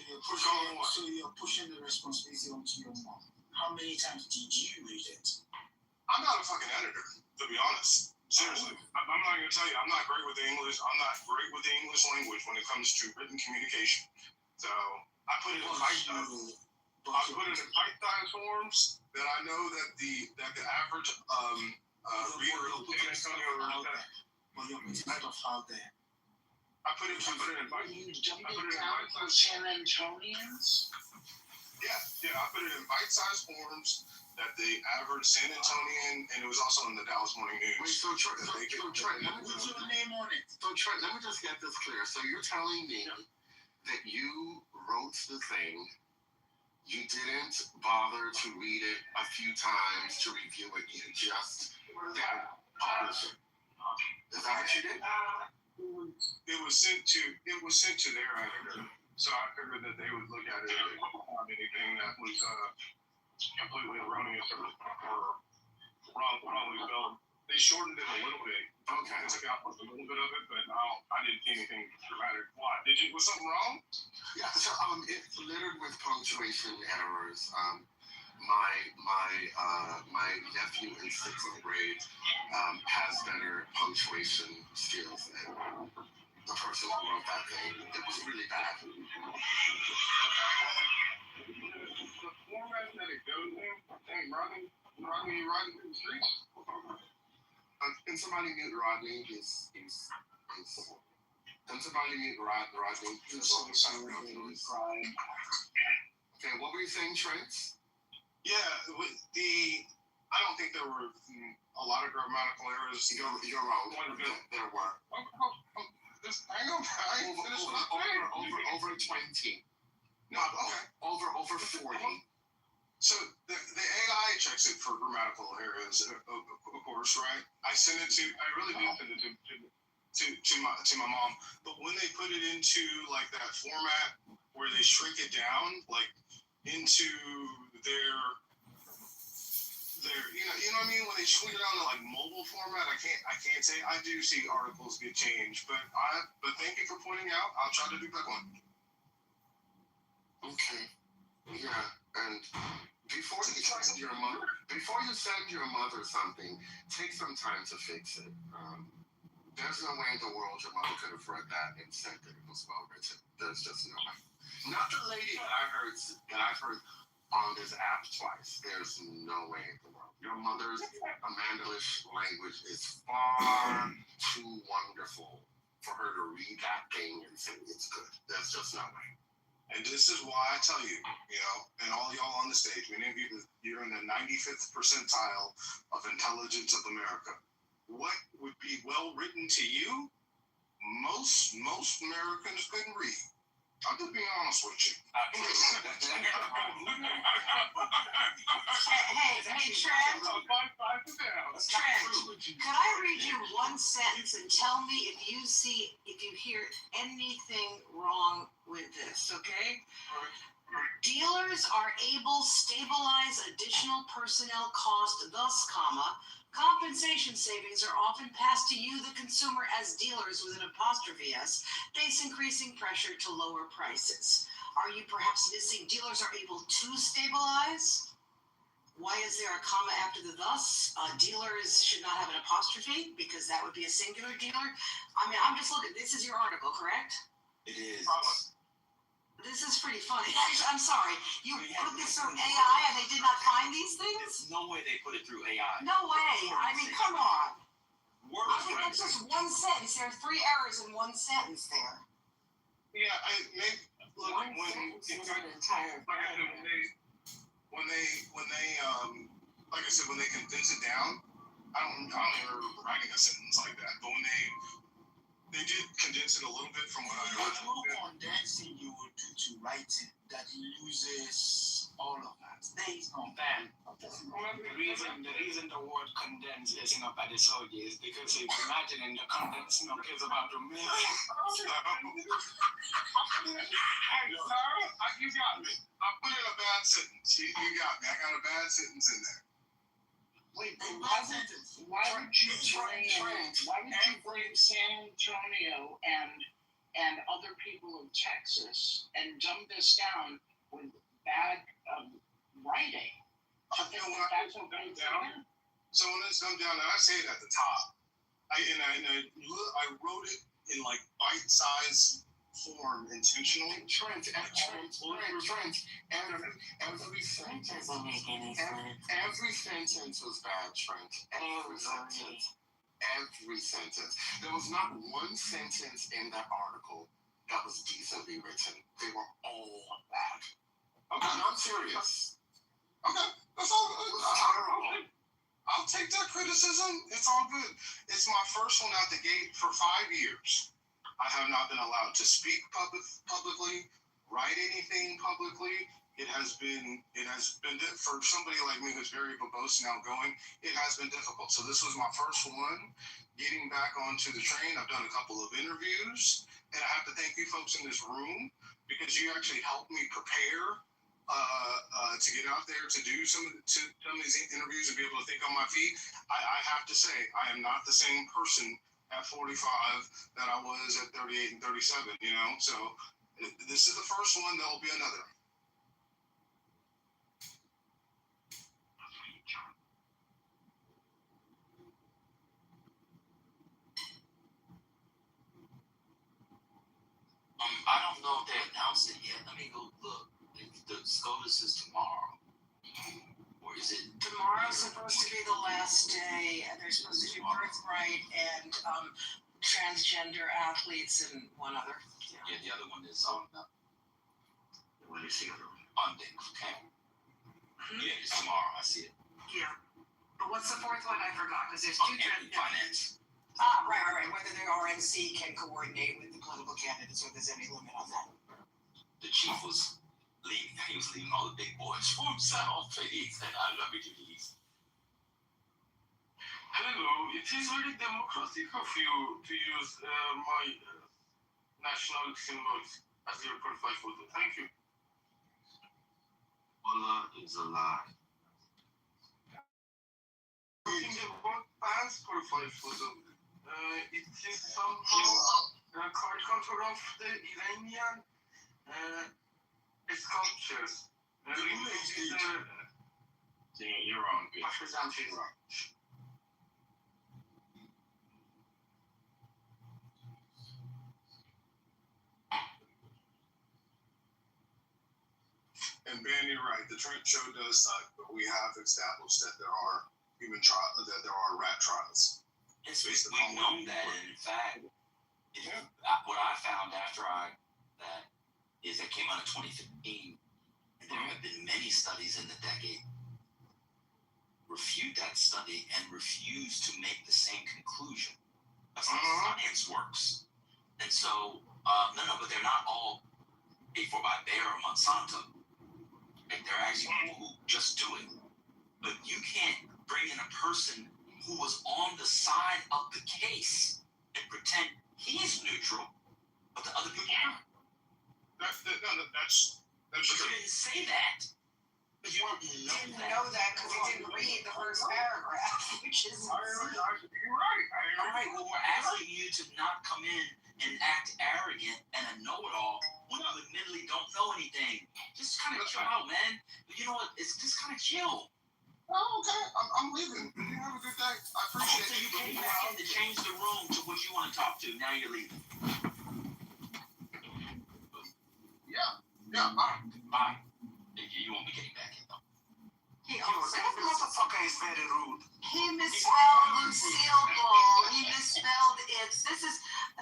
you're pushing the responsibility onto your mom. How many times did you read it? I'm not a fucking editor, to be honest. Seriously, I'm not going to tell you. I'm not great with the English. I'm not great with the English language when it comes to written communication. So I put it in bite-sized forms that I know that the average reader of San Antonio reads that. Well, you're putting it out there. I put it in San Antonians? Yeah, I put it in bite-sized forms that the average San Antonian, and it was also in the Dallas Morning News. Wait, so Trey, let me just your name on it. So Trey, let me just get this clear. So you're telling me that you wrote the thing, you didn't bother to read it a few times to review it, you just then published it. Is that what you did? It was sent to their editor, so I figured that they would look at it and find anything that was completely erroneous or wrongly spelled. They shortened it a little bit. Okay. They took out a little bit of it, but I didn't see anything dramatic. Why? Was something wrong? Yeah. So it's littered with punctuation errors. My nephew in 6th grade has better punctuation skills than the person who wrote that thing. It was really bad. The format that it goes in, Rodney through the streets. Can somebody mute Rodney? He's can somebody mute Rodney? Okay, what were you saying, Trent? Yeah, I don't think there were a lot of grammatical errors. You're wrong. There were. Just hang on. Over 20. No, okay. Over 40. So the AI checks it for grammatical errors, of course, right? I really did send it to my mom. But when they put it into like that format where they shrink it down, like into their you know what I mean, when they shrink it down to like mobile format, I can't say I do see articles get changed, but thank you for pointing out. I'll try to do that one. Okay. Yeah, and before you send your mother something, take some time to fix it. There's no way in the world your mother could have read that and said that it was well written. There's just no way. Not the lady that I've heard on this app twice. There's no way in the world. Your mother's Amandalish language is far too wonderful for her to read that thing and say it's good. There's just no way. And this is why I tell you, and all y'all on the stage, many of you, you're in the 95th percentile of intelligence of America. What would be well written to you, most Americans couldn't read. I'm just being honest with you. Hey, Trent. Could I read you one sentence and tell me if you hear anything wrong with this, okay? Dealers are able stabilize additional personnel cost, thus, compensation savings are often passed to you, the consumer, as dealers with an apostrophe S, face increasing pressure to lower prices. Are you perhaps missing dealers are able to stabilize? Why is there a comma after the thus? Dealers should not have an apostrophe because that would be a singular dealer. I mean, I'm just looking, this is your article, correct? It is. This is pretty funny. Actually, I'm sorry. You put this through AI and they did not find these things? There's no way they put it through AI. No way. I mean, come on. Word I think that's just one sentence. There are 3 errors in one sentence there. Yeah, look, One sentence is an entire when they like I said, when they condense it down, I don't ever writing a sentence like that. But when they did condense it a little bit from what I heard. There's no condensing you will do to writing that loses all of that. There is no Then the reason the word condense is not by the soldier is because if you imagine in the condensed milk is about the milk. Hey, Sarah, you got me. I put in a bad sentence. You got me. I got a bad sentence in there. Wait, but why would you bring San Antonio and other people in Texas and dumb this down with bad writing? So when it's dumbed down, and I say it at the top, I wrote it in like bite-sized form intentionally. Trent, every sentence doesn't make any sense. Every sentence was bad, Trent. Every sentence. There was not one sentence in that article that was decently written. They were all bad. Okay, I'm serious. Okay, that's all good. Okay. I'll take that criticism. It's all good. It's my first one out the gate for 5 years. I have not been allowed to speak publicly, write anything publicly. It has been for somebody like me who's very verbose and outgoing. It has been difficult. So this was my first one. Getting back onto the train, I've done a couple of interviews, and I have to thank you folks in this room because you actually helped me prepare to get out there to do some of these interviews and be able to think on my feet. I have to say, I am not the same person at 45 that I was at 38 and 37, so this is the first one. There will be another. I don't know if they announced it yet. Let me go look. If the SCOTUS is tomorrow, or is it? Tomorrow's supposed to be the last day, and there's supposed to be birthright and transgender athletes and one other. Yeah, the other one is on. What is the other one? Monday. Okay. Yeah, it's tomorrow. I see it. Yeah. But what's the 4th one? I forgot because there's 2 finance. Right. Whether the RNC can coordinate with the political candidates, or there's any limit on that. The chief was leaving. He was leaving all the big boys for himself. He said, "I love you, please." Hello, it is very democratic of you to use my national symbols as your profile photo. Thank you. Allah is alive. In the work past profile photo, it is somehow card control of the Iranian sculptures. You're wrong. You're wrong. And Ben, you're right. The Trent show does suck, but we have established that there are rat trials. Yes, we've known that, and in fact, what I found after that is it came out in 2015, and there have been many studies in the decade refute that study and refuse to make the same conclusion. That's how science works. And so, but they're not all paid for by Bayer or Monsanto. Like, there are actually people who just do it. But you can't bring in a person who was on the side of the case and pretend he's neutral, but the other people aren't. That's But true. you didn't say that. But you Didn't know that because he didn't read the first paragraph, which is. You're right. All right, well, we're asking you to not come in and act arrogant and a know-it-all when you admittedly don't know anything. Just kind of chill out, man. You know what? It's just kind of chill. Oh, okay. I'm leaving. You have a good day. I appreciate So it. you came back in to change the room to what you want to talk to. Now you're leaving. Yeah, bye. Bye. You won't be getting back in, though. He That motherfucker is very rude. He misspelled Lucille Ball. He misspelled it.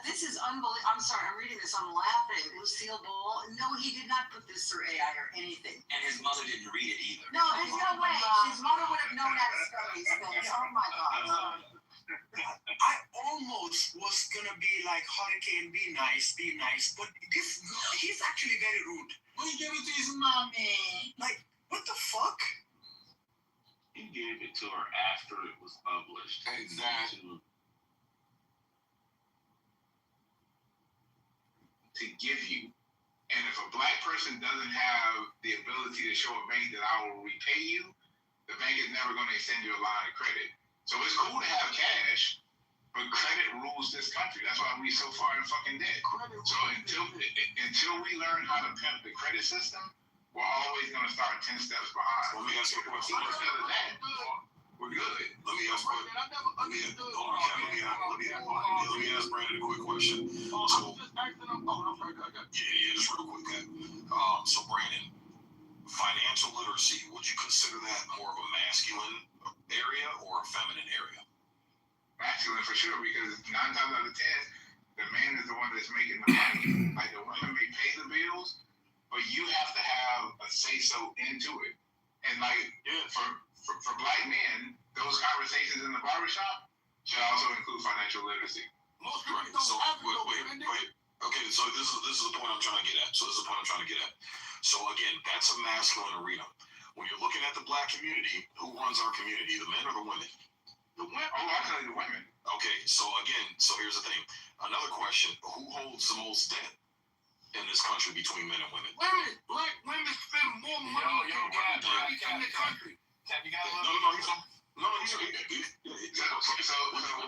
This is unbelievable. I'm sorry, I'm reading this. I'm laughing. Lucille Ball. No, he did not put this through AI or anything. And his mother didn't read it either. No, there's no way. His mother would have known how to spell these things. Oh my God. I almost was gonna be like Hurricane, be nice, but he's actually very rude. We give it to his mommy. Like, what the fuck? He gave it to her after it was published. Exactly. To give you. And if a black person doesn't have the ability to show a bank that I will repay you, the bank is never going to extend you a line of credit. So it's cool to have cash, but credit rules this country. That's why we so far in fucking debt. So until we learn how to pimp the credit system, we're always going to start 10 steps behind. Let me ask you a question. Instead of that, we're good. Let me ask Brandon a quick question. So, just real quick, Kat. So Brandon, financial literacy, would you consider that more of a masculine area or a feminine area? Masculine for sure, because 9 times out of 10, the man is the one that's making the money. Like, the women may pay the bills, but you have to have a say-so into it. And like, for black men, those conversations in the barbershop should also include financial literacy. Most people Right. don't So have it, wait. Okay, so this is the point I'm trying to get at. So again, that's a masculine arena. When you're looking at the black community, who runs our community, the men or the women? The women. Oh, I tell you, the women. Okay, so here's the thing. Another question: who holds the most debt in this country between men and women? Women. Black women spend more money in the country. No, exactly. So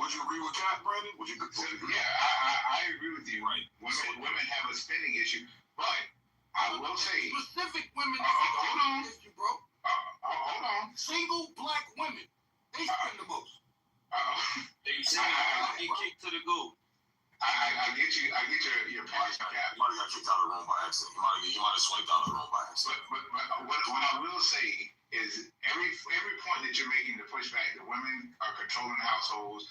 would you agree with Kat, Brandon? I agree with you. Right. Women have a spending issue, but I will say Specific women. hold on. Bro. Hold on. Single black women. They spend the most. They kicked to the goal. I get your point, Cap. You might have got kicked out of the room by accident. You might have swiped out of the room by accident. But what I will say is every point that you're making to push back, the women are controlling households,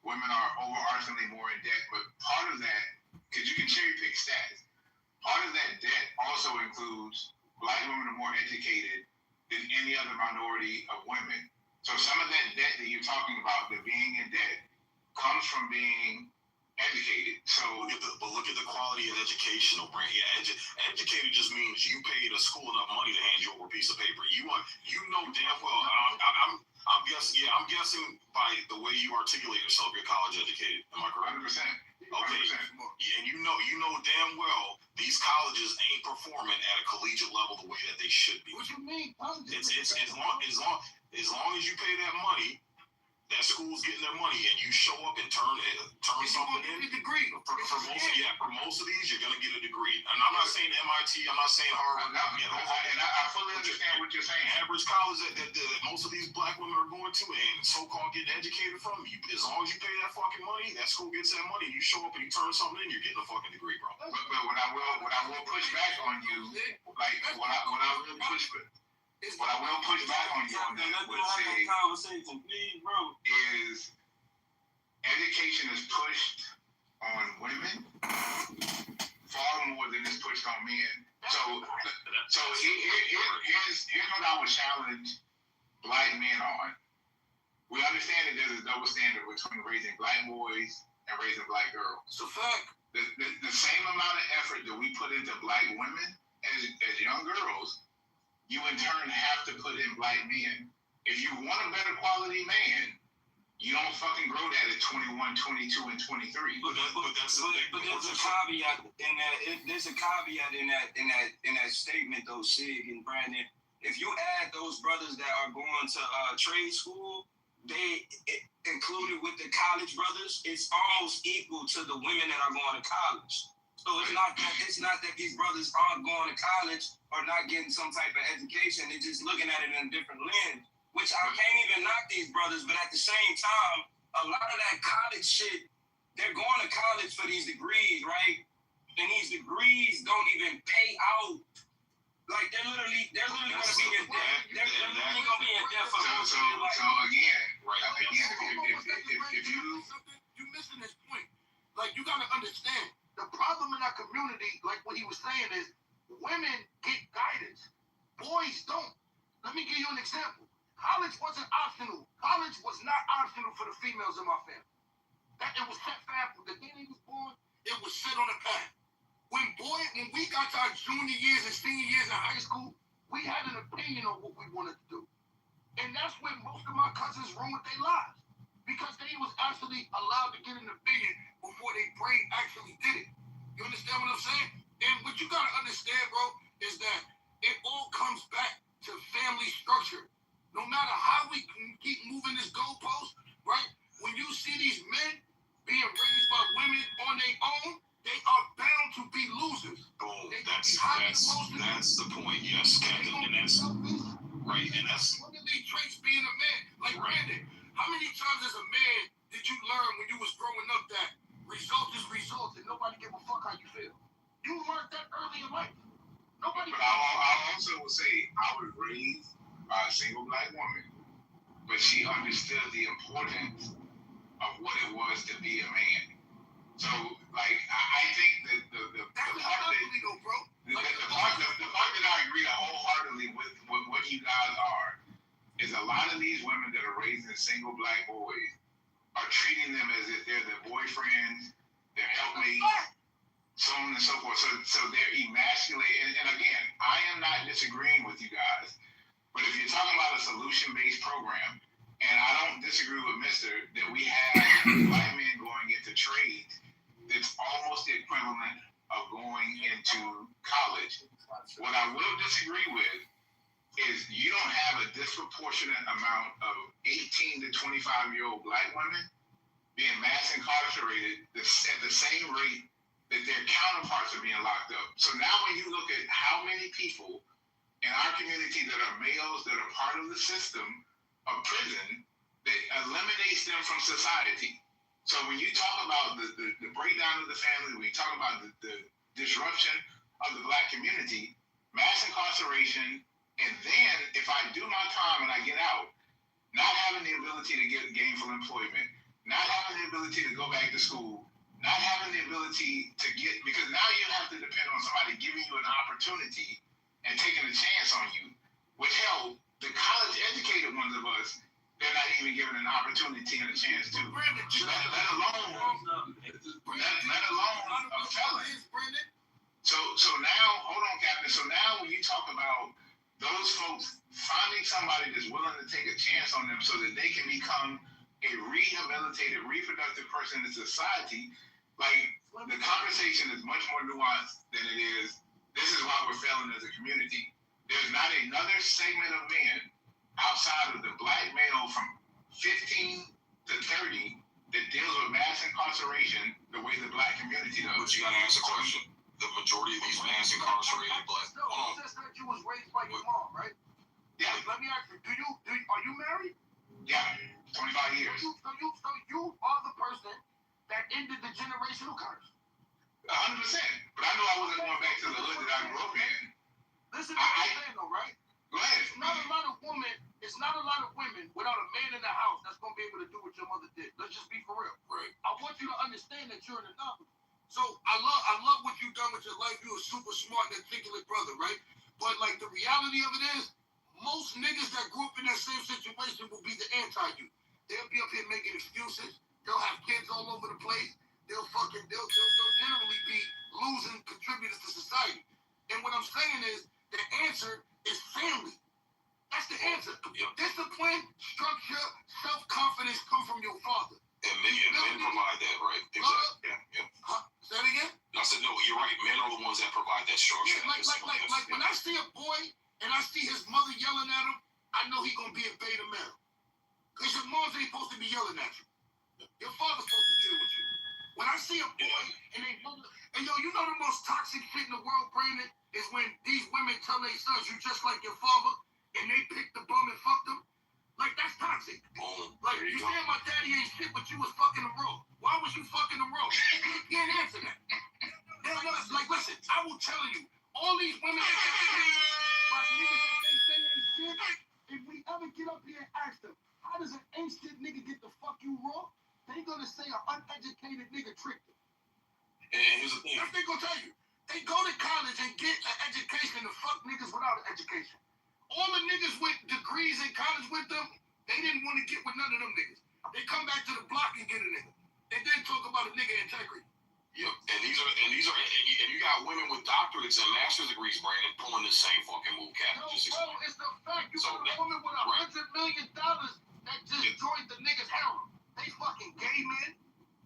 women are overarchingly more in debt, but part of that, because you can cherry pick stats, part of that debt also includes black women are more educated than any other minority of women. So some of that debt that you're talking about, the being in debt, comes from being educated. So look at the quality of educational brand. Yeah, educated just means you paid a school enough money to hand you over a piece of paper. You know damn well. I'm guessing by the way you articulate yourself, you're college educated. Am I correct? 100%. Okay. And you know damn well these colleges ain't performing at a collegiate level the way that they should be. What you mean? It's as long as you pay that money, that school's getting their money, and you show up and turn something in. A degree. For most of these, you're gonna get a degree. And I'm not saying MIT, I'm not saying Harvard. I fully understand what you're saying. Average college that most of these black women are going to and so-called getting educated from, as long as you pay that fucking money, that school gets that money, and you show up and you turn something in, you're getting a fucking degree, bro. But what I will push back on you, like what I will push back on you on that would say conversation, please, bro. is education is pushed on women far more than it's pushed on men. So here's what I would challenge black men on. We understand that there's a double standard between raising black boys and raising black girls. It's a fact. The same amount of effort that we put into black women as young girls, you in turn have to put in black men. If you want a better quality man, you don't fucking grow that at 21, 22, and 23. But there's a caveat in that. There's a caveat in that statement, though, Sig and Brandon. If you add those brothers that are going to trade school, included with the college brothers, it's almost equal to the women that are going to college. So it's not that these brothers aren't going to college or not getting some type of education. They're just looking at it in a different lens. Which I can't even knock these brothers, but at the same time, a lot of that college shit, they're going to college for these degrees, right? And these degrees don't even pay out. Like they're literally going to be in debt. They're literally going to be in debt for the So again, if you're missing this point. Like you gotta understand the problem in our community. Like what he was saying is, women get guidance, boys don't. Let me give you an example. College wasn't optional. College was not optional for the females in my family. That it was set fast from the day they was born. It was set on a path. When we got to our junior years and senior years in high school, we had an opinion on what we wanted to do, and that's when most of my cousins ruined their lives because they was actually allowed to get an opinion before their brain actually did it. You understand what I'm saying? And what you gotta understand, bro, is that it all comes back to family structure. No matter how we keep moving this goalpost, right? When you see these men being raised by women on their own, they are bound to be losers. Oh, that's the point. Yes, Captain, and that's right. And that's one of these traits being a man. Like Brandon, how many times as a man did you learn when you was growing up that results is results and nobody give a fuck how you feel? You learned that early in life. Nobody. But I also will say I was raised by a single black woman, but she understood the importance of what it was to be a man. So, like, I think that the part that I agree wholeheartedly with what you guys are is a lot of these women that are raising single black boys are treating them as if they're their boyfriends, their helpmates, so on and so forth. So they're emasculated. And again, I am not disagreeing with you guys. But if you're talking about a solution-based program, and I don't disagree with Mr. that we have black men going into trades that's almost the equivalent of going into college. What I will disagree with is you don't have a disproportionate amount of 18 to 25-year-old black women being mass incarcerated at the same rate that their counterparts are being locked up. So now when you look at how many people in our community that are males that are part of the system of prison, that eliminates them from society. So when you talk about the breakdown of the family, when you talk about the disruption of the black community, mass incarceration, and then if I do my time and I get out, not having the ability to get gainful employment, not having the ability to go back to school, not having the ability to get, because now you have to depend on somebody giving you an opportunity and taking a chance on you, which hell, the college educated ones of us, they're not even given an opportunity and a chance to. Let alone a felon. So now, hold on, Captain. So now when you talk about those folks finding somebody that's willing to take a chance on them so that they can become a rehabilitated, reproductive person in society, like the conversation is much more nuanced than it is. This is why we're failing as a community. There's not another segment of men outside of the black male from 15 to 30 that deals with mass incarceration the way the black community does. But you gotta ask the question. The majority of these mass incarcerated black. You just said you was raised by your mom, right? Yeah. Let me ask you, are you married? Yeah, 25 years. So you are the person that ended the generational curse. 100%. But I know I wasn't going back to the hood that I grew up in. Listen to what I'm saying though, right? Go ahead. It's not a lot of women without a man in the house that's gonna be able to do what your mother did. Let's just be for real. Right. I want you to understand that you're an anomaly. So I love what you've done with your life. You're a super smart and articulate brother, right? But like the reality of it is, most niggas that grew up in that same situation will be the anti-you. They'll be up here making excuses. They'll have kids all over the place. They'll generally be losing contributors to society. And what I'm saying is, the answer is family. That's the answer. Discipline, structure, self-confidence come from your father. And men provide that, right? Exactly. Yeah. Say it again? I said, no, you're right. Men are the ones that provide that structure. Yeah, like when I see a boy and I see his mother yelling at him, I know he's going to be a beta male. Because your moms ain't supposed to be yelling at you. Your father's supposed to deal with you. When I see a boy and they mother, and yo, you know the most toxic shit in the world, Brandon, is when these women tell their sons, you just like your father, and they pick the bum and fuck them. Like, that's toxic. Like, you saying my daddy ain't shit, but you was fucking him raw. Why was you fucking him raw? You can't answer that. Like, listen, I will tell you, all these women that get paid by niggas that they say ain't shit, if we ever get up here and ask them, how does an ain't shit nigga get the fuck you raw? They gonna say an uneducated nigga tricked them. And here's the thing. That's what they gonna tell you. They go to college and get an education to fuck niggas without an education. All the niggas with degrees in college with them, they didn't want to get with none of them niggas. They come back to the block and get a nigga. They didn't talk about a nigga integrity. Yep, and you got women with doctorates and master's degrees, Brandon, pulling the same fucking move, Cap. No, bro, it's the fact you got a woman with $100 million that just joined the niggas' harem. They fucking gay men.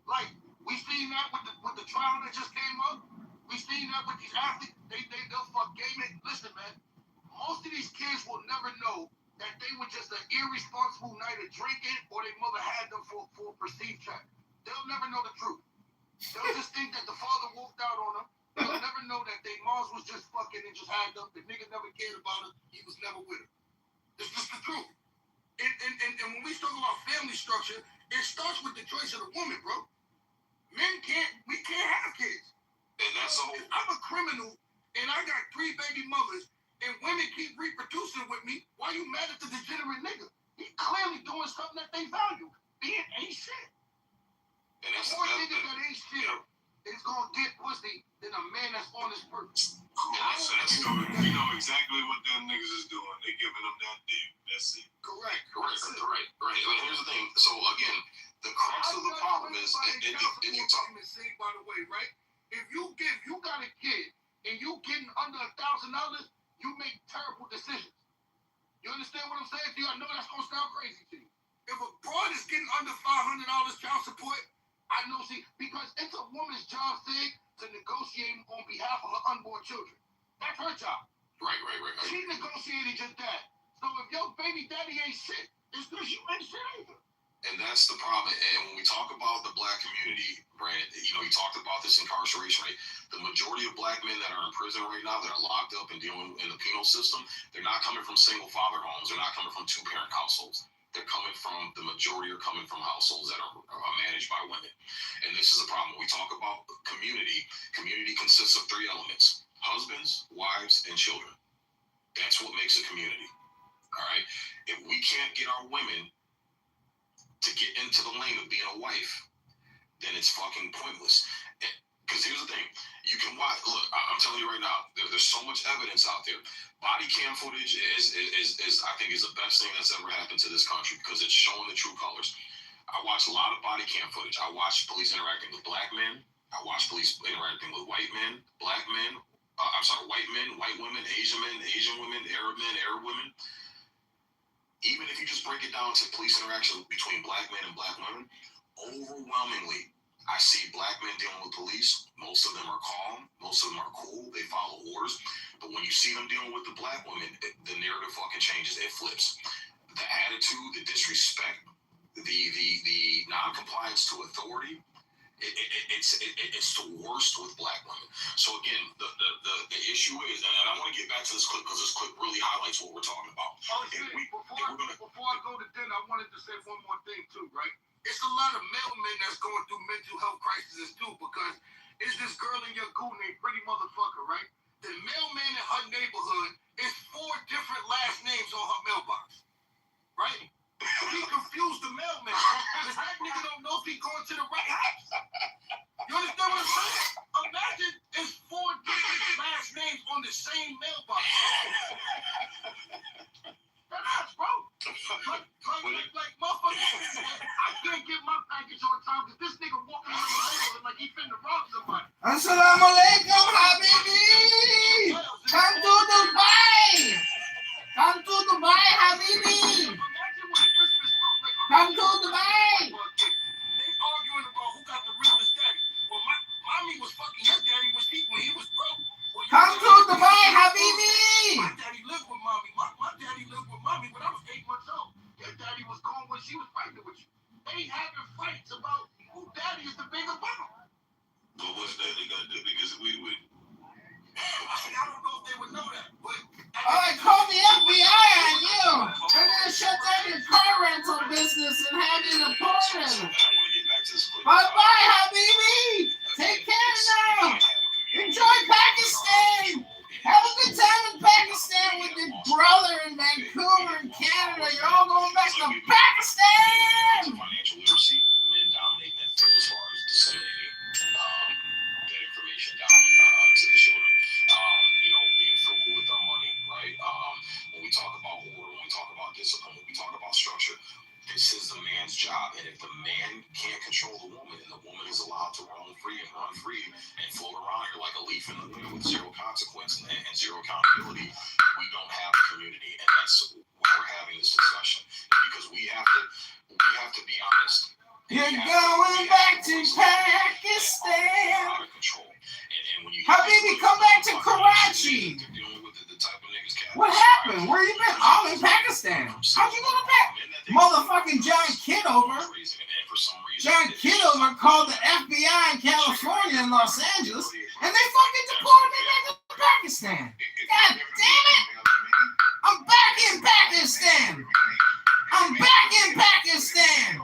Like, we seen that with the trial that just came up. We seen that with these athletes. They'll fuck gay men. Listen, man. Most of these kids will never know that they were just an irresponsible night of drinking or their mother had them for a perceived check. They'll never know the truth. They'll just think that the father walked out on them. They'll never know that their moms was just fucking and just had them. The nigga never cared about her. He was never with her. It's just the truth. And when we talk about family structure, it starts with the choice of the woman, bro. We can't have kids. And that's if I'm a criminal and I got 3 baby mothers, and women keep reproducing with me, why you mad at the degenerate nigga? He clearly doing something that they value. Being ain't shit. And that's more niggas that ain't shit is gonna get pussy than a man that's on his purpose. We know exactly what them niggas is doing. They giving them that dick. That's it. Correct. Right. Well, here's the thing. So again, the crux of the problem is, and you talk. By the way, right? If you got a kid and you getting under $1,000, you make terrible decisions. You understand what I'm saying to you? I know that's gonna sound crazy to you. If a broad is getting under $500 child support, I know, because it's a woman's job thing to negotiate on behalf of her unborn children. That's her job. Right. She negotiated just that. So if your baby daddy ain't shit, it's because you ain't shit either. And that's the problem. And when we talk about the black community, Brandon, you talked about this incarceration rate. The majority of black men that are in prison right now, that are locked up and dealing in the penal system, they're not coming from single father homes. They're not coming from 2-parent households. They're coming from, the majority are coming from households that are managed by women. And this is a problem. When we talk about community consists of 3 elements: husbands, wives, and children. That's what makes a community. All right? If we can't get our women to get into the lane of being a wife, then it's fucking pointless. Because here's the thing, you can watch. Look, I'm telling you right now, there's so much evidence out there. Body cam footage is I think is the best thing that's ever happened to this country, because it's showing the true colors. I watch a lot of body cam footage. I watch police interacting with black men. I watch police interacting with white men, black men. White men, white women, Asian men, Asian women, Arab women. Even if you just break it down to police interaction between black men and black women, overwhelmingly, I see black men dealing with police. Most of them are calm. Most of them are cool. They follow orders. But when you see them dealing with the black women, the narrative fucking changes. It flips. The attitude, the disrespect, the non-compliance to authority, it's the worst with black women. So again, the issue is, and I want to get back to this clip because this clip really highlights what we're talking about. Before I go to dinner, I wanted to say one more thing too, right? It's a lot of mailmen that's going through mental health crises too, because it's this girl in your goo named Pretty Motherfucker, right? The mailman in her neighborhood is 4 different last names on her mailbox, right? He confused the mailman because that nigga don't know if he going to the right house. You understand what I'm saying? Imagine it's 4 different last names on the same mailbox. That's bro. Like motherfucker, I can't get my package on time because this nigga walking around the neighborhood like he finna rob somebody. Assalamu alaikum, habibi. Your daddy was cheap when he was broke. Come to Dubai, Habibi! My daddy lived with mommy. My daddy lived with mommy when I was 8 months old. Your daddy was gone when she was pregnant with you. They having fights about who daddy is the bigger bone. But what's that they got to do? Because we would. I don't know if they would know that, but. Alright, call the FBI on you! They're gonna shut down your car rental business and have you deported! Bye-bye, Habibi! Take care now! Enjoy Pakistan! Have a good time in Pakistan with your brother in Vancouver in Canada. You're all going back to Pakistan! Financial literacy, men dominate that field as far as disseminating that information down to the children. Being frugal with our money, right? When we talk about order, when we talk about discipline, when we talk about structure, this is the man's job. And if the man can't control the woman, and the woman is allowed to roam free and float around here like a leaf in the wind with zero consequence and zero accountability, we don't have a community. And that's why we're having this discussion. Because we have to be honest. You're going back to Pakistan! Out of control. And when you Habibi, come back to Karachi! What happened? Where you been? I'm in Pakistan. How'd you go to Pakistan? Motherfucking John Kitover. John Kitover called the FBI in California and Los Angeles, and they fucking deported me back to Pakistan. God damn it! I'm back in Pakistan! I'm back in Pakistan!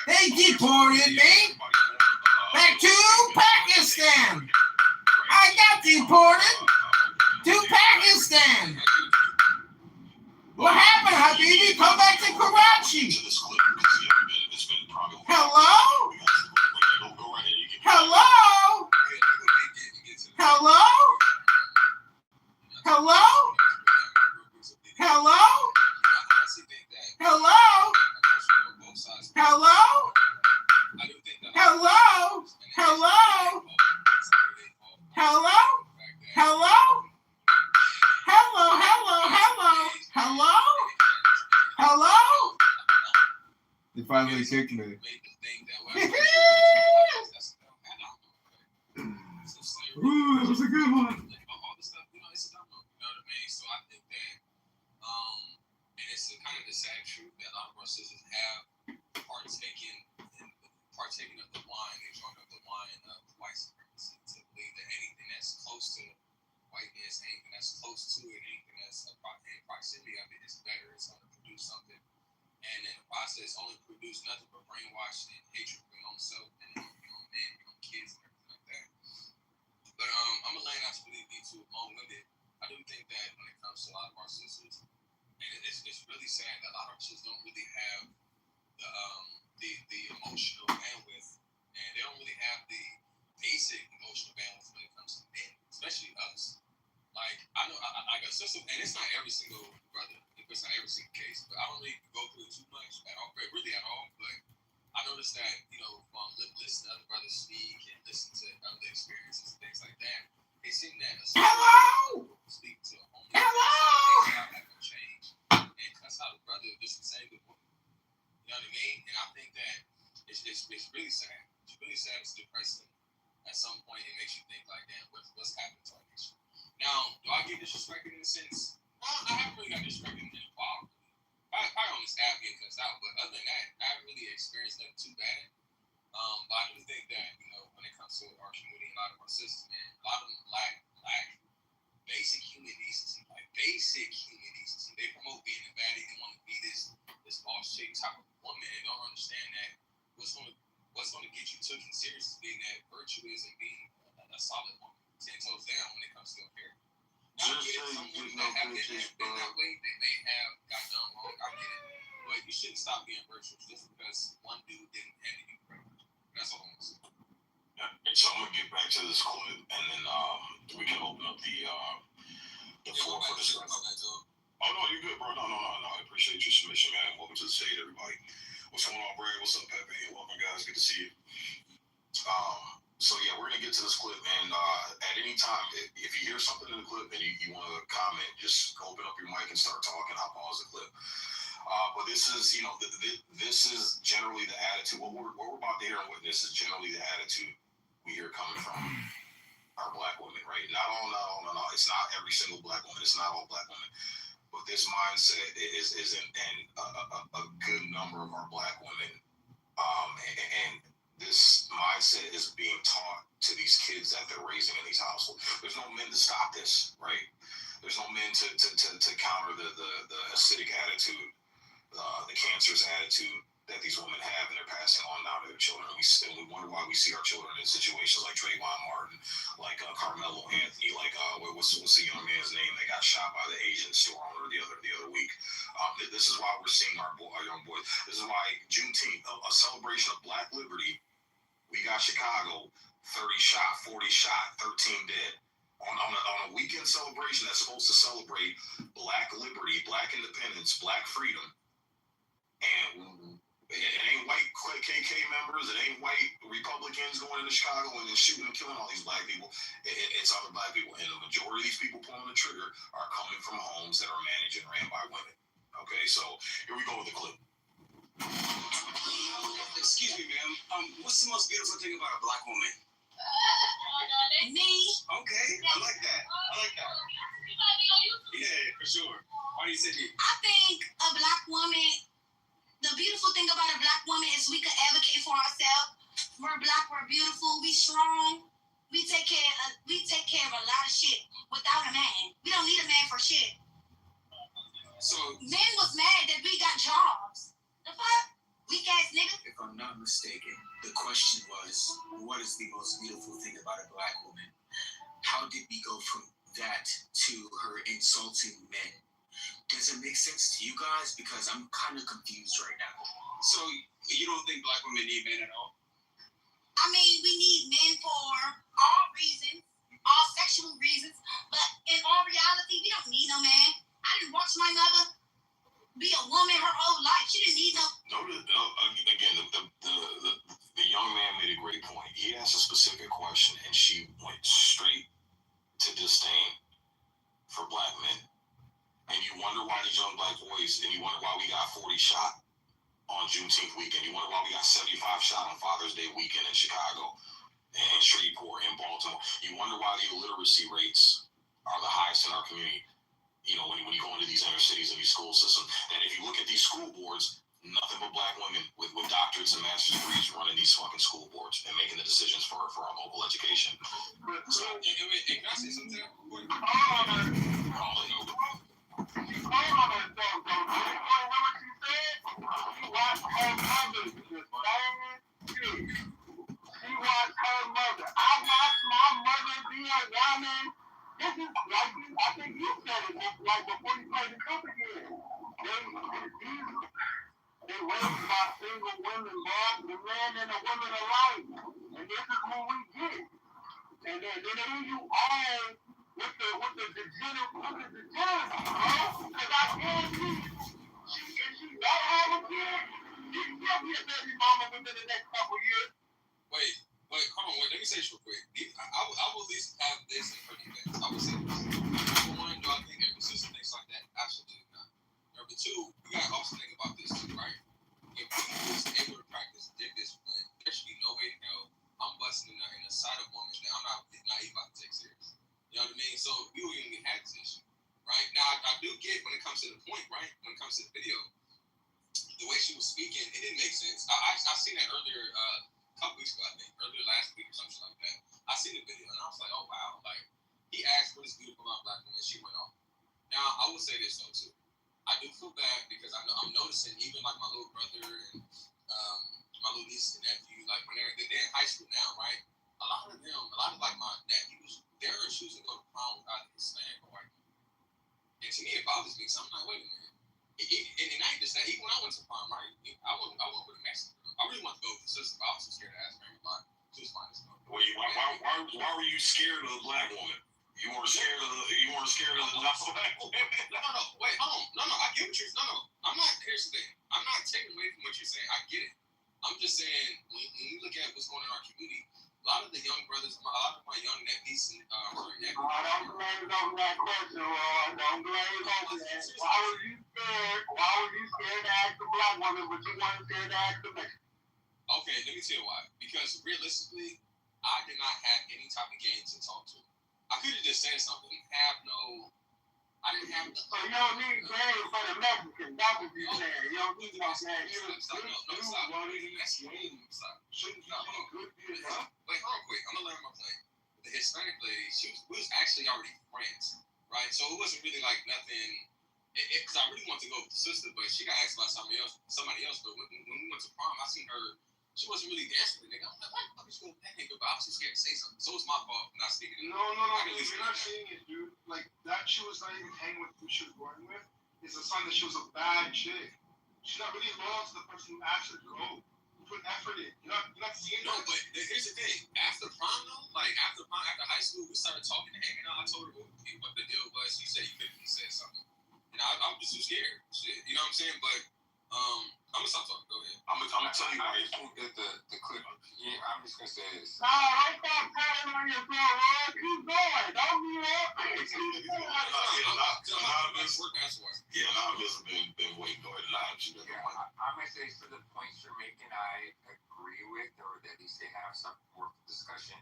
They deported me back to Pakistan! I got deported to Pakistan! What happened, Habibi? Come back to Karachi! Hello? Hello? Hello? Hello? Hello? Hello? Hello? Hello? Hello? Hello? Hello? Hello? Hello? Hello? Hello? They finally kicked me. Ooh, that was a good one. Kind of the sad truth that a lot of our sisters have partaken of the wine, they drunk of the wine of white supremacy, to believe that anything that's close to whiteness, anything that's close to it, anything that's in proximity of it is better, it's going to produce something. And in the process, only produce nothing but brainwashing and hatred for your own self and your own men, your own kids, and everything like that. But I'm going to land out to really be too long-winded. I do think that when it comes to a lot of our sisters, and it's really sad that a lot of us don't really have the emotional bandwidth, and they don't really have the basic emotional bandwidth when it comes to men, especially us. Like, I know I got sister, and it's not every single brother, it's not every single case, but I don't really go through it too much at all, really at all. But I noticed that, listen to other brothers speak and listen to other experiences and things like that. They seem that Hello? Speak to a homie. Hello? Change. And cuss out a brother just the same with women. You know what I mean? And I think that it's really sad. It's really sad. It's depressing. At some point, it makes you think like, damn, what's happening to our nation? Now, do I get disrespected in a sense? I haven't really got disrespected in a while. Probably on this app getting cussed out, but other than that, I haven't really experienced nothing too bad. But I do think that, when it comes to our community, a lot of our sisters, man, a lot of them lack basic human decency. Like basic human decency. They promote being a baddie. They want to be this boss chick type of woman, and don't understand that what's going to get you taken serious is being that virtuous and being a solid woman, 10 toes down when it comes to your character. Now, I get it, some women that have been that way, they may have got done wrong. I get it, but you shouldn't stop being virtuous just because one dude didn't handle you correctly. That's all I'm gonna say. So I'm gonna get back to this clip, and then we can open up the floor for discussion. Oh no, you're good, bro. No. I appreciate your submission, man. Welcome to the stage, everybody. What's going on, Brad? What's up, Pepe? Welcome, guys. Good to see you. So yeah, we're gonna get to this clip, and at any time, if you hear something in the clip and you want to comment, just open up your mic and start talking. I'll pause the clip. But this is, this is generally the attitude. What we're about to hear and witness is generally the attitude we hear coming from right? Not all. It's not every single black woman. It's not all black women. But this mindset is in a good number of our black women. And this mindset is being taught to these kids that they're raising in these households. There's no men to stop this, right? There's no men to counter the acidic attitude, the cancerous attitude that these women have, and they're passing on now to their children. We wonder why we see our children in situations like Trayvon Martin, like Carmelo Anthony, like what's the young man's name that got shot by the Asian store owner the other week. This is why we're seeing our young boys. This is why Juneteenth, a celebration of Black liberty. We got Chicago, 30 shot, 40 shot, 13 dead. On a weekend celebration that's supposed to celebrate Black liberty, Black independence, Black freedom, and it ain't white KK members, it ain't white Republicans going into Chicago and then shooting and killing all these black people. It's other black people, and the majority of these people pulling the trigger are coming from homes that are managed and ran by women. Okay, so here we go with the clip. Excuse me, ma'am. What's the most beautiful thing about a black woman? Me? Okay, I like that. Yeah, for sure. Why do you say that? I think a black woman, the beautiful thing about a black woman is we can advocate for ourselves. We're black, we're beautiful, we strong. We take care of a lot of shit without a man. We don't need a man for shit. So men was mad that we got jobs. The fuck? Weak ass nigga. If I'm not mistaken, the question was, what is the most beautiful thing about a black woman? How did we go from that to her insulting men? Does it make sense to you guys? Because I'm kind of confused right now. So you don't think black women need men at all? I mean, we need men for all reasons, all sexual reasons, but in all reality, we don't need no man. I didn't watch my mother be a woman her whole life. She didn't need no. Again, the young man made a great point. He asked a specific question, and she went straight to disdain for black men. And you wonder why these young black boys, and you wonder why we got 40 shot on Juneteenth weekend. You wonder why we got 75 shot on Father's Day weekend in Chicago, and Shreveport, and Baltimore. You wonder why the illiteracy rates are the highest in our community. You know, when you go into these inner cities and these school systems. And if you look at these school boards, nothing but black women with doctorates and master's degrees running these fucking school boards and making the decisions for our local education. So, can I say something? She watched her mother. I watched my mother be a woman. This is like I think you said it like before you played the clip again. They raised by single women, Bob, the man and the women alike. And this is what we get. And then here you are with the degeneracy, bro. Because I guarantee she don't have a kid, she will be a baby mama within the next couple years. Wait, hold on, let me say this real quick. I will at least have this in front of you guys. I will say this. Number one, do I think every sister thinks like that? Absolutely not. Number two, we gotta also think about this too, right? If we was able to practice dick discipline, there should be no way in hell I'm busting in a side of woman that I'm not even about to take serious. You know what I mean? So we don't even have this issue, right? Now I do get when it comes to the point, right? When it comes to the video, the way she was speaking, it didn't make sense. I seen that earlier. Couple weeks ago, I think, earlier last week or something like that. I seen the video and I was like, oh wow, like he asked what is beautiful about black women, she went off. Now I will say this though too, I do feel bad because I'm noticing even like my little brother and my little niece and nephew, like when they're in high school now, right? A lot of like my nephews, they're choosing to go to prom without Hispanic or white people. And to me, it bothers me because I'm like, wait a minute. And not just that, even when I went to prom, right? I went with a Mexican girl. I really wanted to go with the sister, but I was too scared to ask her anybody. She was fine as well. Wait, why were you scared of a black woman? You weren't scared of the not black women? No, wait, hold on. No, I get what you're saying. No. I'm not, here's the thing. I'm not taking away from what you're saying. I get it. I'm just saying, when you look at what's going on in our community, a lot of the young brothers, a lot of my young nieces and nephews. Don't blame it on that question, Lord. Don't blame it on that. Why were you scared to ask the black woman, but you weren't scared to ask the Mexican? Okay, let me tell you why. Because realistically, I did not have any type of game to talk to. I could have just said something. I didn't have the. So you don't need game for the Mexican. That would be sad. You don't need no sad. You Stop. Shouldn't you be good for enough? Wait, real quick. I'm gonna learn my play. The Hispanic lady, we was actually already friends, right? So it wasn't really like nothing. Because I really wanted to go with the sister, but she got asked by somebody else. But when we went to prom, I seen her. She wasn't really dancing with the nigga. I'm like, why the fuck is she going with that nigga? But I was too scared to say something. So it's my fault for not speaking. No, you're not saying it, dude. Like, that she was not even hanging with who she was going with. It's a sign that she was a bad chick. She's not really loyal to the person who asked her to go. You put effort in. You're not seeing No, that. but here's the thing. After prom, though, like, after high school, we started talking and hanging out. I told her what the deal was. She said you could have said something. And I was too scared. Shit, you know what I'm saying? But, I'm gonna stop talking. Go ahead. I'm gonna tell you why. I just think that the clip. Yeah, I'm just gonna say this. No, don't stop telling on yourself, Ron. Keep going. Don't be up. A lot of us have been waiting on it. I'm gonna say for the points you're making, I agree with, or at least they have some worth discussion.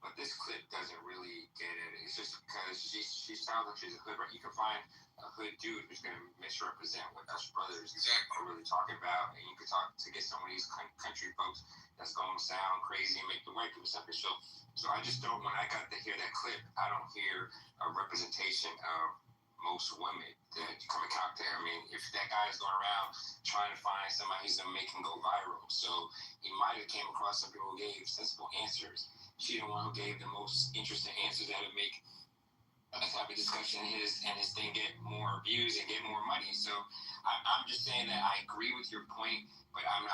But this clip doesn't really get it. It's just because she sounds like she's a hood. You can find a hood dude who's going to misrepresent what us brothers are really talking about, and you can talk to get some of these country folks that's going to sound crazy and make the white people sound so. So I just don't. When I got to hear that clip, I don't hear a representation of most women that come and talk to her. I mean, if that guy is going around trying to find somebody who's going to make him go viral, so he might have came across some people who gave sensible answers. She the one who gave the most interesting answers that would make a type of discussion and his thing get more views and get more money. So I'm just saying that I agree with your point, but I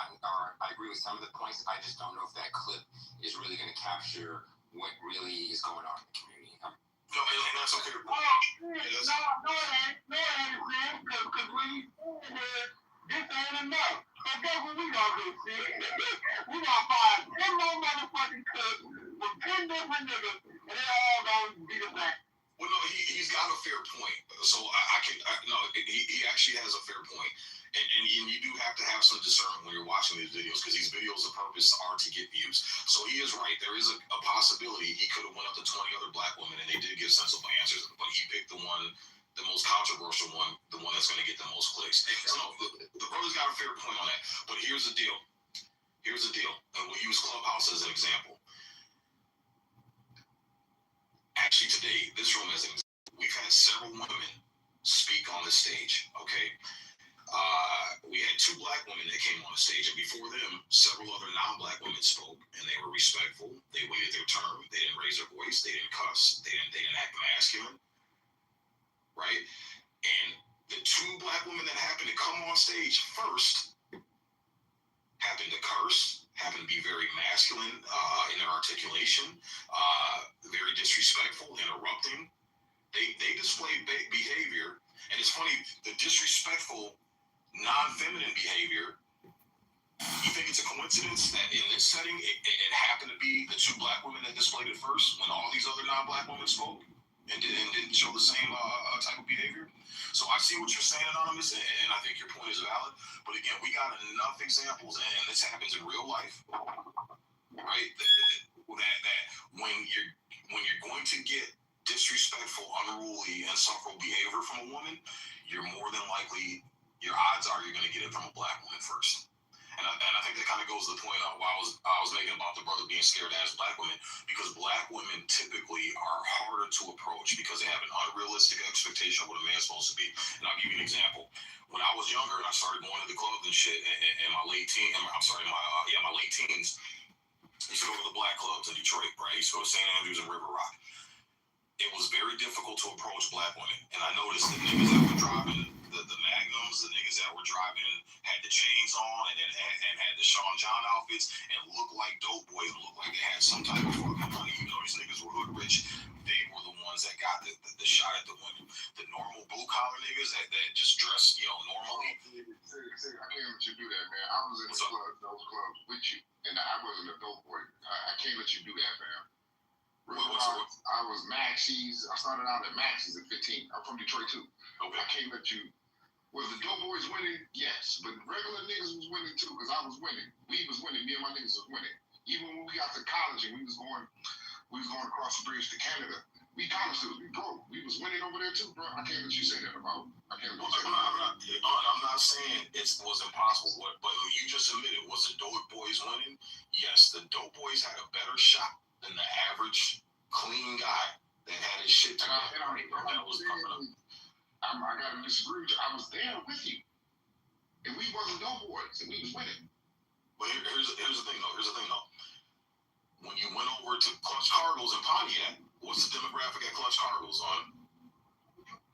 agree with some of the points. I just don't know if that clip is really going to capture what really is going on in the community. No, and that's okay. No, it ain't, man. Because when you say that, this ain't enough. So guess what we gonna do, see? We gonna find 10 more motherfucking clips from 10 different niggas, and they all gonna be the same. Well, no, he's got a fair point. So he actually has a fair point. And you do have to have some discernment when you're watching these videos, because these videos, the purpose are to get views. So he is right. There is a possibility he could have went up to 20 other black women, and they did give sensible answers, but he picked the most controversial one, the one that's going to get the most clicks. So no, the brother's got a fair point on that. But here's the deal. And we'll use Clubhouse as an example. Actually, today, this room as an example, we've had several women speak on the stage, okay? We had 2 black women that came on the stage, and before them, several other non-black women spoke, and they were respectful. They waited their turn. They didn't raise their voice. They didn't cuss. They didn't act masculine, right? And the 2 black women that happened to come on stage first happened to curse, happened to be very masculine in their articulation, very disrespectful, interrupting. They displayed behavior, and it's funny, the disrespectful, non-feminine behavior, you think it's a coincidence that in this setting, it happened to be the 2 black women that displayed it first when all these other non-black women spoke and didn't show the same type of behavior? So I see what you're saying, Anonymous, and I think your point is valid. But again, we got enough examples, and this happens in real life, right? That when you're going to get disrespectful, unruly, and insufferable behavior from a woman, you're more than likely, your odds are you're going to get it from a black woman first. And I think that kind of goes to the point of what I was making about the brother being scared to ask black women, because black women typically are harder to approach because they have an unrealistic expectation of what a man's supposed to be. And I'll give you an example. When I was younger and I started going to the clubs and shit in my late teens, my late teens, I used to go to the black clubs in Detroit, right? I used to go to St. Andrews and River Rock. It was very difficult to approach black women. And I noticed the niggas that were driving the Magnums, the niggas that were driving had the chains on and had the Sean John outfits and looked like dope boys, looked like they had some type of fucking money. You know, these niggas were hood rich. They were the ones that got the shot at the women. The normal blue collar niggas that just dress, normally. I can't let you do that, man. I was in those clubs with you, and I wasn't a dope boy. I can't let you do that, man. I was Maxie's. I started out at Maxie's at 15. I'm from Detroit too. Okay. I can't let you. Was the dope boys winning? Yes, but regular niggas was winning too, because I was winning. We was winning. Me and my niggas was winning. Even when we got to college and we was going across the bridge to Canada, We connoisseurs, we broke. We was winning over there too, bro. I can't let you say that about. I'm not saying it was impossible, but you just admitted, was the Dope Boys winning? Yes, the Dope Boys had a better shot than the average clean guy that had his shit together. That was coming up. I gotta disagree with you. I was there with you, and we wasn't Dope Boys, and we was winning. But here's the thing though. When you went over to Clutch Cargo's in Pontiac, what's the demographic at Clutch Cargo's on?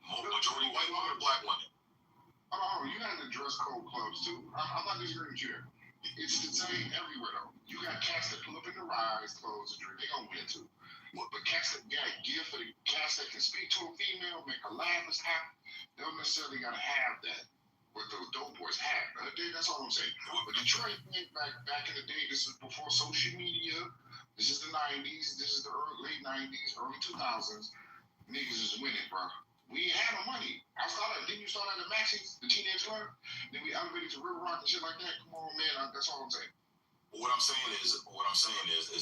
Majority white women or black women? Oh, you had the dress code clubs too. I'm not disagreeing with you. It's the same everywhere though. You got cats that pull up in the rides, clothes, and drink. They gonna win too. But cats that got gift for the cats that can speak to a female, make her laugh, is happy. They don't necessarily gotta have that. What those Dope Boys had. That's all I'm saying. But Detroit, back in the day, this is before social media. This is the 90s. This is the late 90s, early 2000s. Niggas is winning, bro. We ain't had no money. Didn't you start at the Maxis, the teenage club? Then we elevated to River Rock and shit like that. Come on, man. That's all I'm saying. What I'm saying is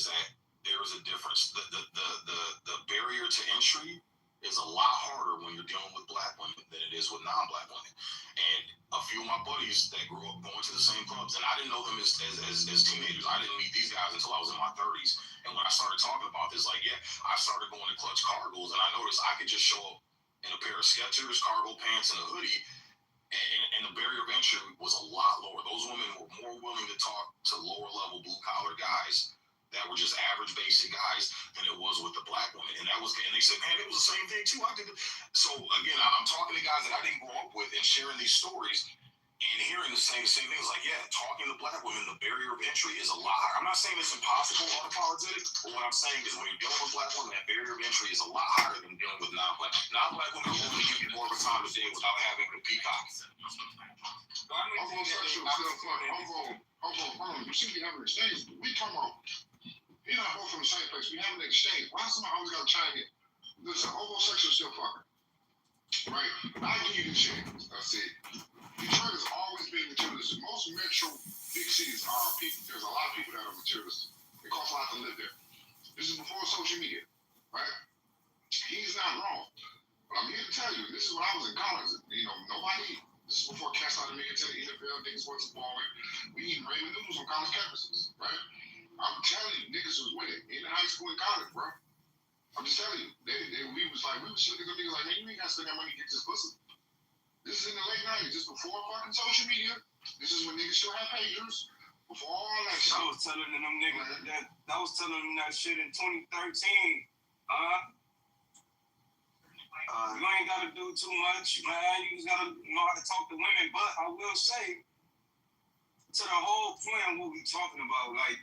that there is a difference. The barrier to entry is a lot harder when you're dealing with black women than it is with non-black women. And a few of my buddies that grew up going to the same clubs, and I didn't know them as teenagers. I didn't meet these guys until I was in my 30s. And when I started talking about this, like, yeah, I started going to Clutch Cargos, and I noticed I could just show up in a pair of Skechers, cargo pants, and a hoodie, and the barrier of entry was a lot lower. Those women were more willing to talk to lower-level blue-collar guys that were just average, basic guys than it was with the black women. And they said, man, it was the same thing too. So again, I'm talking to guys that I didn't grow up with and sharing these stories and hearing the same things. Like, yeah, talking to black women, the barrier of entry is a lot higher. I'm not saying it's impossible or unapologetic, but what I'm saying is when you're dealing with black women, that barrier of entry is a lot higher than dealing with non-black. Non-black women are willing to give you more of a time of day without having to peacock. Homosexuals still fucking. You see, we have an exchange. We come on. You're not both from the same place. We have an exchange. Why somebody always got to chime in? Listen, homosexuals still fucking. Right? I give you this shit. That's it. Detroit has always been materialistic. Most metro big cities are people. There's a lot of people that are materialistic. It costs a lot to live there. This is before social media. Right? He's not wrong. But I'm here to tell you, this is when I was in college. Nobody. This is before cats started making it to the NFL. Things wasn't balling. We eat ramen noodles on college campuses. Right? I'm telling you, niggas was winning in high school and college, bro. I'm just telling you. We was looking at niggas like, man, you ain't got to spend that money to get this pussy. This is in the late 90s, just before fucking social media. This is when niggas still have pagers. Before all that shit. I was telling them niggas that shit in 2013. You ain't gotta do too much, man. You just gotta know how to talk to women. But I will say, to the whole point of what we talking about, like,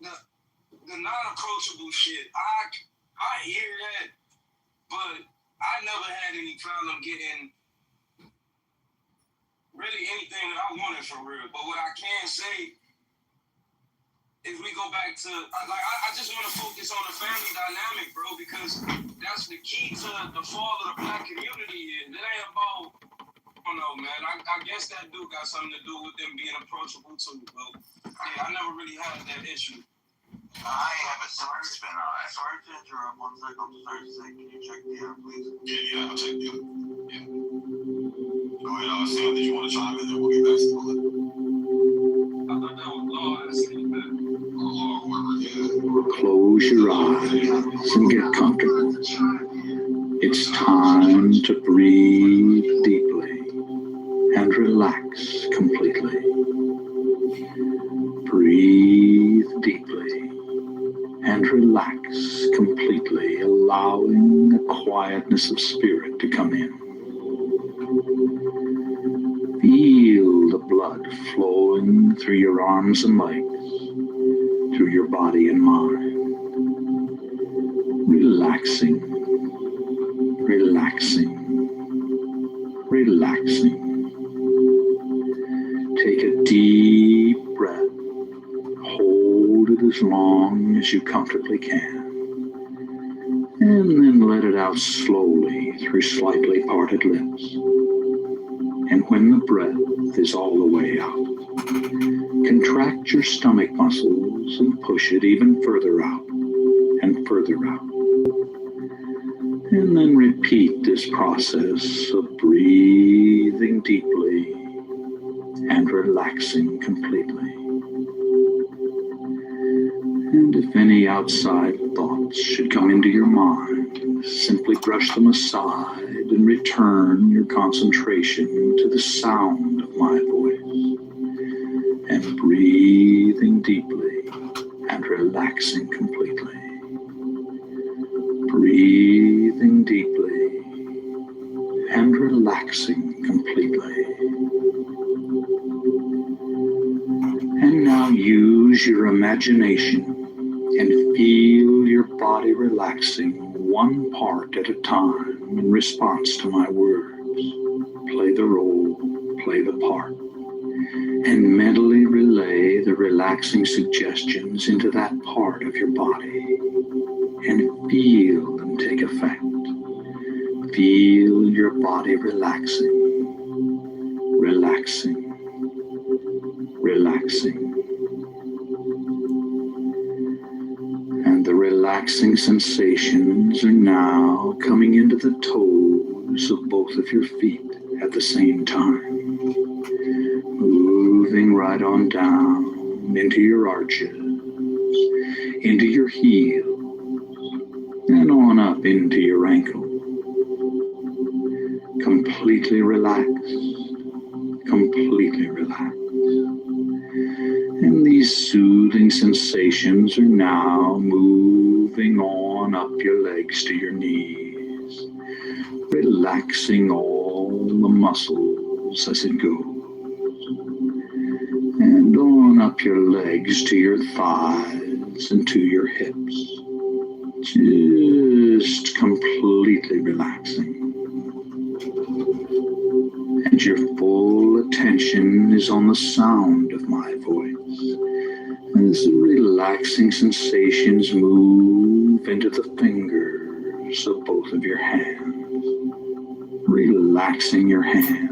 the non-approachable shit, I hear that, but I never had any problem getting really anything that I wanted for real. But what I can say, if we go back to, I just want to focus on the family dynamic, bro, because that's the key to the fall of the black community. It ain't about, I don't know, man. I guess that do got something to do with them being approachable too, bro. Yeah, I never really had that issue. I have a Sergeant. Sorry to interrupt. 1 second. Sorry to say, can you check the air, please? Yeah, I'll check the air. Yeah. Go ahead, Sam. Did you want to chime in? Then we'll get back to the I thought that was law. I see that. Close your eyes and get comfortable. It's time to breathe deeply and relax completely. Breathe deeply and relax completely, allowing the quietness of spirit to come in. Feel the blood flowing through your arms and legs, through your body and mind. Relaxing, relaxing, relaxing. Take a deep breath. Hold it as long as you comfortably can. And then let it out slowly through slightly parted lips. And when the breath is all the way out, contract your stomach muscles and push it even further out and further out. And then repeat this process of breathing deeply and relaxing completely. And if any outside thoughts should come into your mind, simply brush them aside and return your concentration to the sound of my voice and breathing deeply and relaxing completely. Breathing deeply and relaxing completely. And now use your imagination and feel your body relaxing one part at a time in response to my words. Play the role, play the part, and mentally relay the relaxing suggestions into that part of your body and feel them take effect. Feel your body relaxing, relaxing, relaxing. And the relaxing sensations are now coming into the toes of both of your feet at the same time. Moving right on down into your arches, into your heels, and on up into your ankle. Completely relaxed, completely relaxed. And these soothing sensations are now moving on up your legs to your knees, relaxing all the muscles as it goes. And on up your legs to your thighs and to your hips, just completely relaxing. And your full attention is on the sound of my voice as the relaxing sensations move into the fingers of both of your hands, relaxing your hands,